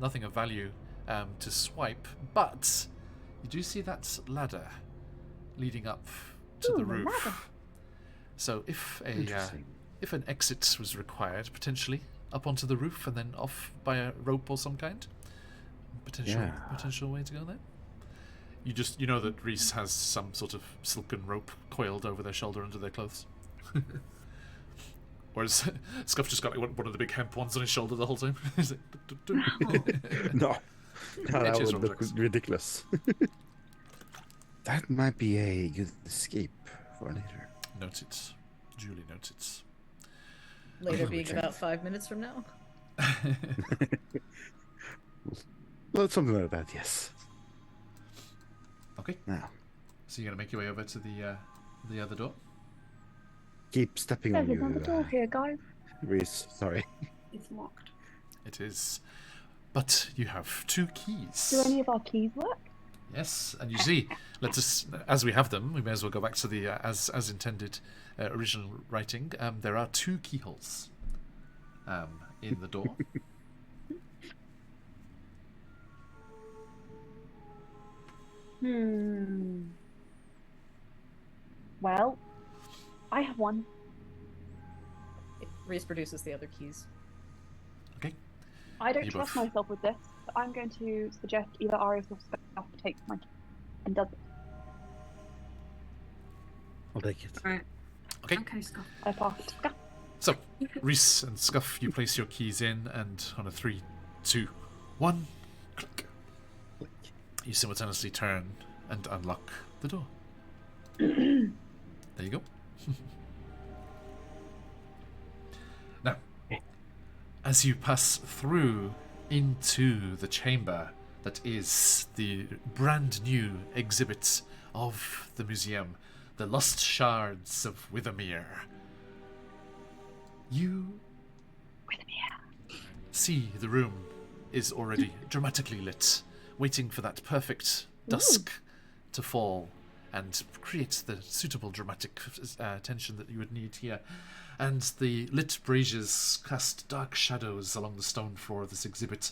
nothing of value to swipe. But you do see that ladder leading up to the roof. Ladder. So if an exit was required, potentially up onto the roof and then off by a rope or some kind, potential way to go there. You know that Reese has some sort of silken rope coiled over their shoulder under their clothes. Whereas Scuff just got like one of the big hemp ones on his shoulder the whole time. He's like, No, that Cheers, would look Robjax. ridiculous. That might be a good escape for later. Noted. Duly noted. Later Okay, being check. about 5 minutes from now. Well, something like that, yes. Okay, Now, so you're gonna make your way over to the other door. keep stepping on There's you, another door here, guys. Reese. Sorry. It's locked. It is, but you have 2 keys. Do any of our keys work? Yes, and you see, as we have them, we may as well go back to the as intended original writing. There are 2 keyholes in the door. Well, I have one. Reese produces the other keys. Okay. I don't You trust both- myself with this, so I'm going to suggest either Arius or Scuff takes my key and does it. I'll take it. Alright. Okay. Okay, Scott. I pass it to Scuff. So, Reese and Scuff, you place your keys in, and on a 3, 2, 1, click. You simultaneously turn and unlock the door. There you go. Now, as you pass through into the chamber that is the brand new exhibit of the museum, the Lost Shards of Withermere, you see the room is already dramatically lit, waiting for that perfect dusk to fall and create the suitable dramatic tension that you would need here. And the lit braziers cast dark shadows along the stone floor of this exhibit.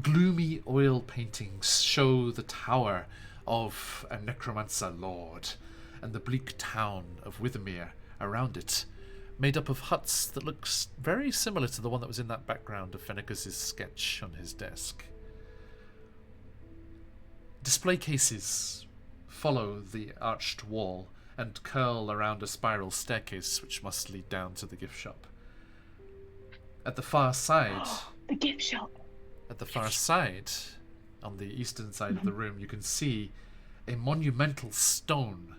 Gloomy oil paintings show the tower of a necromancer lord and the bleak town of Withermere around it, made up of huts that looks very similar to the one that was in that background of Fennicus's sketch on his desk. Display cases follow the arched wall and curl around a spiral staircase which must lead down to the gift shop. At the far side, The gift shop. on the eastern side of the room, you can see a monumental stone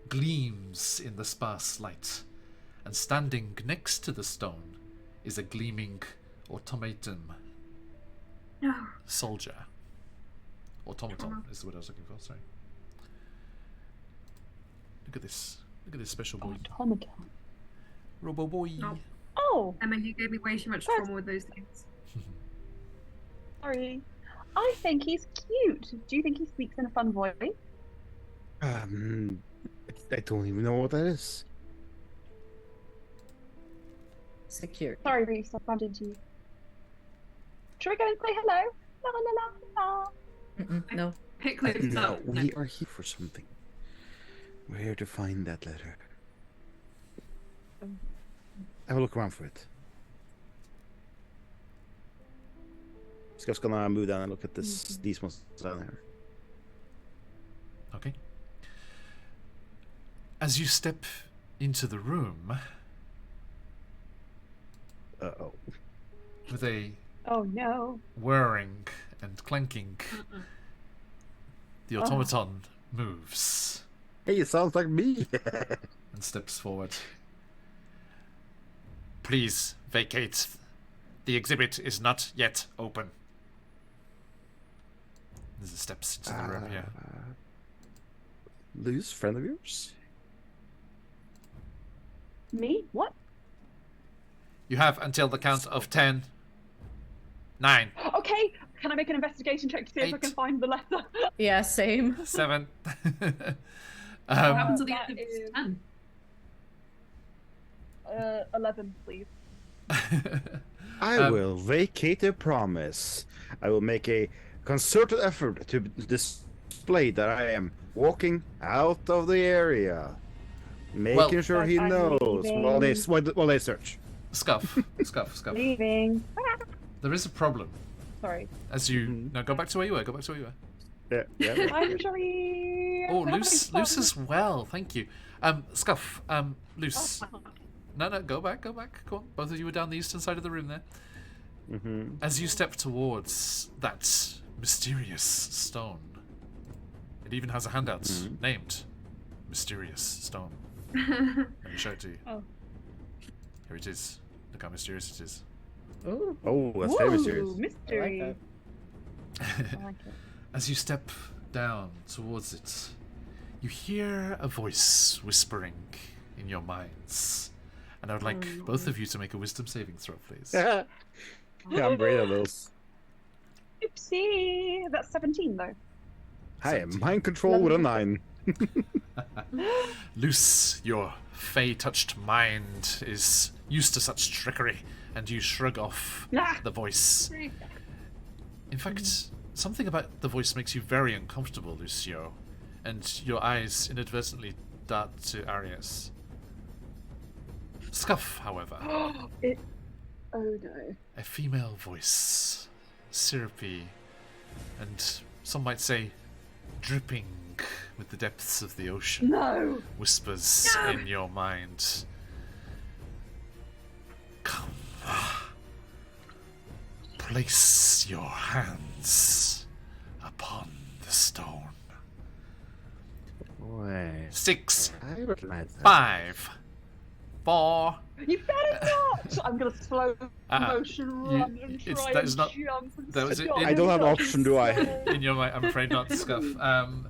gleams in the sparse light, and standing next to the stone is a gleaming automaton No. soldier. Automaton is the word I was looking for, sorry. Look at this special boy. Automaton. Robo boy. No. Oh, Emma, you gave me way too much trauma with those things. sorry. I think he's cute. Do you think he speaks in a fun voice? I don't even know what that is. Secure. Sorry, Reese, I bumped into you. Should we go and say hello? La la la la. No. Pick this No, up. we are here for something. We're here to find that letter. Have a look around for it. Scuff's gonna move down and look at these ones down here. Okay. As you step into the room Uh-oh. with a Oh no. whirring and clanking, the automaton moves Hey, it sounds like me. and steps forward. Please vacate. The exhibit is not yet open. There's the steps into the room here. Lose friend of yours? Me? What? You have until the count of 10, 9, Okay, Can I make an investigation check to see if I 8. can find the letter? Yeah, same. 7. What happens at the that end of is- 10? 11, please. I will vacate a promise. I will make a concerted effort to display that I am walking out of the area, making sure he I'm knows while they leaving. while they search. Scuff. Scuff. Leaving. There is a problem. Sorry. As you... No, go back to where you were. Yeah. I'm sorry. Oh, I'm having loose fun. as well. Thank you. Scuff. Loose. No, go back. Go on. Both of you were down the eastern side of the room there. As you step towards that mysterious stone, it even has a handout named Mysterious Stone. Let me show it to you. Oh. Here it is. Look how mysterious it is. Ooh. Oh, that's very mysterious. Ooh, mystery. I like I like it. As you step down towards it, you hear a voice whispering in your minds. And I would like both of you to make a wisdom saving throw, please. Yeah, I'm great at those. Oopsie. That's 17 though. I am mind control with a 9. Loose, your fey-touched mind is used to such trickery, and you shrug off Ah. the voice. In fact, something about the voice makes you very uncomfortable, Lucio, and your eyes inadvertently dart to Arius. Scuff, however, Oh no. a female voice, syrupy, and some might say dripping with the depths of the ocean, No. whispers in your mind. Come. Place your hands upon the stone. Boy, 6, I would like that. 5, 4. You better not! I'm gonna slow motion run and it's- try that and is not- jump and that was it. stop I don't have and option, do I? stop. In your mind, I'm afraid not, Scuff.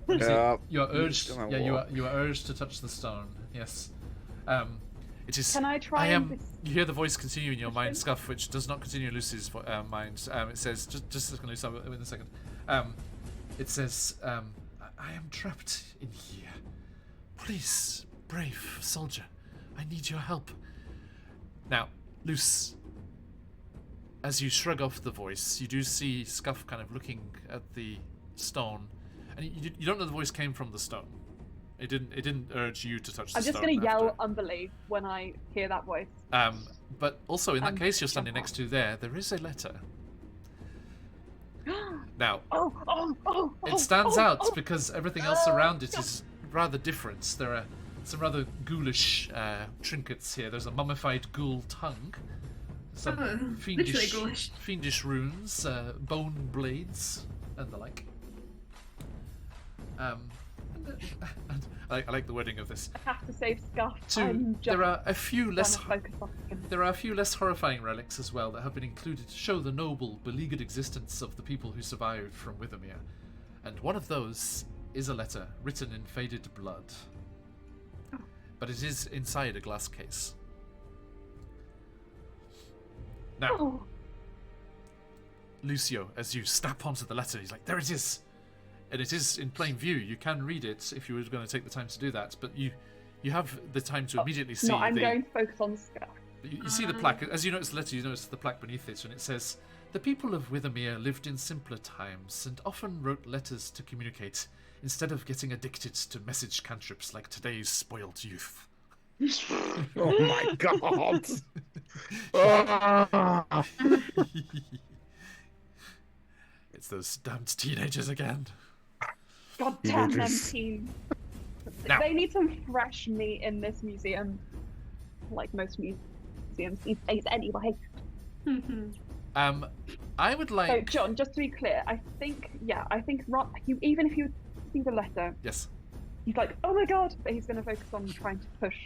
Yeah. You are urged. Gonna Yeah, walk. you are urged to touch the stone. Yes. It is. Can I try I and am. You hear the voice continue in your mind, Scuff, which does not continue in Lucy's mind. It says, just a second, Lucy, in a second. It says, I am trapped in here. Please, brave soldier, I need your help. Now, Luce, as you shrug off the voice, you do see Scuff kind of looking at the stone, and you don't know the voice came from the stone. It didn't urge you to touch the I'm stone. just gonna yell after. unbelief when I hear that voice. But also in that case you're standing jump next to there is a letter. Now, Oh! it stands out because everything else around it is rather different. There are some rather ghoulish trinkets here. There's a mummified ghoul tongue, some literally ghoulish. fiendish runes, bone blades, and the like. And I like the wording of this. I have to save Scuff. There are a few less. focus on him. There are a few less horrifying relics as well that have been included to show the noble, beleaguered existence of the people who survived from Withermere. And one of those is a letter written in faded blood. But it is inside a glass case. Now, Oh, Lucio, as you snap onto the letter, he's like, there it is! And it is in plain view. You can read it if you were going to take the time to do that, but you have the time to immediately see no, I'm the... going to focus on Scuff. You see the plaque. As you notice the letter, you notice the plaque beneath it, and it says, "The people of Withermere lived in simpler times and often wrote letters to communicate instead of getting addicted to message cantrips like today's spoilt youth." Oh my god! Ah. It's those damned teenagers again. God damn them Teenagers. teens. Now- They need some fresh meat in this museum. Like most museums these days anyway. I would So, like. John, just to be clear, I think even if you see the letter, Yes. he's like, oh my god, but he's going to focus on trying to push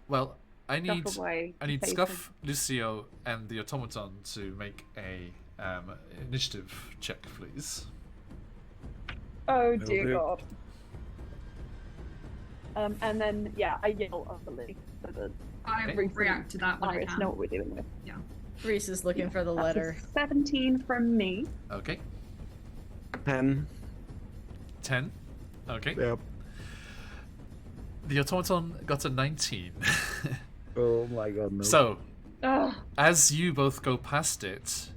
Well, I need. Scuff away. I need save Scuff, Lucio, and the automaton to make a initiative check, please. him. Oh That'll dear do. god. And then, I yell unbelief so that I will Reese react to that when I Iris can. know what we're doing with. Reese is looking for the That's letter. a 17 from me. Okay. 10. 10. Okay. Yep. The automaton got a 19. Oh my god, no. So, Ugh. as you both go past it,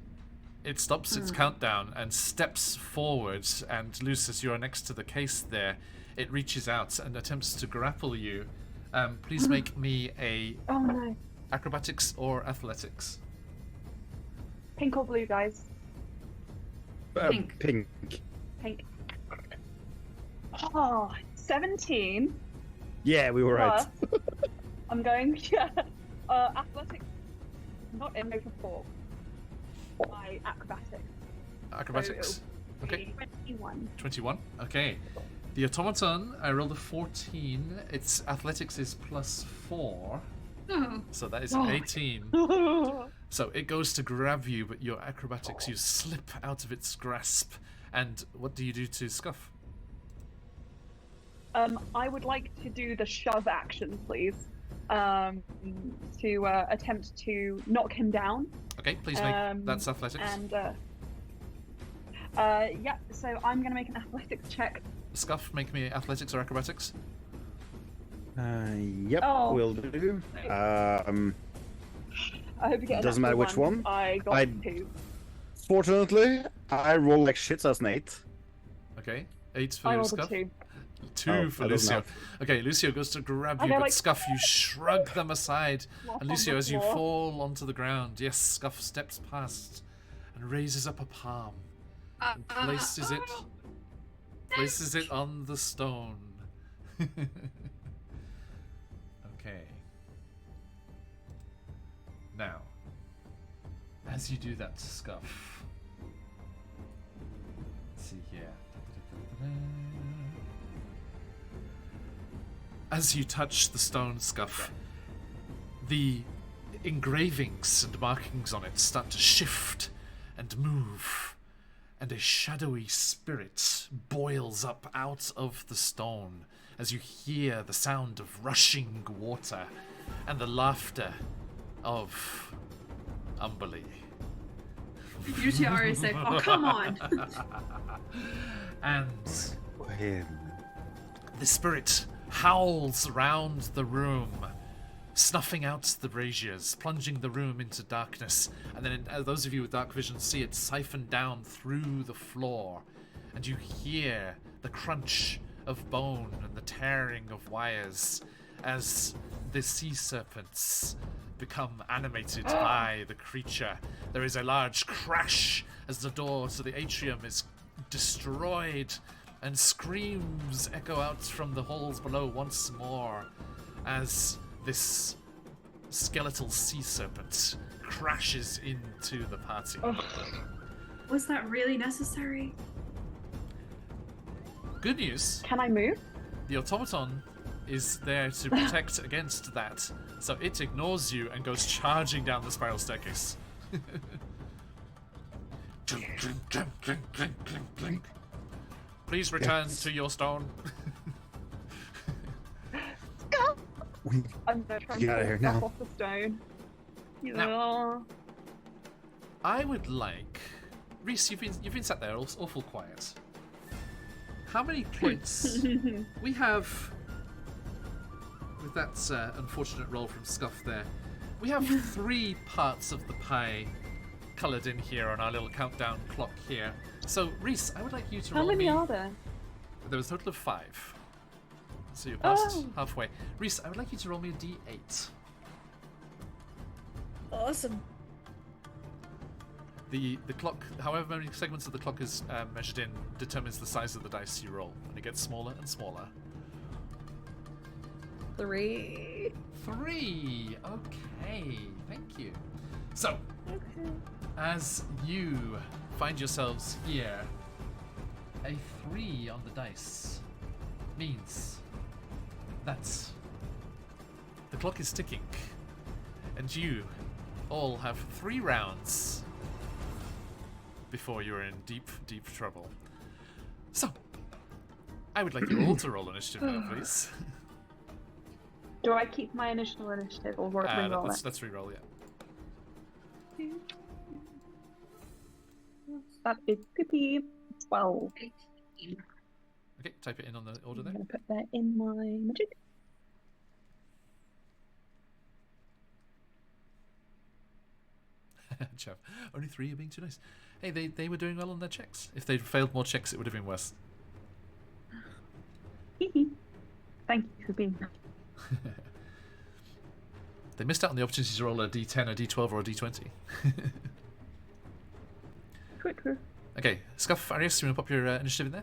it stops its countdown and steps forward, and Lucius, you are next to the case there. It reaches out and attempts to grapple you. Please make me a Oh no. acrobatics or athletics. Pink or blue, guys? Pink. Pink. Pink. Oh, 17. Yeah, we were right. Plus, I'm going, yeah. Athletics, not in over 4. My acrobatics. Acrobatics. So it'll Okay. be 21. 21. Okay. The automaton, I rolled a 14. Its athletics is +4. Oh. So that is Oh. 18. So it goes to grab you, but your acrobatics, you slip out of its grasp. And what do you do to Scuff? I would like to do the shove action, please. To attempt to knock him down. Okay, please make that's athletics. And yeah, so I'm gonna make an athletics check. Scuff, make me athletics or acrobatics. Yep, Oh. will do. I hope you get. a Doesn't matter natural which one. I got I- 2. Fortunately, I roll like shit as an 8. Okay, 8 for I you, rolled a Scuff. 2. 2 Oh, for that doesn't Lucio. Okay, Lucio goes to grab I you, go but like- Scuff, you shrug them aside. Flop And on Lucio, the as you floor. fall onto the ground, yes, Scuff steps past and raises up a palm and places it on the stone. Okay. Now, as you do that, Scuff. Let's see here. As you touch the stone, Scuff, the engravings and markings on it start to shift and move, and a shadowy spirit boils up out of the stone as you hear the sound of rushing water and the laughter of Umberly. UTR is safe. Oh, come on. And Him. the spirit howls round the room, snuffing out the braziers, plunging the room into darkness, and then those of you with dark vision see it siphon down through the floor, and you hear the crunch of bone and the tearing of wires as the sea serpents become animated by the creature. There is a large crash as the door to the atrium is destroyed, and screams echo out from the halls below once more as this skeletal sea serpent crashes into the party. Was that really necessary? Good news, Can I move? the automaton is there to protect against that, so it ignores you and goes charging down the spiral staircase. Clink, clink, clink, clink, clink, clink, clink. Please return to your stone. I'm gonna try and Get out of here pull stuff now. off the stone. Yeah. Now- I would like, Reese, you've been sat there awful quiet. How many points we have with that unfortunate roll from Scuff there? We have 3 parts of the pie coloured in here on our little countdown clock here. So Reese, I would like you to How roll many me. are there? There was a total of 5. So you're past Oh. halfway. Reese, I would like you to roll me a d8. Awesome. The clock, however many segments of the clock is measured in, determines the size of the dice you roll, and it gets smaller and smaller. 3. 3. Okay, thank you. So, Okay. as you find yourselves here, a 3 on the dice means that the clock is ticking, and you all have 3 rounds before you're in deep, deep trouble. So, I would like you all to roll initiative now, please. Do I keep my initiative or re-roll it? Let's re-roll, yeah. That is Pippi 12. 18. Okay, type it in on the order I'm there. going to put that in my magic. Chav. Only 3 are being too nice. Hey, they were doing well on their checks. If they'd failed more checks, it would have been worse. Thank you for being. They missed out on the opportunity to roll a D10, a D12, or a D20. Quick. Okay, Scuff, Arius, you want to pop your initiative in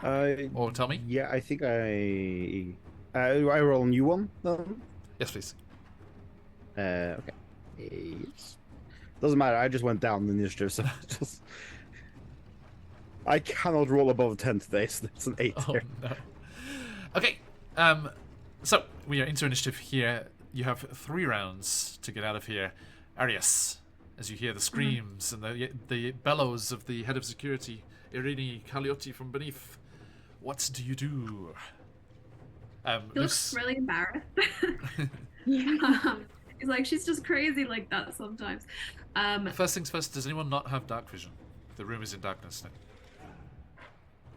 there? Or tell me? Yeah, I think I roll a new one then. Yes, please. Okay. Yes. Doesn't matter. I just went down the initiative, so just I cannot roll above 10 today, so that's an 8 Oh, here. no. Okay, so we are into initiative here. You have 3 rounds to get out of here. Arius, as you hear the screams and the bellows of the head of security, Irini Caliotti from beneath. What do you do? He looks really embarrassed. Yeah. He's like, she's just crazy like that sometimes. First things first, does anyone not have dark vision? The room is in darkness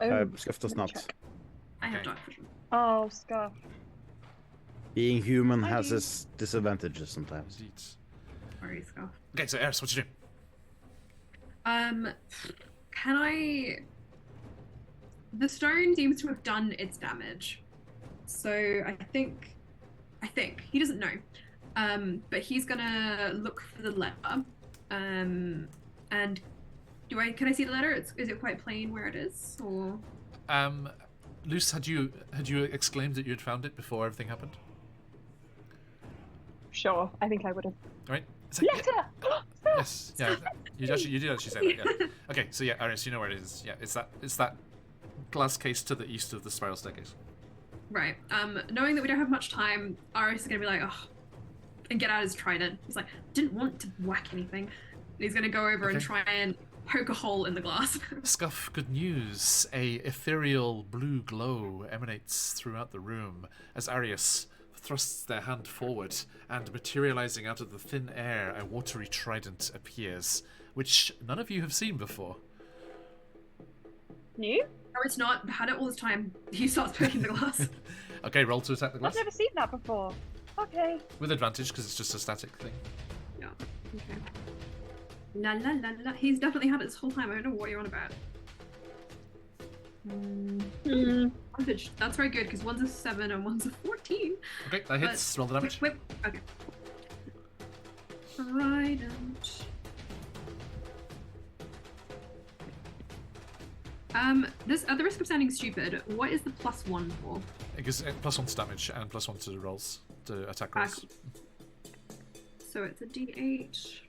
now. Scuff does let me not. check. I have Okay. dark vision. Oh, Scarf. Being human I has do. its disadvantages sometimes. Indeed. Sorry, Scarf. Okay, so Eris, what you doing? Can I? The stone seems to have done its damage, so I think he doesn't know. But he's gonna look for the letter. And can I see the letter? Is it quite plain where it is, or? Luce, had you exclaimed that you had found it before everything happened? Sure, I think I would have. Right? It's like, Letter! yes, yeah. You did actually say that. Yeah. Okay, so yeah, Arius, you know where it is. Yeah, it's that glass case to the east of the spiral staircase. Right. Knowing that we don't have much time, Aris is gonna be like, oh, and get out his trident. He's like, didn't want to whack anything. And he's gonna go over and Okay. try and poke a hole in the glass. Scuff, good news. A ethereal blue glow emanates throughout the room as Arius thrusts their hand forward, and materializing out of the thin air, a watery trident appears, which none of you have seen before. New? No, it's not. Had it all this time. He starts poking the glass. Okay, roll to attack the I've glass. never seen that before. Okay. With advantage, because it's just a static thing. Yeah. Okay. La la la la. He's definitely had it this whole time. I don't know what you're on about. Advantage. That's very good because one's a 7 and one's a 14. Okay, that hits. Roll the damage. Wait. Okay. Trident. This at the risk of sounding stupid, what is the +1 for? It gives +1 to damage and +1 to rolls, to attack rolls. So it's a D8.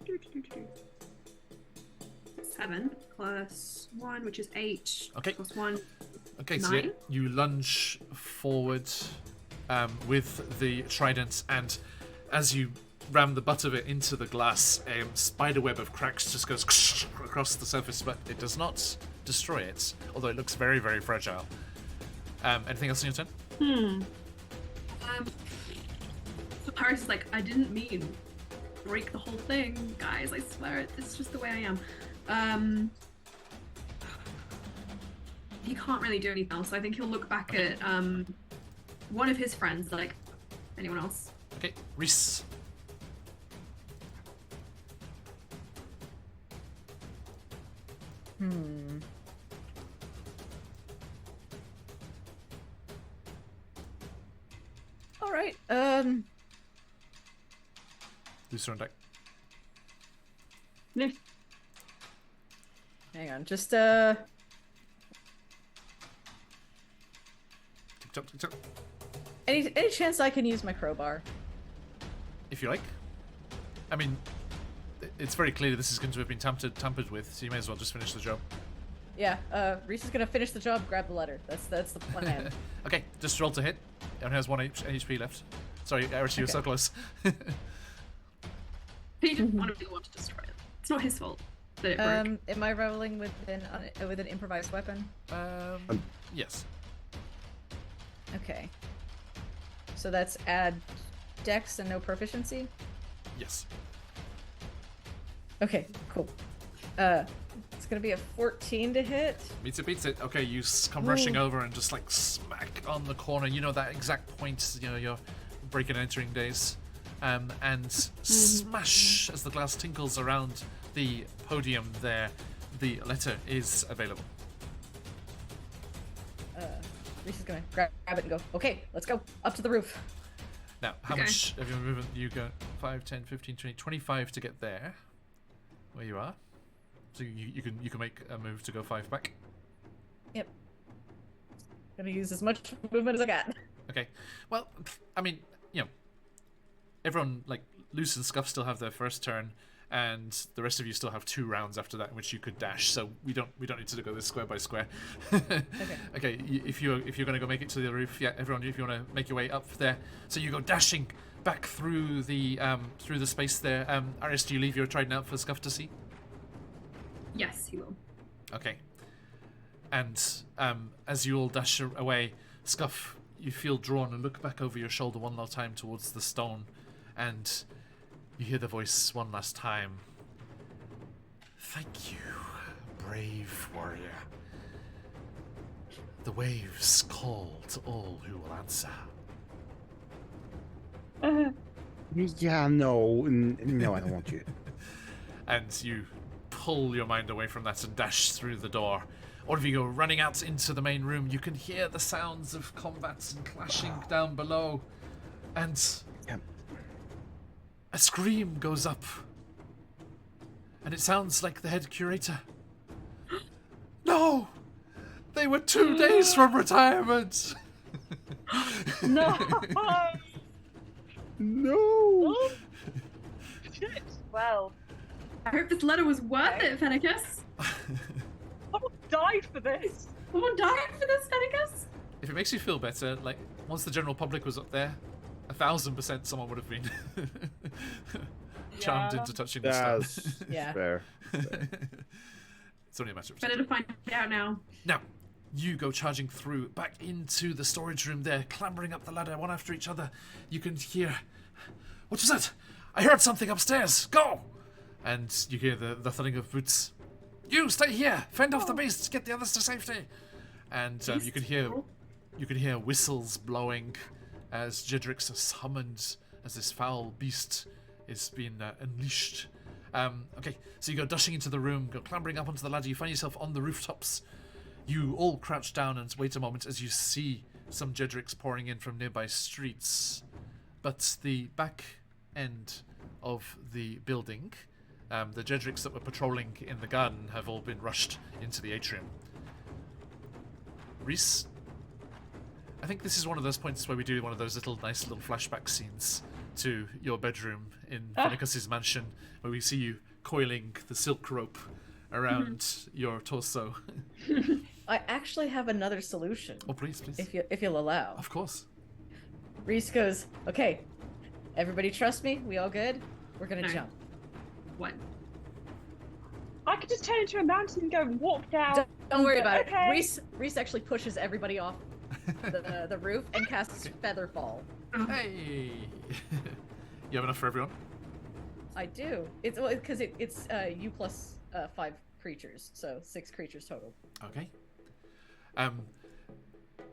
7 plus 1, which is 8. Okay. Plus 1. Okay, so 9? you lunge forward with the trident, and as you ram the butt of it into the glass, a spiderweb of cracks just goes across the surface, but it does not destroy it, although it looks very, very fragile. Anything else on your turn? So Paris is like, I didn't mean break the whole thing, guys. I swear, it's just the way I am. He can't really do anything else, so I think he'll look back at one of his friends, like anyone else. Okay, Reese. All right. Luce on deck. Loose. Hang on. Just Tick tock, tick tock. any chance I can use my crowbar? If you like. I mean, it's very clear this is going to have been tampered with, so you may as well just finish the job. Yeah. Reese is gonna finish the job. Grab the letter. That's the plan. Okay, just roll to hit. Everyone has 1 HP left. Sorry, Eris, you were so Okay. close. He didn't want to destroy it. It's not his fault that it broke. Am I rolling with an improvised weapon? Yes. Okay. So that's add dex and no proficiency. Yes. Okay, cool. It's gonna be a 14 to hit. Beats it. Okay, you come rushing over and just like smack on the corner. You know that exact point. You know your break and entering days, and smash as the glass tinkles around the podium. There, the letter is available. Reese is gonna grab it and go. Okay, let's go up to the roof. Now, how much of your movement you got? 5, 10, 15, 20, 25 to get there, where you are. So you can make a move to go 5 back. Yep. Gonna use as much movement as I got. Okay. Well, I mean, you know, everyone like Luce and Scuff still have their first turn, and the rest of you still have 2 rounds after that in which you could dash. So we don't need to go this square by square. Okay. If you're gonna go make it to the roof, yeah, everyone, if you want to make your way up there, so you go dashing back through the space there. Aris, do you leave your trident out for Scuff to see? Yes, he will. Okay. And as you all dash away, Scuff, you feel drawn and look back over your shoulder one last time towards the stone, and you hear the voice one last time. Thank you, brave warrior. The waves call to all who will answer. Yeah, no, I don't want you. And you pull your mind away from that and dash through the door. All of you go running out into the main room. You can hear the sounds of combats and clashing down below. And a scream goes up. And it sounds like the head curator. No! They were 2 days from retirement! No! No! Shit. Well, I hope this letter was worth it, Fennicus. someone died for this. Someone died for this, Fennicus? If it makes you feel better, like, once the general public was up there, 1,000% someone would have been charmed into touching the stone. That's Yeah. fair. It's only a matter of Better time. to find out now. Now, you go charging through, back into the storage room there, clambering up the ladder one after each other. You can hear... What was that? I heard something upstairs! Go! And you hear the thudding of boots. You, stay here! Fend off the beasts! Get the others to safety! And you can hear whistles blowing as Jedrix is summoned, as this foul beast is being unleashed. Okay, so you go dashing into the room, go clambering up onto the ladder. You find yourself on the rooftops. You all crouch down and wait a moment as you see some Jedrix pouring in from nearby streets. But the back end of the building, the Jedrix that were patrolling in the garden have all been rushed into the atrium. Reese, I think this is one of those points where we do one of those nice little flashback scenes to your bedroom in Fennicus's mansion, where we see you coiling the silk rope around your torso. I actually have another solution. Oh, please. If you'll allow. Of course. Reese goes, okay, everybody trust me? We all good? We're gonna No. jump. What? I could just turn into a mountain and go walk down. Don't worry about Okay. it. Reese actually pushes everybody off the roof and casts Featherfall. Hey! You have enough for everyone? I do. It's because it's you plus 5 creatures, so 6 creatures total. Okay.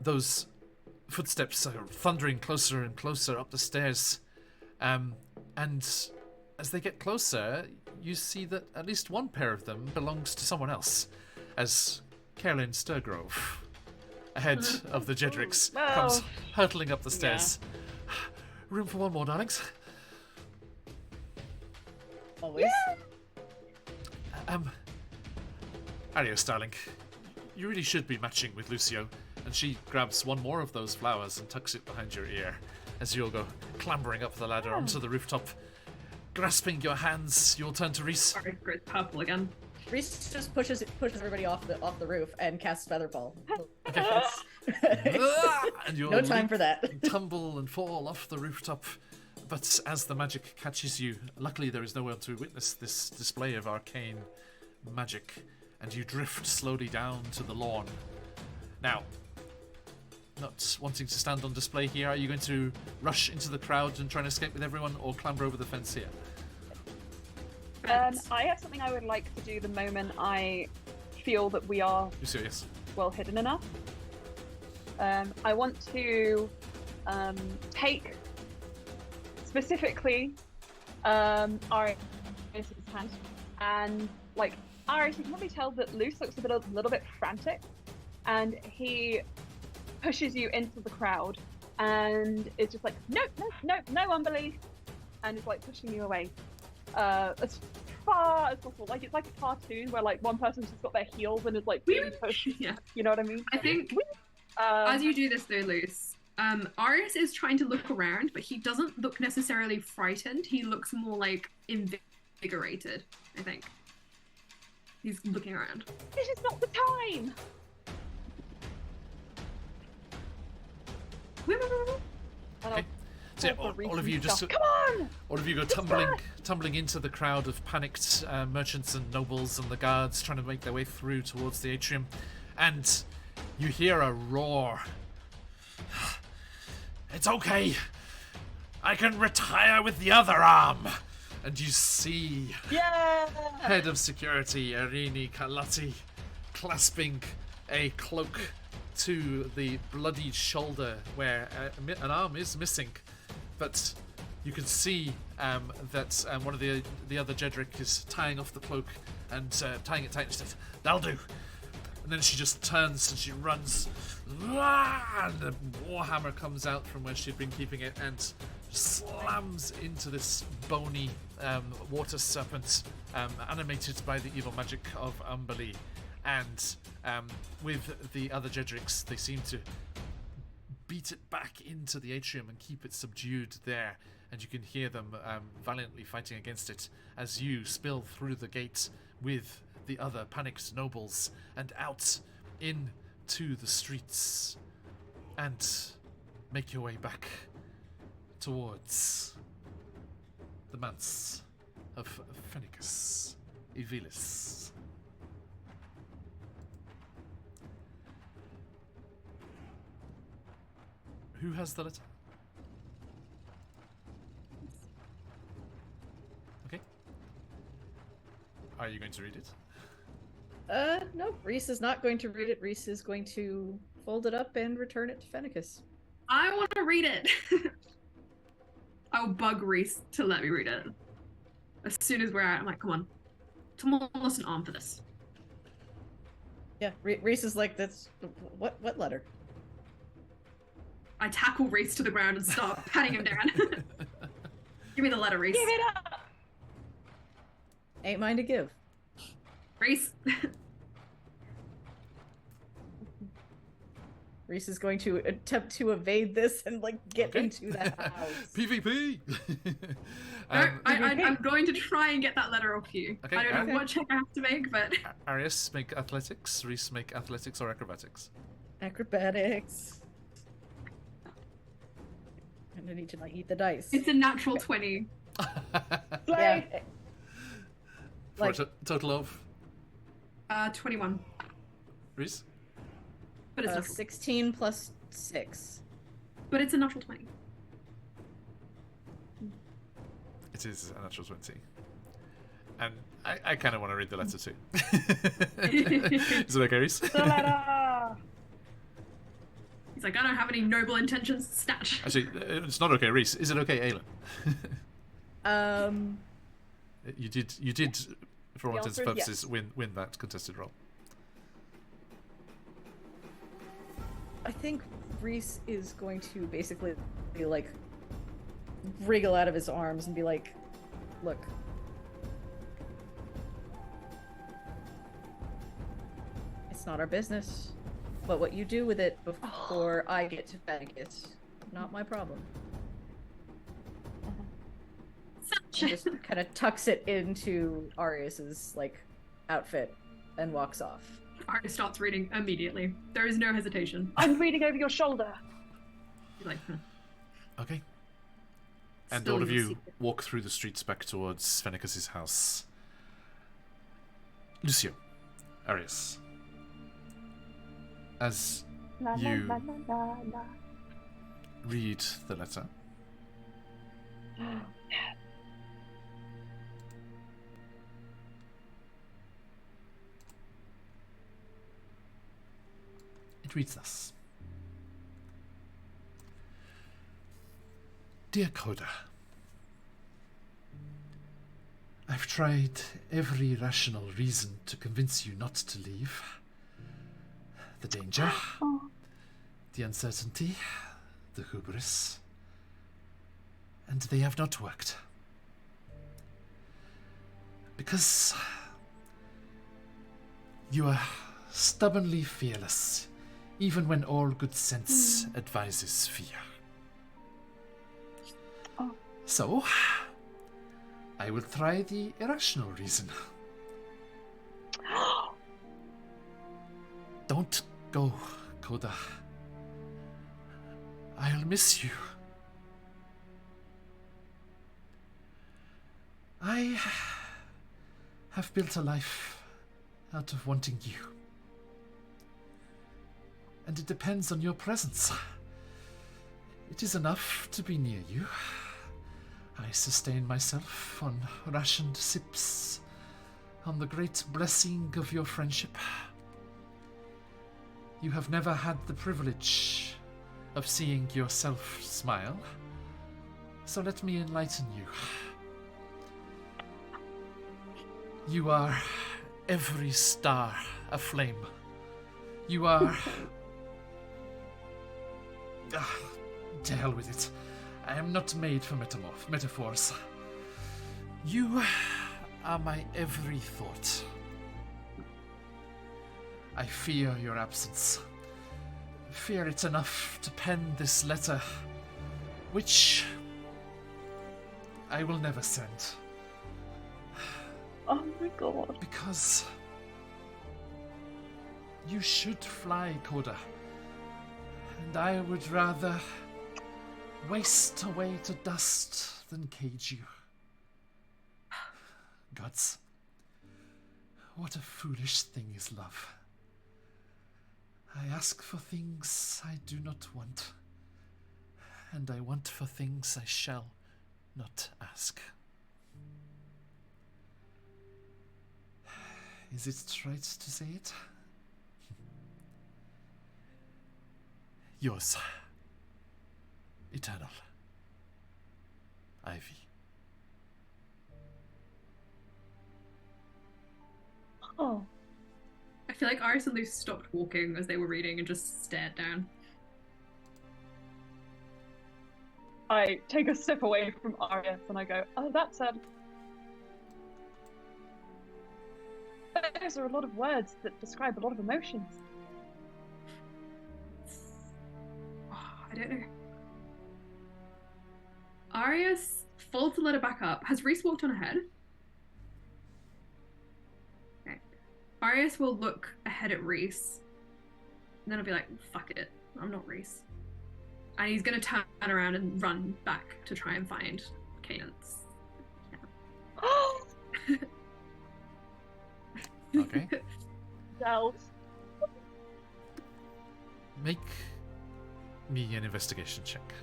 Those footsteps are thundering closer and closer up the stairs. And as they get closer, you see that at least one pair of them belongs to someone else, as Caroline Sturgrove, ahead of the Jedrix, comes hurtling up the stairs. Room for one more, darlings. Always. Arios, darling, you really should be matching with Lucio. And she grabs one more of those flowers and tucks it behind your ear as you'll go clambering up the ladder onto the rooftop. Grasping your hands, you'll turn to Reese. Sorry, it's purple again. Reese just pushes everybody off the roof and casts Featherball. Okay. And you'll No time for that. tumble and fall off the rooftop. But as the magic catches you, luckily there is nowhere to witness this display of arcane magic, and you drift slowly down to the lawn. Now, not wanting to stand on display here, are you going to rush into the crowd and try and escape with everyone, or clamber over the fence here? friends. I have something I would like to do the moment I feel that we are Lucio, yes. well hidden enough. I want to take specifically Arius' hand, and like Arius, you can probably tell that Luce looks a little bit frantic, and he pushes you into the crowd, and it's just like no unbelief, and it's like pushing you away as far as possible. Like it's like a cartoon where like one person's just got their heels and is like really pushed. Yeah. You know what I mean? I think as you do this though, Luce, Arius is trying to look around, but he doesn't look necessarily frightened. He looks more like invigorated, I think. He's looking around. This is not the time. Okay. So all of you just come on. all of you go tumbling into the crowd of panicked merchants and nobles and the guards trying to make their way through towards the atrium, and you hear a roar. It's okay. I can retire with the other arm. And you see Head of Security Irini Carlotti clasping a cloak to the bloodied shoulder where an arm is missing, but you can see that one of the other Jedrick is tying off the cloak and tying it tight, and she says, "That'll do." And then she just turns and she runs, and the warhammer comes out from where she'd been keeping it and slams into this bony water serpent, animated by the evil magic of Umberly. And with the other Jedricks, they seem to beat it back into the atrium and keep it subdued there. And you can hear them valiantly fighting against it as you spill through the gate with the other panicked nobles and out into the streets and make your way back towards the manse of Phoenicus Evilis. Who has the letter? Okay. Are you going to read it? No, Reese is not going to read it. Reese is going to fold it up and return it to Phoenicus. I want to read it. I'll bug Reese to let me read it. As soon as we're out, I'm like, come on. Someone lost an arm for this. Yeah, Reese is like, that's what letter? I tackle Reese to the ground and start patting him down. Give me the letter, Reese. Give it up. Ain't mine to give. Reese. Reese is going to attempt to evade this and like get Okay. into that house. PvP! I'm going to try and get that letter off you. Okay, I don't know okay. what check I have to make, but Arius, make athletics. Reese, make athletics or acrobatics. Acrobatics. And I need to like eat the dice. it's a natural 20. Yeah. For Like, a total of 21. Reese? But it's natural. 16 plus 6. But it's a natural 20. It is a natural 20. And I kind of want to read the letter too. Is it okay, Reese? The letter. He's like, I don't have any noble intentions. Snatch. Actually, it's not okay, Reese. Is it okay, Aelin? You did, for all The intents answer and is purposes, win that contested roll. I think Reese is going to basically be like wriggle out of his arms and be like, look. It's not our business. But what you do with it before I get to Phoenicus, not my problem. And just kind of tucks it into Arius's like outfit and walks off. Arya starts reading immediately. There is no hesitation. I'm reading over your shoulder. He's like, Okay. And Still all of your you secret. walk through the streets back towards Phoenicus's house. Lucio, Arius, as La, la, You- la, la, la, la. read the letter, reads thus. Dear Coda, I've tried every rational reason to convince you not to leave. The danger, the uncertainty, the hubris, and they have not worked. Because you are stubbornly fearless, even when all good sense advises fear. So, I will try the irrational reason. Don't go, Coda. I'll miss you. I have built a life out of wanting you. And it depends on your presence. It is enough to be near you. I sustain myself on rationed sips, on the great blessing of your friendship. You have never had the privilege of seeing yourself smile, so let me enlighten you. You are every star aflame. You are... to hell with it. I am not made for metaphors. You are my every thought. I fear your absence. Fear it enough to pen this letter, which I will never send. Oh my god. Because you should fly, Coda. And I would rather waste away to dust than cage you. Gods, what a foolish thing is love. I ask for things I do not want, and I want for things I shall not ask. Is it right to say it? Yours, eternal, Ivy. Oh. I feel like Iris and Luce stopped walking as they were reading and just stared down. I take a step away from Arius and I go, oh, that's those are a lot of words that describe a lot of emotions. Oh, I don't know. Arius folds the letter back up. Has Reese walked on ahead? Okay. Arius will look ahead at Reese. And then I'll be like, fuck it. I'm not Reese. And he's going to turn around and run back to try and find Cadence. Yeah. Okay. Delve. Make me an investigation check.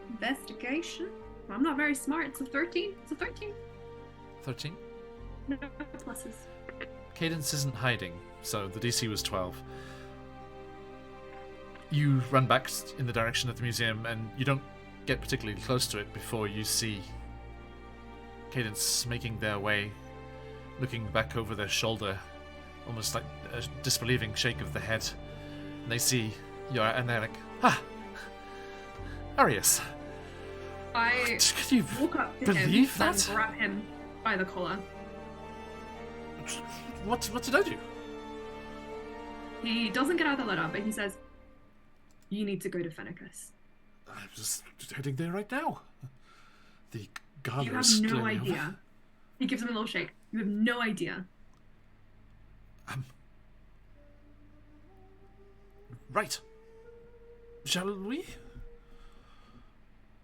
Investigation? Well, I'm not very smart. It's a 13. It's a 13. 13? No pluses. Cadence isn't hiding, so the DC was 12. You run back in the direction of the museum, and you don't get particularly close to it before you see Cadence making their way, looking back over their shoulder, almost like a disbelieving shake of the head. And they see you, and they're like, "Ah, Arius! I Can you walk up to believe him that? and grab him by the collar. What did I do?" He doesn't get out of the letter, but he says, "You need to go to Fennicus." I'm just heading there right now. The gala You have is no clearly idea. over. He gives him a little shake. You have no idea. Right. Shall we?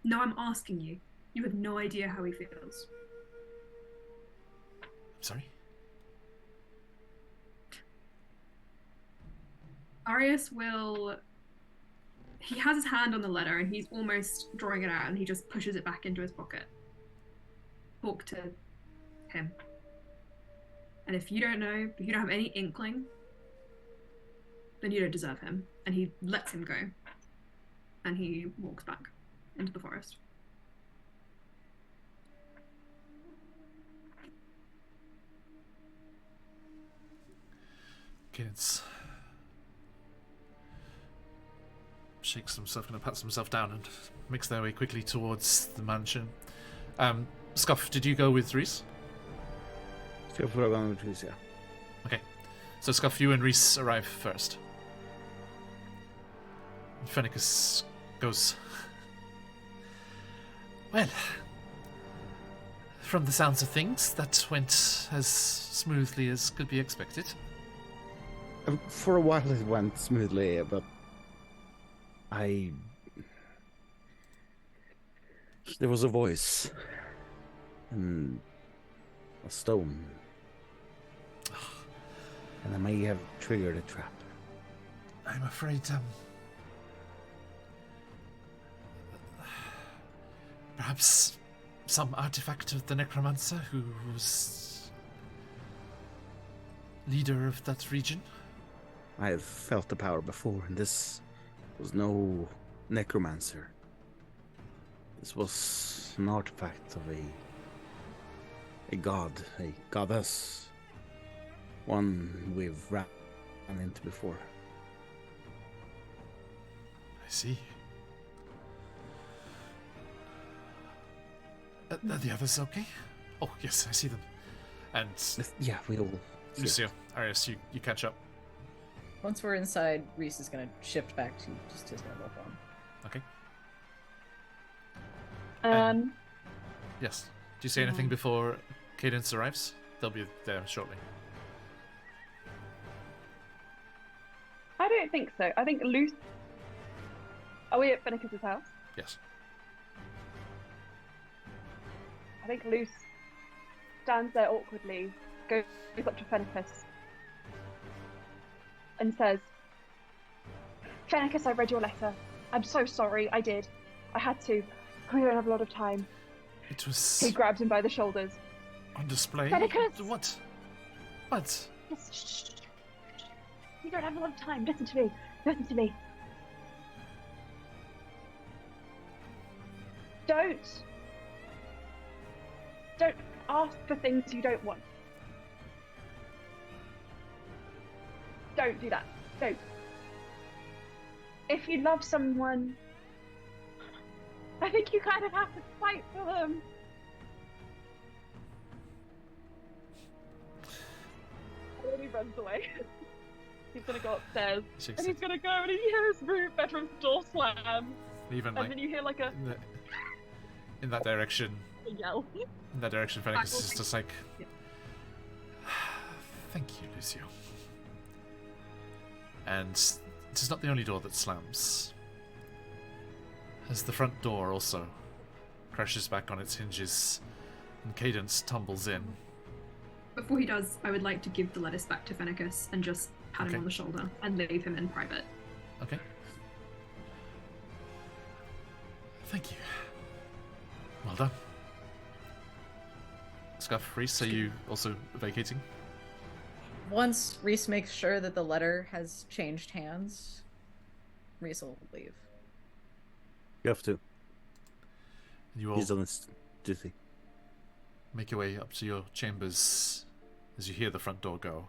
No, I'm asking you. You have no idea how he feels. Sorry? Arius will... He has his hand on the letter and he's almost drawing it out and he just pushes it back into his pocket. Talk to him. And if you don't know, if you don't have any inkling, then you don't deserve him. And he lets him go. And he walks back into the forest. Kids shakes himself, gonna pat himself down and makes their way quickly towards the mansion. Scuff, did you go with Reese? Feel free to go with Reese, yeah. Okay. So Scuff, you and Reese arrive first. Fennicus goes, well, from the sounds of things, that went as smoothly as could be expected. For a while it went smoothly, but there was a voice and a stone, and I may have triggered a trap. I'm afraid, perhaps some artifact of the necromancer who was leader of that region? I have felt the power before, and this was no necromancer. This was an artifact of a god, a goddess, one we've ran into before. I see. Are the others okay? Oh, yes, I see them. And Yeah, we all... Lucio, Arius, you catch up. Once we're inside, Reese is gonna shift back to just his normal form. Okay. Yes. Do you say anything before Cadence arrives? They'll be there shortly. I don't think so. I think Luce. Are we at Fennicus's house? Yes. I think Luce stands there awkwardly, goes up to Fennicus, and says, Fennicus, I read your letter. I'm so sorry, I did. I had to. We don't have a lot of time. It was He grabs him by the shoulders. on display. Fennicus! What? What? Yes, shh. We don't have a lot of time. Listen to me. Listen to me. Don't ask for things you don't want. Don't do that. Don't. If you love someone, I think you kind of have to fight for them. And then he runs away. He's gonna go upstairs. Shakes And he's it. gonna go and he hears the bedroom door slam. Even And like then you hear like a in that direction. yell. In that direction, Fennicus is just like, Yeah. thank you, Lucio. And it is not the only door that slams, as the front door also crashes back on its hinges, and Cadence tumbles in. Before he does, I would like to give the lettuce back to Fennicus and just pat Okay. him on the shoulder and leave him in private. Okay. Thank you. Well done. Scuff, Reese, are you also vacating? Once Reese makes sure that the letter has changed hands, Reese will leave. You have to. You all He's on his duty. make your way up to your chambers as you hear the front door go.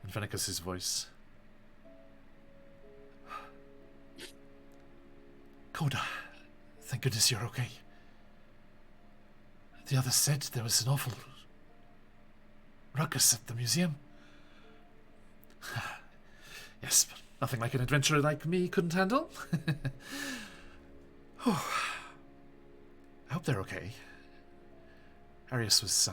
And Fennicus's voice. Coda, thank goodness you're okay. The others said there was an awful ruckus at the museum. Yes, but nothing like an adventurer like me couldn't handle. I hope they're okay. Arius was,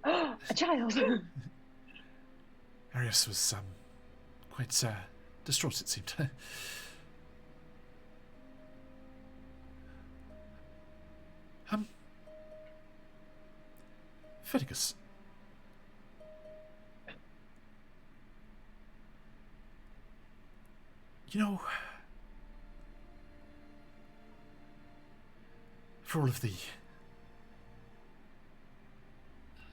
A child. Arius was, quite, distraught, it seemed. Fennicus. You know, for all of the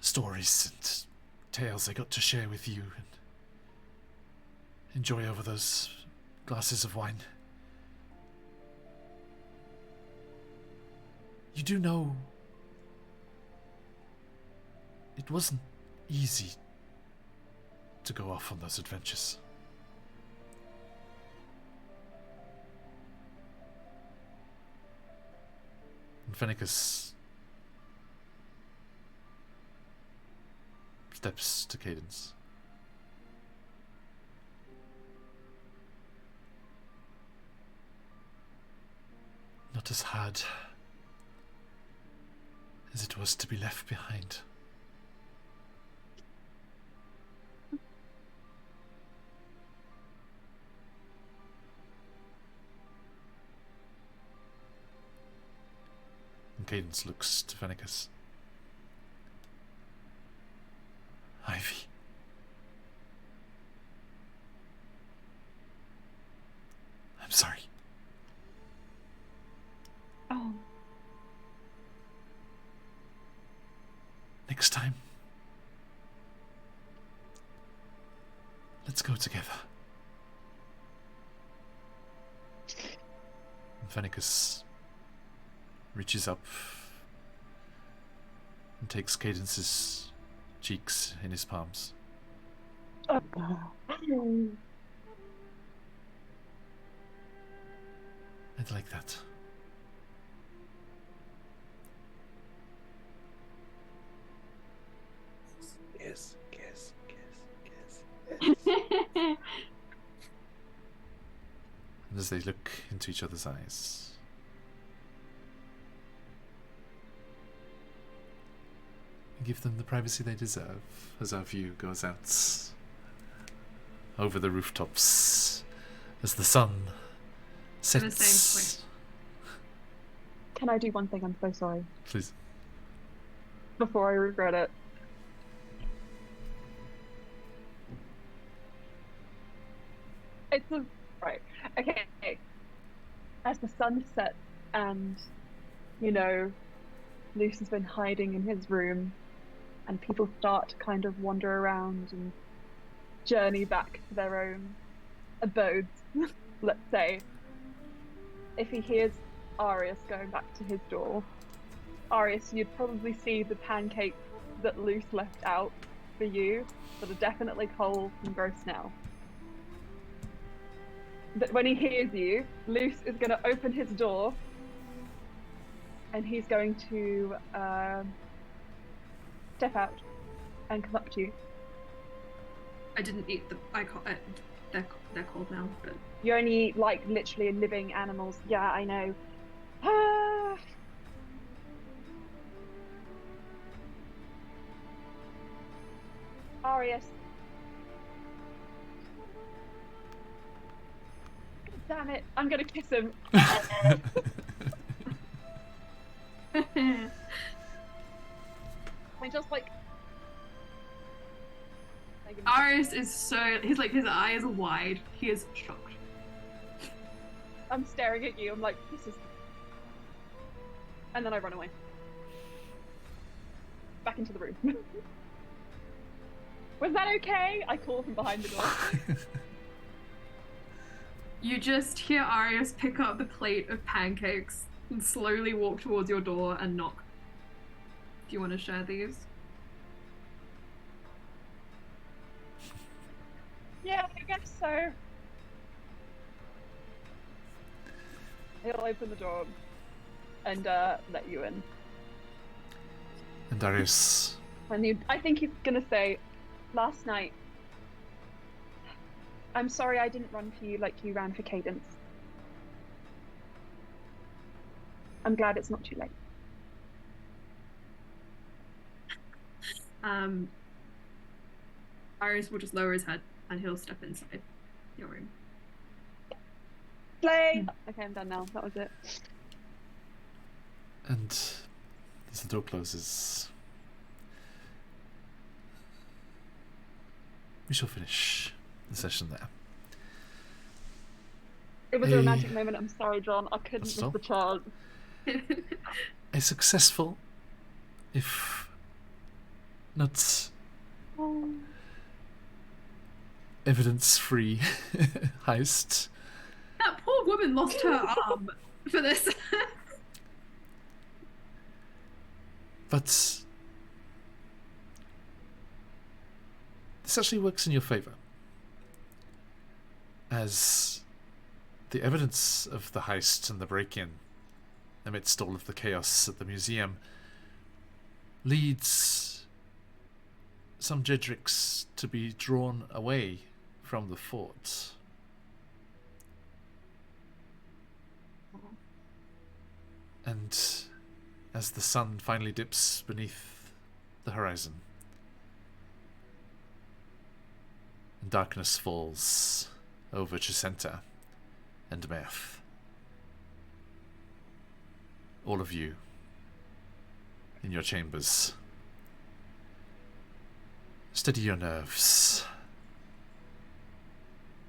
stories and tales I got to share with you and enjoy over those glasses of wine. You do know it wasn't easy to go off on those adventures. And Fenicus steps to Cadence. Not as hard as it was to be left behind. And Cadence looks to Fenicus. Ivy. I'm sorry. Oh, Next time, let's go together. And Fenicus reaches up and takes Cadence's cheeks in his palms. oh. I'd like that. Kiss, kiss, kiss, kiss. And as they look into each other's eyes, give them the privacy they deserve as our view goes out over the rooftops as the sun the same sets. Can I do one thing? I'm so sorry. Please. Before I regret it. It's a right. Okay. As the sun sets and, you know, Luce has been hiding in his room and people start to kind of wander around and journey back to their own abodes, let's say. If he hears Arius going back to his door, Arius, you'd probably see the pancakes that Luce left out for you that are definitely cold and gross now. But when he hears you, Luce is going to open his door and he's going to step out and come up to you. I didn't eat the. I can't. They're cold now, but You only eat, like, literally living animals. Yeah, I know. Ah. Arius. Damn it, I'm gonna kiss him. I just, like... Arius is so. He's like, his eyes are wide. He is shocked. I'm staring at you, I'm like, this is... And then I run away. Back into the room. Was that okay? I call from behind the door. You just hear Arius pick up the plate of pancakes and slowly walk towards your door and knock. Do you want to share these? Yeah, I guess so. He'll open the door and let you in. And Darius, And I think he's gonna say, last night, I'm sorry I didn't run for you like you ran for Cadence. I'm glad it's not too late. Arius will just lower his head and he'll step inside your room. Play! Okay, I'm done now. That was it. and as the door closes, we shall finish the session there. It was a romantic moment. I'm sorry, John. I couldn't That's miss the chance. a successful, if not evidence-free heist. That poor woman lost her arm for this. But this actually works in your favor, as the evidence of the heist and the break-in, amidst all of the chaos at the museum, leads some Jedricks to be drawn away from the fort. And as the sun finally dips beneath the horizon, and darkness falls over Chessenta and Meth, all of you in your chambers, steady your nerves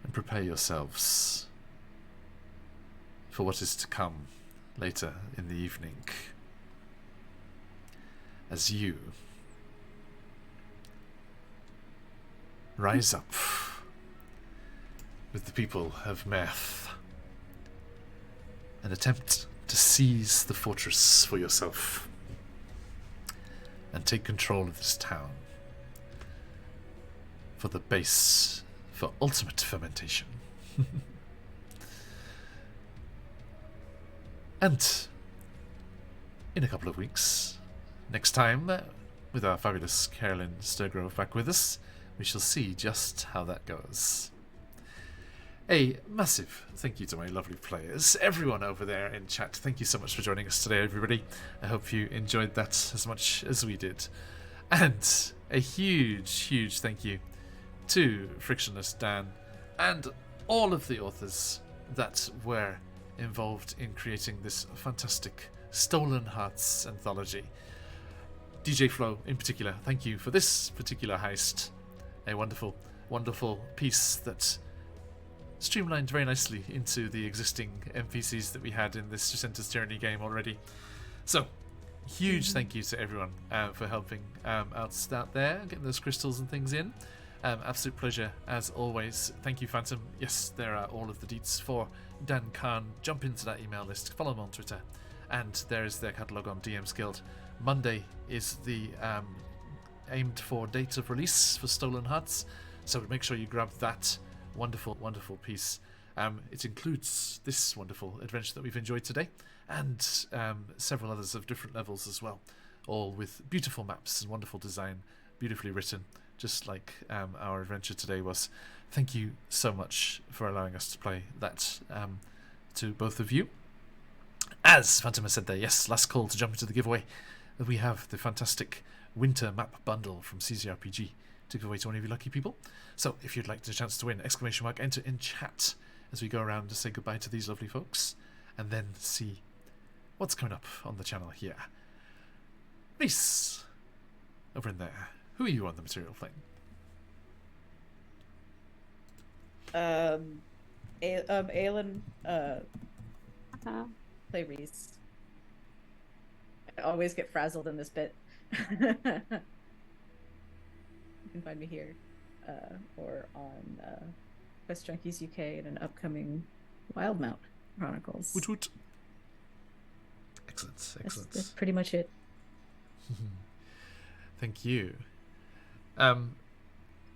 and prepare yourselves for what is to come later in the evening, as you rise up with the people of Meth and attempt to seize the fortress for yourself and take control of this town for the base for ultimate fermentation. And in a couple of weeks, next time, with our fabulous Carolyn Sturgrove back with us, we shall see just how that goes. A massive thank you to my lovely players, everyone over there in chat. Thank you so much for joining us today, everybody. I hope you enjoyed that as much as we did. And a huge thank you to Frictionless Dan and all of the authors that were involved in creating this fantastic Stolen Hearts anthology. DJ Flo in particular, thank you for this particular heist. A wonderful piece that streamlined very nicely into the existing NPCs that we had in this Chessenta's Tyranny game already. So, huge thank you to everyone for helping out there, getting those crystals and things in. Absolute pleasure as always. Thank you, Phantom. Yes, there are all of the deets for Dan Khan. Jump into that email list, follow him on Twitter, and there is their catalogue on DM's Guild. Monday is the aimed for date of release for Stolen Hearts, so make sure you grab that wonderful piece. It includes this wonderful adventure that we've enjoyed today, and several others of different levels as well, all with beautiful maps and wonderful design, beautifully written, just like our adventure today was. Thank you so much for allowing us to play that to both of you. As Phantom has said there, yes, last call to jump into the giveaway. We have the fantastic Winter Map Bundle from CZRPG to give away to one of you lucky people. So if you'd like the chance to win, ! Enter in chat as we go around to say goodbye to these lovely folks and then see what's coming up on the channel here. Reese, over in there, who are you on the material plane? Aelin, play Reese. I always get frazzled in this bit. You can find me here, or on QuestJunkiesUK in an upcoming Wildmount Chronicles. Woot woot. Excellent. That's pretty much it. Thank you.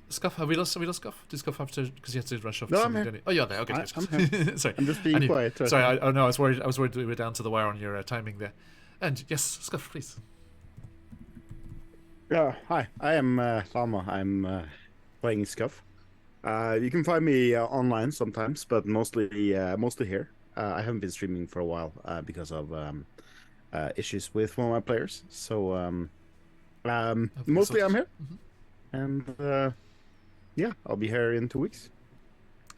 Scuff, have we lost Scuff? Did Scuff have to, because he had to rush off? No, to I'm here. didn't he? Oh, you're there. Okay, I'm here. Sorry, I'm just being quiet. Sorry, I was worried we were down to the wire on your timing there. And yes, Scuff, please. Hi, I am Lama. I'm playing Scuff. You can find me online sometimes, but mostly here. I haven't been streaming for a while because of issues with one of my players. So mostly I'm here, and yeah, I'll be here in 2 weeks.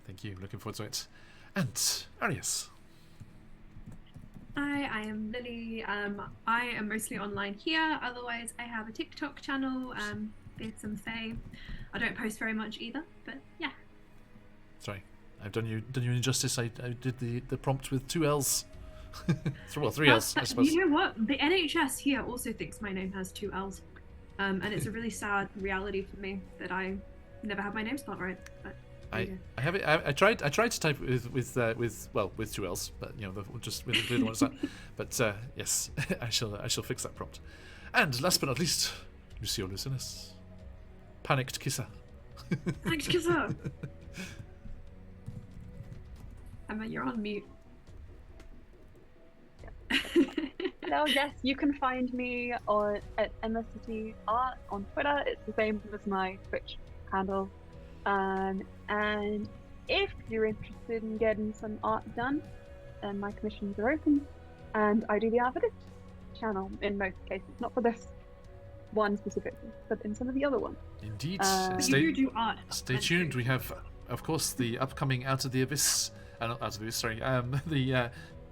Thank you. Looking forward to it. And Arius. Hi, I am Lily. I am mostly online here. Otherwise, I have a TikTok channel, Fearsome Fae. I don't post very much either, but yeah. Sorry, I've done you injustice. I did the prompt with 2 L's. Well, 3 L's, I suppose. You know what? The NHS here also thinks my name has 2 L's. And it's a really sad reality for me that I never have my name spelled right. But I have it. I tried to type it with 2 L's, but just with the one. But yes, I shall fix that prompt. And last but not least, Monsieur Lucinus, panicked kisser. Thanks, kisser. Emma, you're on mute. Hello, yes, you can find me at Emma City Art on Twitter. It's the same as my Twitch handle. And if you're interested in getting some art done, then my commissions are open. And I do the art for this channel in most cases, not for this one specifically, but in some of the other ones. Indeed. You do art. Stay tuned. We have, of course, the upcoming Out of the Abyss. The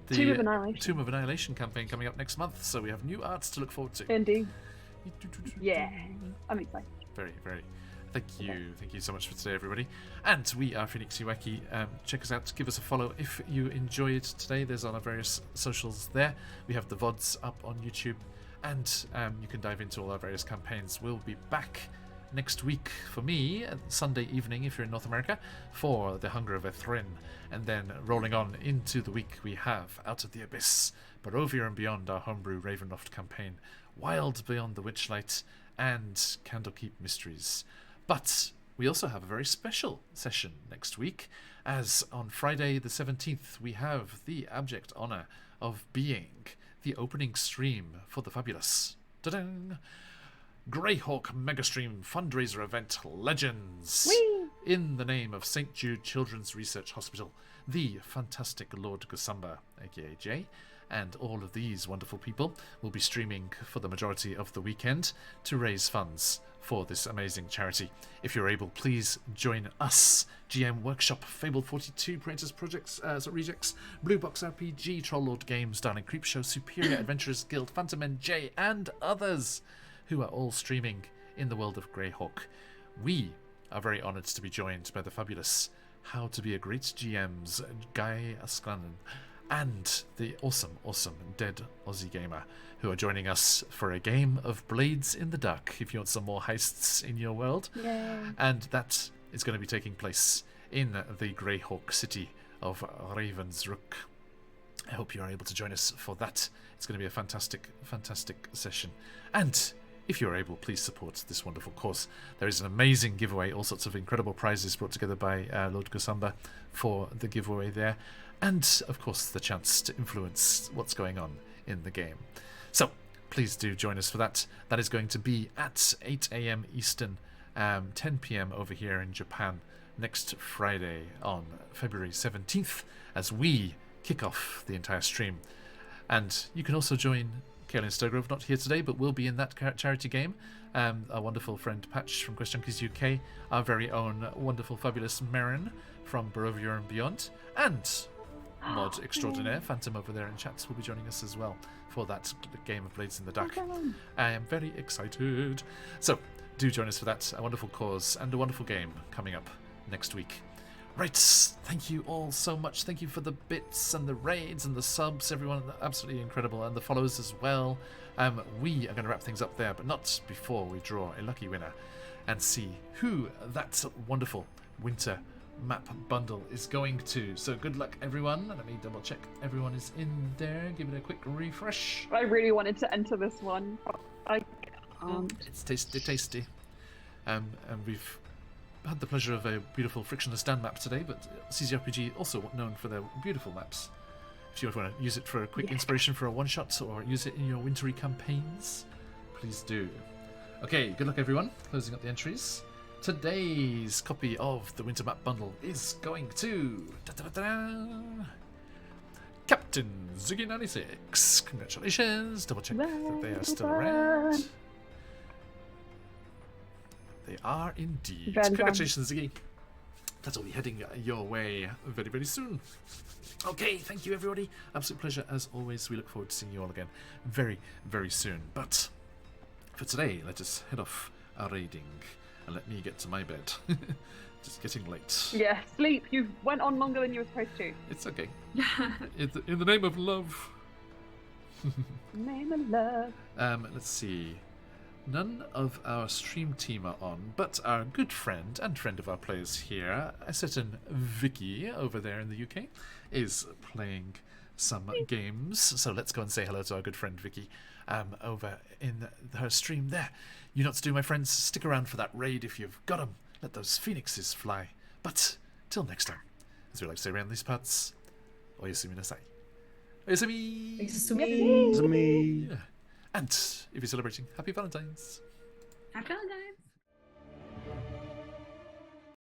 Tomb of Annihilation campaign coming up next month. So we have new arts to look forward to. Indeed. Yeah, I'm excited. Very, very. Thank you so much for today, everybody. And we are QuestJunkiesUK. Check us out, give us a follow if you enjoyed today. There's on our various socials there. We have the VODs up on YouTube, and you can dive into all our various campaigns. We'll be back next week for me, Sunday evening if you're in North America, for The Hunger of E31. And then rolling on into the week, we have Out of the Abyss, Barovia and Beyond, our homebrew Ravenloft campaign, Wild Beyond the Witchlight, and Candlekeep Mysteries. But we also have a very special session next week, as on Friday the 17th we have the abject honour of being the opening stream for the fabulous Greyhawk Megastream fundraiser event Legends. Whee! In the name of St. Jude Children's Research Hospital, the fantastic Lord Gusamba, aka Jay, and all of these wonderful people will be streaming for the majority of the weekend to raise funds for this amazing charity. If you're able, please join us. GM Workshop, Fable 42, Praetors Projects, Rejects, Blue Box RPG, Troll Games, Darling Creepshow, Superior Adventurers Guild, Phantom NJ, and others who are all streaming in the world of Greyhawk. We are very honoured to be joined by the fabulous How to Be a Great GM's Guy Asklanen and the awesome Dead Aussie Gamer, who are joining us for a game of Blades in the Dark, if you want some more heists in your world. Yeah. And that is going to be taking place in the Greyhawk city of Ravensrook. I hope you're able to join us for that. It's going to be a fantastic session. And if you're able, please support this wonderful cause. There is an amazing giveaway, all sorts of incredible prizes brought together by Lord Gusamba for the giveaway there. And, of course, the chance to influence what's going on in the game. So, please do join us for that. That is going to be at 8 a.m. Eastern, 10 p.m. over here in Japan, next Friday on February 17th, as we kick off the entire stream. And you can also join Kaelin Sturgrove, not here today, but will be in that charity game. Our wonderful friend Patch from QuestJunkiesUK, our very own wonderful, fabulous Marin from Barovia and Beyond, and mod extraordinaire Phantom over there in chats will be joining us as well for that game of Blades in the Dark. I am very excited. So do join us for that, a wonderful cause and a wonderful game coming up next week. Right, thank you all so much. Thank you for the bits and the raids and the subs, everyone, absolutely incredible, and the follows as well. We are going to wrap things up there, but not before we draw a lucky winner and see who that wonderful winter map bundle is going to. So good luck, everyone. Let me double check everyone is in there. Give it a quick refresh. I really wanted to enter this one. I can't. It's tasty. And we've had the pleasure of a beautiful frictionless stand map today, but CZRPG also known for their beautiful maps. If you want to use it for a quick inspiration for a one-shot or use it in your wintry campaigns, please do. Okay, good luck, everyone. Closing up the entries. Today's copy of the Winter Map Bundle is going to Captain Ziggy96. Congratulations. Double check that they are still around. They are indeed. Congratulations, Ziggy. That will be heading your way very, very soon. Okay, thank you, everybody. Absolute pleasure as always. We look forward to seeing you all again very, very soon. But for today, let us head off our raiding. And let me get to my bed. Just getting late. Yeah, sleep. You went on longer than you were supposed to. It's okay. In the name of love. Name of love. Let's see. None of our stream team are on, but our good friend and friend of our players here, a certain Vicky over there in the UK, is playing some games. So let's go and say hello to our good friend Vicky over in her stream there. You know what to do, my friends. Stick around for that raid if you've got 'em. Let those phoenixes fly. But till next time, as we like to say around these parts, oyasumi nasai. Oyasumi! Oyasumi! It's me. Yeah. And if you're celebrating, happy Valentine's. Happy Valentine's.